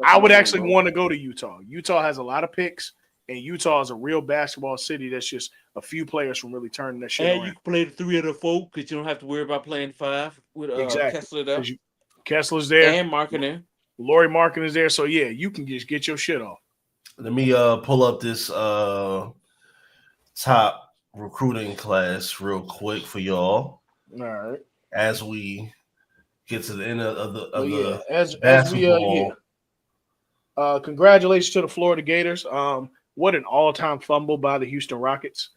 Speaker 1: I would actually want to go to Utah. Utah has a lot of picks, and Utah is a real basketball city. That's just a few players from really turning that shit around.
Speaker 5: And you can play the 3 out of 4 because you don't have to worry about playing 5 with Kessler there.
Speaker 1: Kessler's there.
Speaker 5: And Markkinen.
Speaker 1: Laurie Markkinen is there. So, yeah, you can just get your shit off.
Speaker 6: Let me pull up this top recruiting class real quick for y'all.
Speaker 1: All right.
Speaker 6: As we get to the end of the
Speaker 1: as
Speaker 6: basketball.
Speaker 1: Congratulations to the Florida Gators. What an all-time fumble by the Houston Rockets.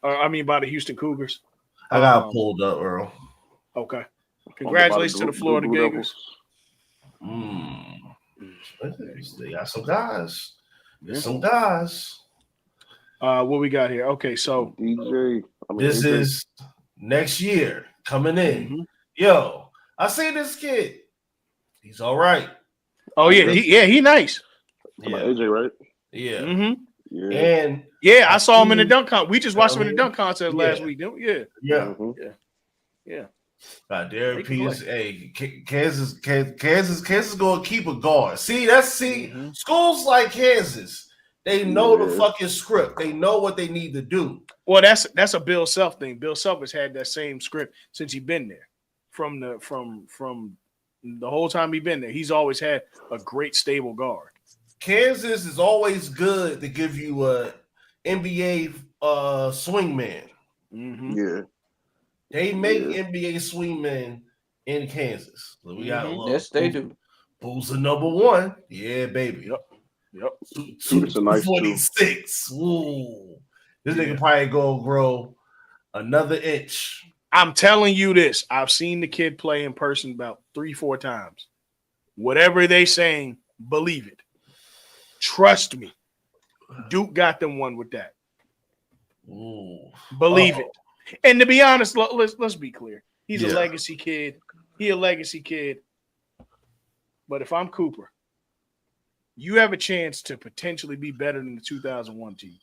Speaker 1: By the Houston Cougars.
Speaker 6: I got pulled up, Earl.
Speaker 1: Okay. Congratulations to the Florida Gators.
Speaker 6: They got some guys. There's some guys.
Speaker 1: What we got here? Okay, so
Speaker 6: this is next year coming in.
Speaker 1: Mm-hmm.
Speaker 6: Yo, I see this kid. He's all right.
Speaker 1: Oh yeah, he nice.
Speaker 2: Yeah, AJ, right?
Speaker 6: Yeah.
Speaker 1: Mm-hmm.
Speaker 2: Yeah.
Speaker 6: And
Speaker 1: I saw him in the dunk contest. We just watched him in the dunk contest last week, didn't we? Yeah.
Speaker 6: Yeah.
Speaker 1: Yeah.
Speaker 6: Derek Peters. Hey, Kansas gonna keep a guard. Schools like Kansas, they know the fucking script. They know what they need to do.
Speaker 1: Well, that's a Bill Self thing. Bill Self has had that same script since he's been there. From the whole time he's been there, he's always had a great stable guard.
Speaker 6: Kansas is always good to give you a NBA swingman.
Speaker 1: Mm-hmm.
Speaker 2: Yeah.
Speaker 6: They make NBA swingmen in Kansas. So we got
Speaker 5: yes, they do.
Speaker 6: Boozer number 1. Yeah, baby.
Speaker 1: Yep.
Speaker 6: 246. Ooh. This nigga probably gonna grow another inch.
Speaker 1: I'm telling you this. I've seen the kid play in person about 3-4 times. Whatever they saying, believe it. Trust me. Duke got them one with that.
Speaker 6: Ooh.
Speaker 1: Believe it. And to be honest, let's be clear. He's a legacy kid. He a legacy kid. But if I'm Cooper, you have a chance to potentially be better than the 2001 team.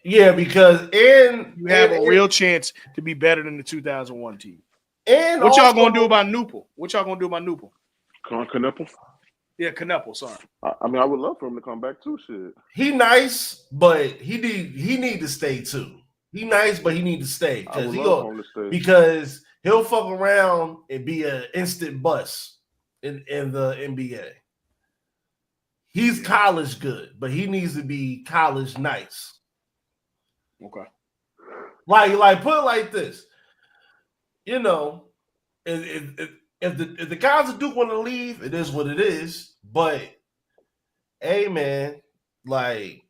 Speaker 6: Yeah, because
Speaker 1: You have a real chance to be better than the 2001 team.
Speaker 6: and
Speaker 1: What y'all gonna do
Speaker 6: also
Speaker 1: about Newport? What y'all gonna do about Newport?
Speaker 2: Knuckle.
Speaker 1: Yeah, Knuckle. Sorry.
Speaker 2: I mean, I would love for him to come back too. Shit.
Speaker 6: he nice, but he need to stay too. He nice, but he need to stay
Speaker 2: I would love for him to stay.
Speaker 6: because he'll fuck around and be an instant bust in the NBA. He's college good, but he needs to be college nice.
Speaker 1: Okay.
Speaker 6: Like put it like this. You know, if the guys at Duke want to leave, it is what it is. But hey, man, like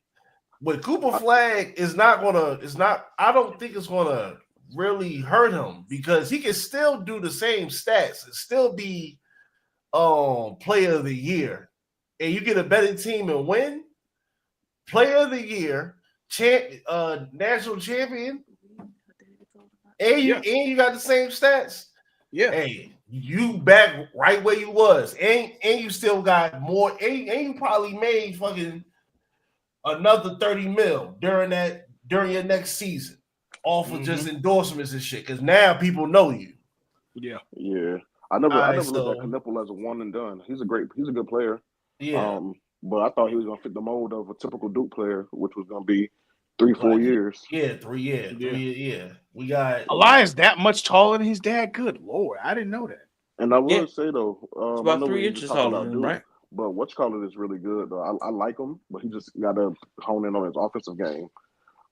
Speaker 6: with Cooper Flag is not gonna. It's not. I don't think it's gonna really hurt him because he can still do the same stats and still be player of the year, and you get a better team and win. Player of the year, national champion, and you got the same stats.
Speaker 1: Yeah.
Speaker 6: Hey, you back right where you was, and you still got more, and you probably made fucking another 30 mil during your next season off of just endorsements and shit. Because now people know you.
Speaker 1: Yeah.
Speaker 2: Yeah. I never looked at Knuckle as a one and done. He's a good player.
Speaker 6: Yeah.
Speaker 2: But I thought he was gonna fit the mold of a typical Duke player, which was gonna be 3-4 years.
Speaker 6: Yeah, 3 years. Yeah. We got
Speaker 1: Elias that much taller than his dad. Good Lord, I didn't know that.
Speaker 2: And I would say though,
Speaker 5: It's
Speaker 2: I
Speaker 5: about
Speaker 2: know
Speaker 5: 3
Speaker 2: we were
Speaker 5: inches
Speaker 2: just talking
Speaker 5: taller
Speaker 2: about
Speaker 5: than him,
Speaker 2: Duke,
Speaker 5: right?
Speaker 2: but whatchamacallit is really good though. I like him, but he just got to hone in on his offensive game.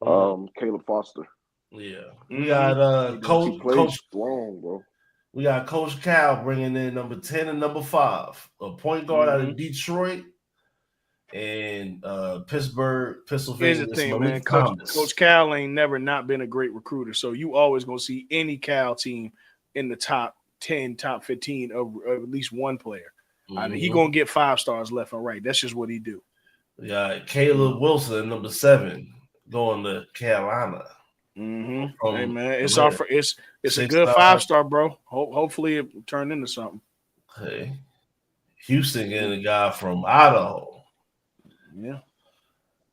Speaker 2: Caleb Foster.
Speaker 6: Yeah, we got Coach
Speaker 2: strong, bro.
Speaker 6: We got Coach Cal bringing in number 10 and number 5, a point guard out of Detroit and Pittsburgh, Pennsylvania.
Speaker 1: Here's the thing, man. Coach Cal ain't never not been a great recruiter, so you always gonna see any Cal team in the top 10, top 15 of at least one player. He gonna get 5 stars left and right. That's just what he do.
Speaker 6: Yeah, Caleb Wilson, number 7, going to Carolina.
Speaker 1: Hey man, it's a good 5-star, bro. Hopefully it turned into something.
Speaker 6: Hey, Houston getting a guy from Idaho.
Speaker 1: Yeah.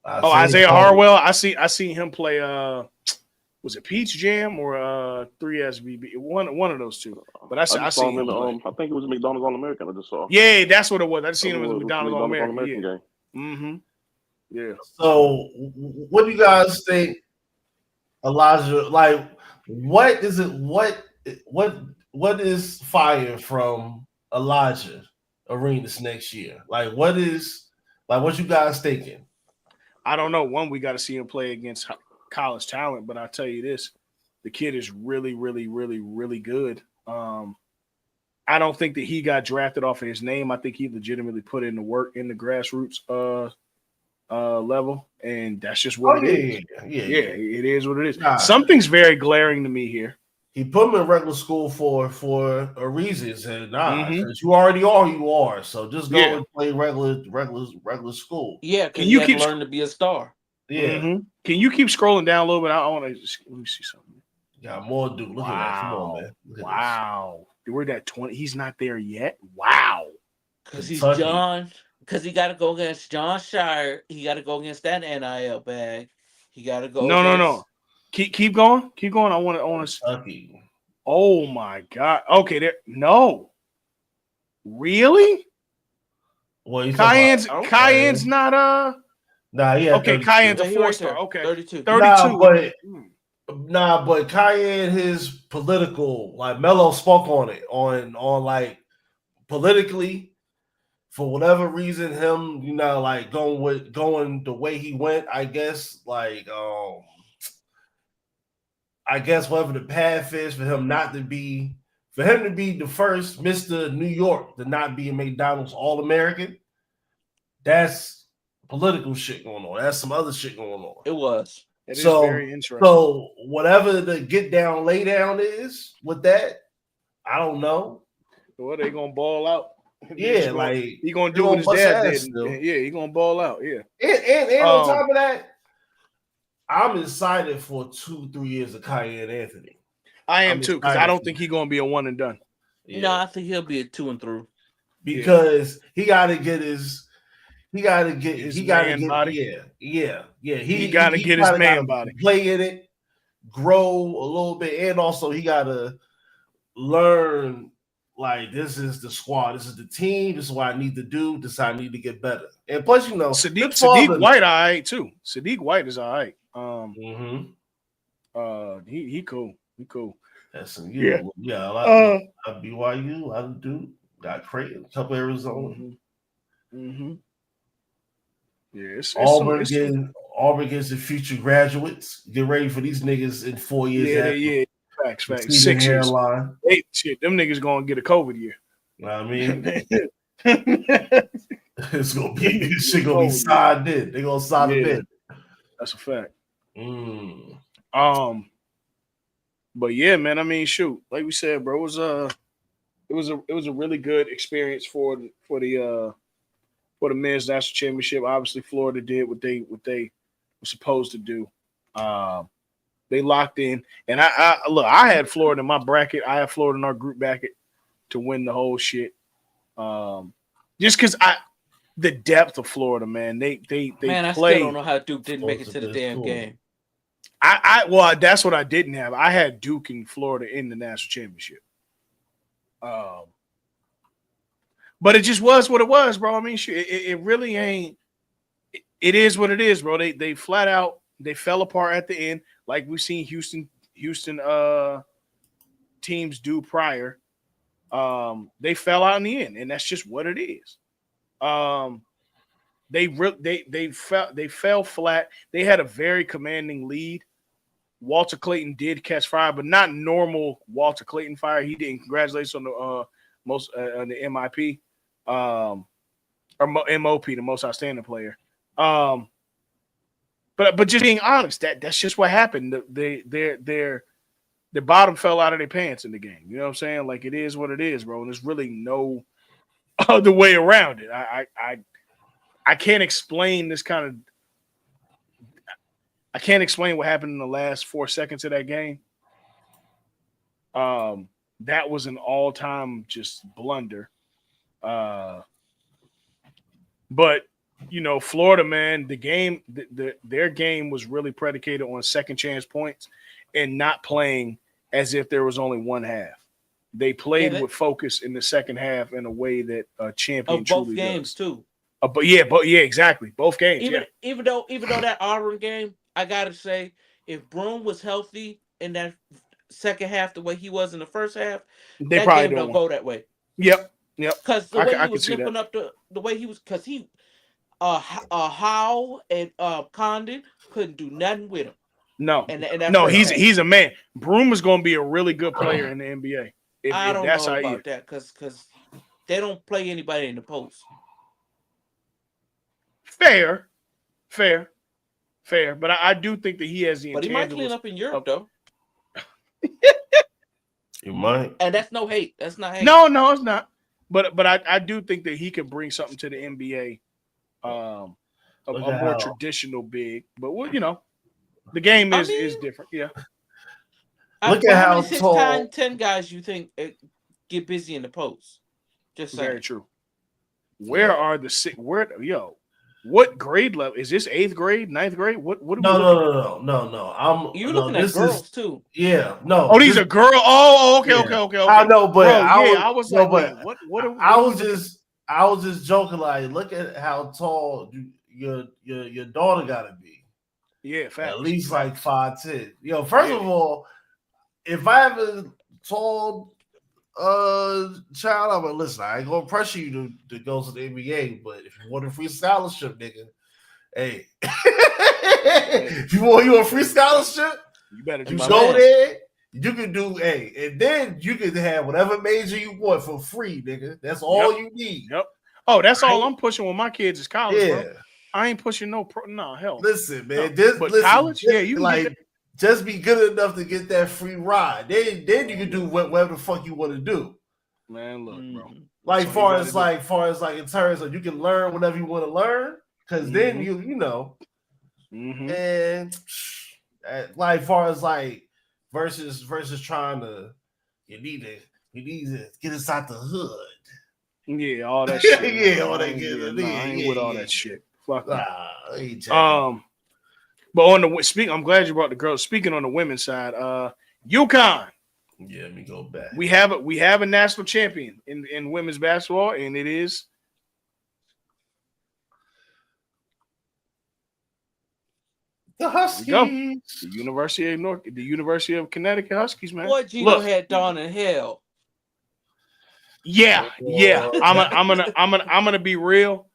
Speaker 1: Isaiah Harwell. I see him play. Was it Peach Jam or 3SVB? One of those two. But I saw him
Speaker 2: in the, I think it was McDonald's All-American. I just saw.
Speaker 1: Yeah, that's what it was. I just seen him as a McDonald's All-American
Speaker 2: game.
Speaker 1: Yeah.
Speaker 6: So, what do you guys think, Elijah? Like, what is it? What is fire from Elijah Arenas next year? Like, what you guys thinking?
Speaker 1: I don't know. One, we got to see him play against college talent, but I'll tell you this: the kid is really, really, really, really good. I don't think that he got drafted off of his name. I think he legitimately put in the work in the grassroots level, and that's just what it is. Yeah, it is what it is. Nah, something's very glaring to me here.
Speaker 6: He put him in regular school for a reason. He said, you already are, you are. So just go and play regular school.
Speaker 5: Yeah, because you keep learn to be a star.
Speaker 6: Yeah.
Speaker 1: Can you keep scrolling down a little bit? I want to let me see something.
Speaker 6: Got more dude. Look at that. Come on, man.
Speaker 1: Wow. We're at 20. He's not there yet. Wow.
Speaker 5: Because he's John. Because he got to go against John Shire. He got to go against that NIL bag. He got to go.
Speaker 1: No. Keep going. Keep going. I want to. Oh my God. Okay. There. No. Really?
Speaker 6: Well,
Speaker 1: Cayenne's not
Speaker 6: Nah, yeah.
Speaker 1: Okay, Cayenne's a 4-star. Okay.
Speaker 5: 32.
Speaker 6: But Cayenne, his political, like Melo spoke on it, on like politically, for whatever reason, him, like going the way he went, I guess, like I guess whatever the path is for him to be the first Mr. New York to not be a McDonald's All-American, that's political shit going on. That's some other shit going on.
Speaker 5: It was.
Speaker 1: It is very interesting.
Speaker 6: So whatever the get down, lay down is with that, I don't know.
Speaker 1: Well, they gonna ball out.
Speaker 6: Yeah,
Speaker 1: he gonna do what his dad did. Yeah, he gonna ball out. Yeah,
Speaker 6: and on top of that, I'm excited for 2-3 years of Cayenne Anthony.
Speaker 1: I am too, because I don't think he's gonna be a one and done.
Speaker 5: Yeah. No, I think he'll be a 2 and through.
Speaker 6: Because he got to get his. He got to get.
Speaker 1: his
Speaker 6: He got to
Speaker 1: man
Speaker 6: get.
Speaker 1: body.
Speaker 6: Yeah.
Speaker 1: He got to get his
Speaker 6: Got
Speaker 1: man
Speaker 6: to
Speaker 1: body.
Speaker 6: play in it, grow a little bit, and also he got to learn. Like, this is the squad. This is the team. This is what I need to do. This is how I need to get better. And plus,
Speaker 1: Sadiq White, all right too. Sadiq White is all right. He cool. He cool.
Speaker 6: That's a lot of BYU, a lot of Duke, got Creighton, a couple Arizona.
Speaker 1: Yeah,
Speaker 6: Auburn gets the future graduates. Get ready for these niggas in 4 years.
Speaker 1: Facts.
Speaker 6: 6 years. Hairline.
Speaker 1: Them niggas gonna get a COVID year.
Speaker 6: You know what I mean? It's gonna be this shit gonna be signed in. They gonna sign them in.
Speaker 1: That's a fact. But yeah, man. I mean, shoot, like we said, bro, it was a really good experience for the men's national championship. Obviously, Florida did what they were supposed to do. They locked in, and I had Florida in my bracket. I had Florida in our group bracket to win the whole shit. Just because the depth of Florida, man, they
Speaker 5: man, I still don't know how Duke didn't make it to the damn game.
Speaker 1: Well, that's what I didn't have. I had Duke and Florida in the national championship. But it just was what it was, bro. I mean, it really ain't. It is what it is, bro. They flat out fell apart at the end, like we've seen Houston teams do prior. They fell out in the end, and that's just what it is. They fell flat. They had a very commanding lead. Walter Clayton did catch fire, but not normal Walter Clayton fire. He didn't. Congratulations on the on the MIP, or MOP, the most outstanding player. But just being honest, that's just what happened. Their bottom fell out of their pants in the game. You know what I'm saying? Like, it is what it is, bro. And there's really no other way around it. I can't explain this kind of. I can't explain what happened in the last 4 seconds of that game. That was an all-time just blunder. But Florida, man, their game was really predicated on second chance points and not playing as if there was only one half. They played with focus in the second half in a way that a champion
Speaker 5: of both
Speaker 1: truly
Speaker 5: games
Speaker 1: does.
Speaker 5: too.
Speaker 1: But exactly, both games.
Speaker 5: Even though that Auburn game, I gotta say, if Broome was healthy in that second half the way he was in the first half,
Speaker 1: they
Speaker 5: that
Speaker 1: probably
Speaker 5: game don't go that way.
Speaker 1: Yep.
Speaker 5: Because the way he was nipping up the way he was, because he Howe and Condon couldn't do nothing with him.
Speaker 1: No, he's a man. Broome is going to be a really good player in the NBA.
Speaker 5: I don't know about that because they don't play anybody in the post.
Speaker 1: Fair. But I do think that he has the.
Speaker 5: But he might clean up in Europe though.
Speaker 6: He might,
Speaker 5: and that's no hate. That's not hate.
Speaker 1: No, it's not. But I do think that he could bring something to the NBA. A more traditional big, but the game is different. Yeah.
Speaker 6: Look at how tall.
Speaker 5: 10 guys you think get busy in the post. Just saying.
Speaker 1: Very true. Where are the six? What grade level is this? 8th grade, 9th grade? What?
Speaker 6: No.
Speaker 5: You're looking at girls too.
Speaker 6: Yeah, no.
Speaker 1: Oh, these are girls. Oh, okay.
Speaker 6: I know, but
Speaker 1: I was like, what?
Speaker 6: I was just joking. Like, look at how tall your daughter got to be.
Speaker 1: Yeah, facts.
Speaker 6: At least like 5'10". First of all, if I have a tall child, I'm like, listen, I ain't gonna pressure you to go to the NBA, but if you want a free scholarship, nigga, hey, if you want a free scholarship,
Speaker 1: you better
Speaker 6: go there. You can do and then you can have whatever major you want for free, nigga. That's all you need.
Speaker 1: Yep. Oh, that's all I'm pushing with my kids is college,
Speaker 6: yeah.
Speaker 1: bro. I ain't pushing no hell.
Speaker 6: Listen, man.
Speaker 1: College, you
Speaker 6: like just be good enough to get that free ride. Then you can do whatever the fuck you want to do.
Speaker 1: Man, look, bro.
Speaker 6: Like far as in terms of you can learn whatever you want to learn, because then you know. And like far as like versus trying to you need to get inside the hood.
Speaker 1: Yeah, all that shit.
Speaker 6: Yeah, all
Speaker 1: I
Speaker 6: that
Speaker 1: ain't,
Speaker 6: good.
Speaker 1: I ain't with all that shit. Fuck no.
Speaker 6: Nah, ain't checking.
Speaker 1: But on the I'm glad you brought the girls. Speaking on the women's side, UConn.
Speaker 6: Yeah, let me go back.
Speaker 1: We have a national champion in women's basketball, and it is
Speaker 6: the Huskies.
Speaker 1: The University of Connecticut Huskies, man.
Speaker 5: Boy, Gino
Speaker 1: Look,
Speaker 5: had Dawn in hell.
Speaker 1: yeah. I'm gonna be real.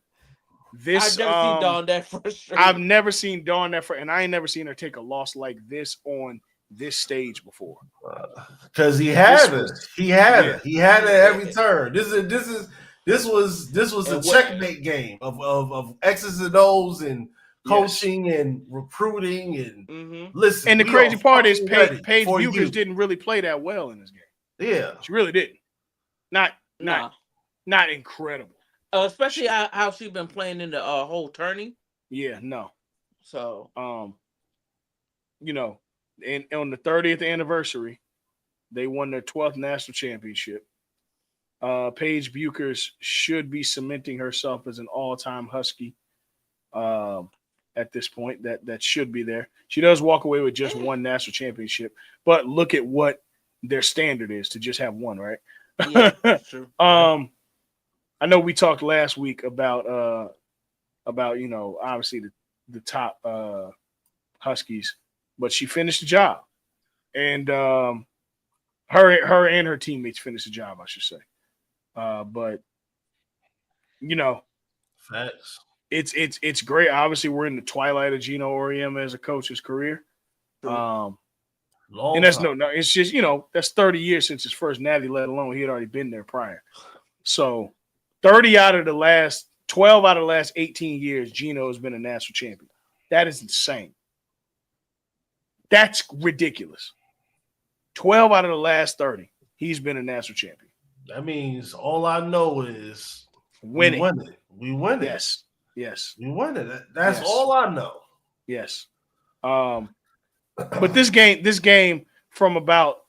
Speaker 5: I've never seen Dawn that frustrated.
Speaker 1: I've never seen Dawn that and I ain't never seen her take a loss like this on this stage before.
Speaker 6: Because he had it every turn. This was a checkmate game of X's and O's and coaching and recruiting and listen.
Speaker 1: And the crazy part is Paige Buchers didn't really play that well in this game.
Speaker 6: Yeah,
Speaker 1: she really didn't. Not incredible.
Speaker 5: Especially how she's been playing in the whole tourney.
Speaker 1: Yeah, no.
Speaker 5: So,
Speaker 1: you know, and on the 30th anniversary, they won their 12th national championship. Paige Buchers should be cementing herself as an all-time Husky at this point. That should be there. She does walk away with just one national championship, but look at what their standard is to just have one, right?
Speaker 5: Yeah, that's true.
Speaker 1: I know we talked last week about obviously the top Huskies, but she finished the job, and her and her teammates finished the job, I should say. But
Speaker 6: facts.
Speaker 1: It's great. Obviously, we're in the twilight of Gino Auriemma as a coach's career. And that's time. It's just that's 30 years since his first natty, let alone he had already been there prior. So 12 out of the last 18 years, Gino has been a national champion. That is insane. That's ridiculous. 12 out of the last 30, he's been a national champion.
Speaker 6: That means all I know is
Speaker 1: winning.
Speaker 6: We win it.
Speaker 1: Yes.
Speaker 6: We win it. That's all I know.
Speaker 1: Yes. But this game from about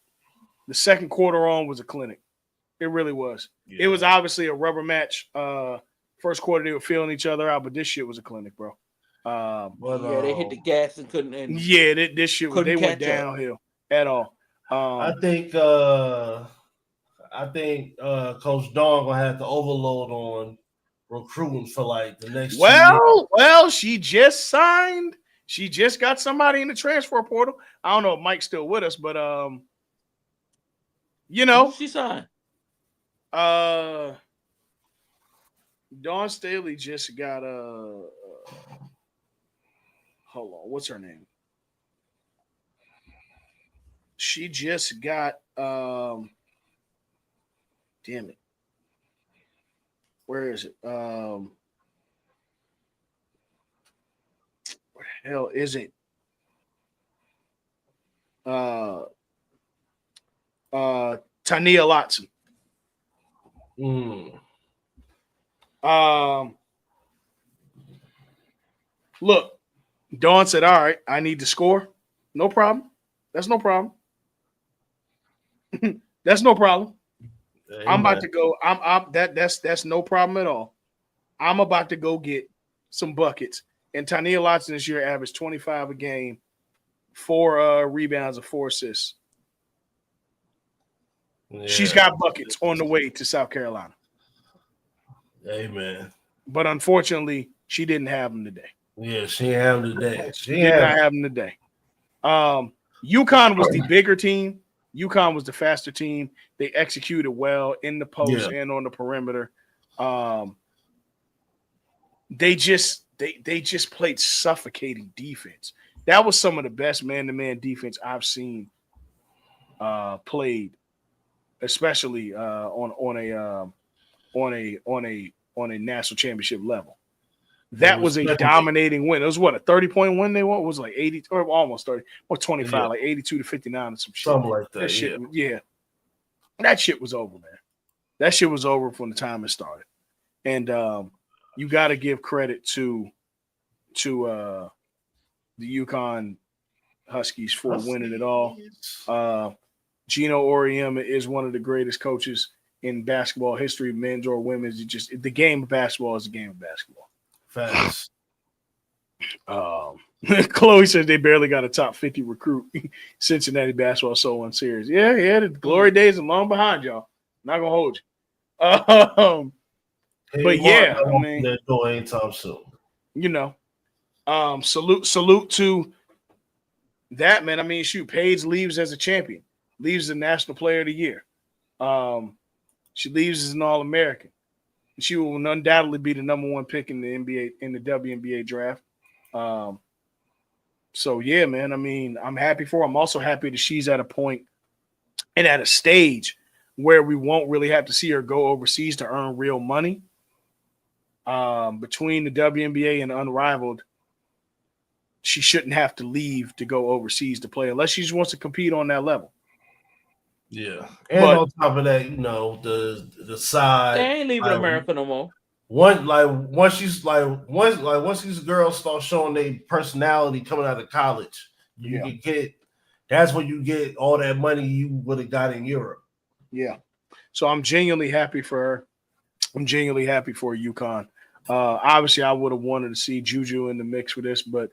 Speaker 1: the second quarter on was a clinic. It really was. Yeah. It was obviously a rubber match. First quarter they were feeling each other out, but this shit was a clinic, bro.
Speaker 5: They hit the gas and couldn't.
Speaker 1: This shit they went downhill at all.
Speaker 6: I think Coach Dawn gonna have to overload on recruiting for like the next.
Speaker 1: Well, she just signed. She just got somebody in the transfer portal. I don't know if Mike's still with us, but
Speaker 5: who she signed.
Speaker 1: Dawn Staley just got hold on, what's her name? She just got damn it. Where is it? Where the hell is it? Tania Lotson. Look, Dawn said, all right, I need to score. No problem. That's no problem. That's no problem. Amen. I'm about to go. That's no problem at all. I'm about to go get some buckets. And Tania Lotson this year averaged 25 a game, 4 rebounds and 4 assists. Yeah. She's got buckets on the way to South Carolina.
Speaker 6: Amen.
Speaker 1: But unfortunately, she didn't have them today.
Speaker 6: Yeah, she didn't have them today.
Speaker 1: She did not have them today. UConn was the bigger team. UConn was the faster team. They executed well in the post and on the perimeter. They just played suffocating defense. That was some of the best man-to-man defense I've seen played, especially on a national championship level. That was a dominating win. It was what, a 30-point win they won? It was like 80 or almost 30 or 25, like 82-59 or some shit.
Speaker 6: Something like that.
Speaker 1: That shit was over, man. That shit was over from the time it started. And you got to give credit to the UConn Huskies for winning it all. Gino Auriemma is one of the greatest coaches in basketball history, men's or women's. The game of basketball is a game of basketball.
Speaker 6: Facts.
Speaker 1: Chloe says they barely got a top 50 recruit. Cincinnati basketball so unserious. Yeah, the glory days are long behind y'all. Not gonna hold you. But yeah, I mean,
Speaker 6: that door anytime soon.
Speaker 1: Salute to that, man. I mean, shoot, Paige leaves as a champion, leaves as a national player of the year. She leaves as an All-American. She will undoubtedly be the number one pick in the NBA in the WNBA draft. So yeah, man. I mean, I'm happy for her. I'm also happy that she's at a point and at a stage where we won't really have to see her go overseas to earn real money. Between the WNBA and Unrivaled, she shouldn't have to leave to go overseas to play unless she just wants to compete on that level.
Speaker 6: Yeah, and on top of that, the side.
Speaker 5: They ain't leaving America no more.
Speaker 6: Once these girls start showing their personality coming out of college, you can get. That's when you get all that money you would have got in Europe.
Speaker 1: Yeah, so I'm genuinely happy for her. I'm genuinely happy for UConn. Obviously, I would have wanted to see Juju in the mix for this, but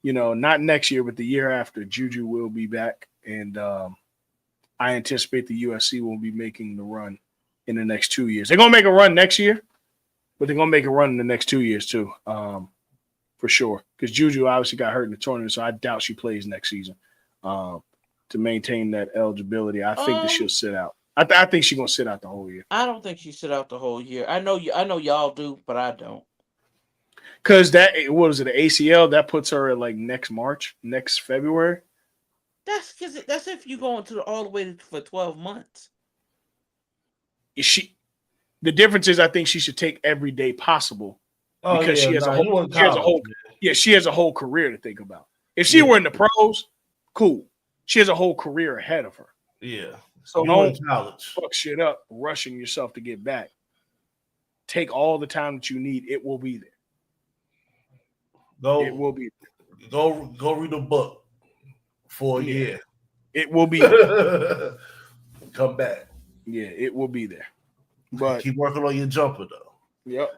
Speaker 1: not next year, but the year after, Juju will be back, and I anticipate the USC will be making the run in the next 2 years. They're gonna make a run next year, but they're gonna make a run in the next 2 years too, for sure. Because Juju obviously got hurt in the tournament, so I doubt she plays next season to maintain that eligibility. I think that she'll sit out. I think she's gonna sit out the whole year.
Speaker 5: I don't think she sit out the whole year. I know y'all do, but I don't.
Speaker 1: Because what is it, the ACL that puts her at like next February.
Speaker 5: That's if you go all the way for 12 months.
Speaker 1: The difference is I think she should take every day possible because she has a whole career to think about. If she were in the pros, cool. She has a whole career ahead of her.
Speaker 6: Yeah.
Speaker 1: So don't fuck shit up rushing yourself to get back. Take all the time that you need. It will be there. It will be there.
Speaker 6: Go read a book for a year.
Speaker 1: It will be there.
Speaker 6: Come back.
Speaker 1: Yeah, it will be there. But
Speaker 6: keep working on your jumper though.
Speaker 1: Yep.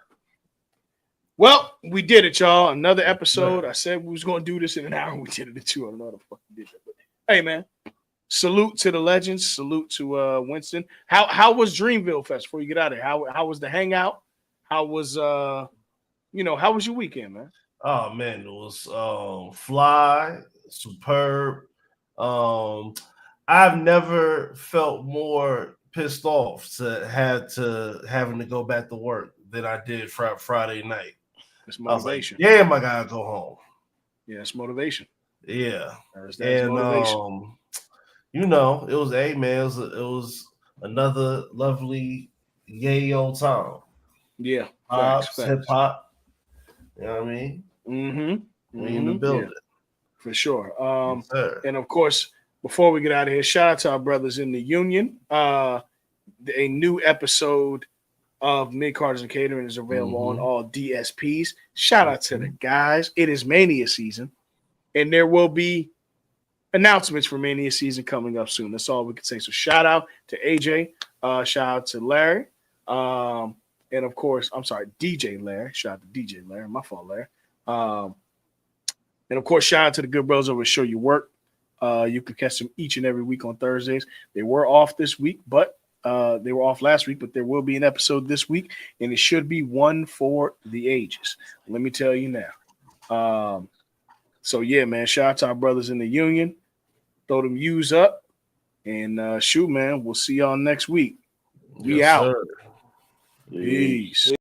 Speaker 1: Well, we did it, y'all. Another episode. I said we was going to do this in an hour. We did it in 2. I don't know how the fuck we did that. But hey, man. Salute to the legends. Salute to Winston. How was Dreamville Fest before you get out of here? How was the hangout? How was how was your weekend, man?
Speaker 6: Oh man, it was fly, superb. I've never felt more pissed off having to go back to work than I did Friday night.
Speaker 1: It's motivation.
Speaker 6: Like, damn, I gotta go home.
Speaker 1: Yeah, it's motivation.
Speaker 6: Yeah,
Speaker 1: and motivation.
Speaker 6: It was it was another lovely old time.
Speaker 1: Yeah,
Speaker 6: hip hop. You know what I mean?
Speaker 1: Mm-hmm.
Speaker 6: We in the building.
Speaker 1: Yeah, for sure.
Speaker 6: Yes,
Speaker 1: and of course, before we get out of here, shout out to our brothers in the union. A new episode of Mid Carters and Catering is available on all DSPs. Shout out to the guys. It is Mania season, and there will be announcements for Mania season coming up soon. That's all we can say. So shout out to AJ. Shout out to Larry. And of course, I'm sorry, DJ Larry. Shout out to DJ Larry. My fault, Larry. And of course, shout out to the good brothers over at Show You Work. You can catch them each and every week on Thursdays. They were off this week, but they were off last week, but there will be an episode this week, and it should be one for the ages. Let me tell you now. So yeah, man, shout out to our brothers in the union. Throw them U's up, and shoot, man, we'll see y'all next week. We out.
Speaker 6: Sir.
Speaker 1: Peace.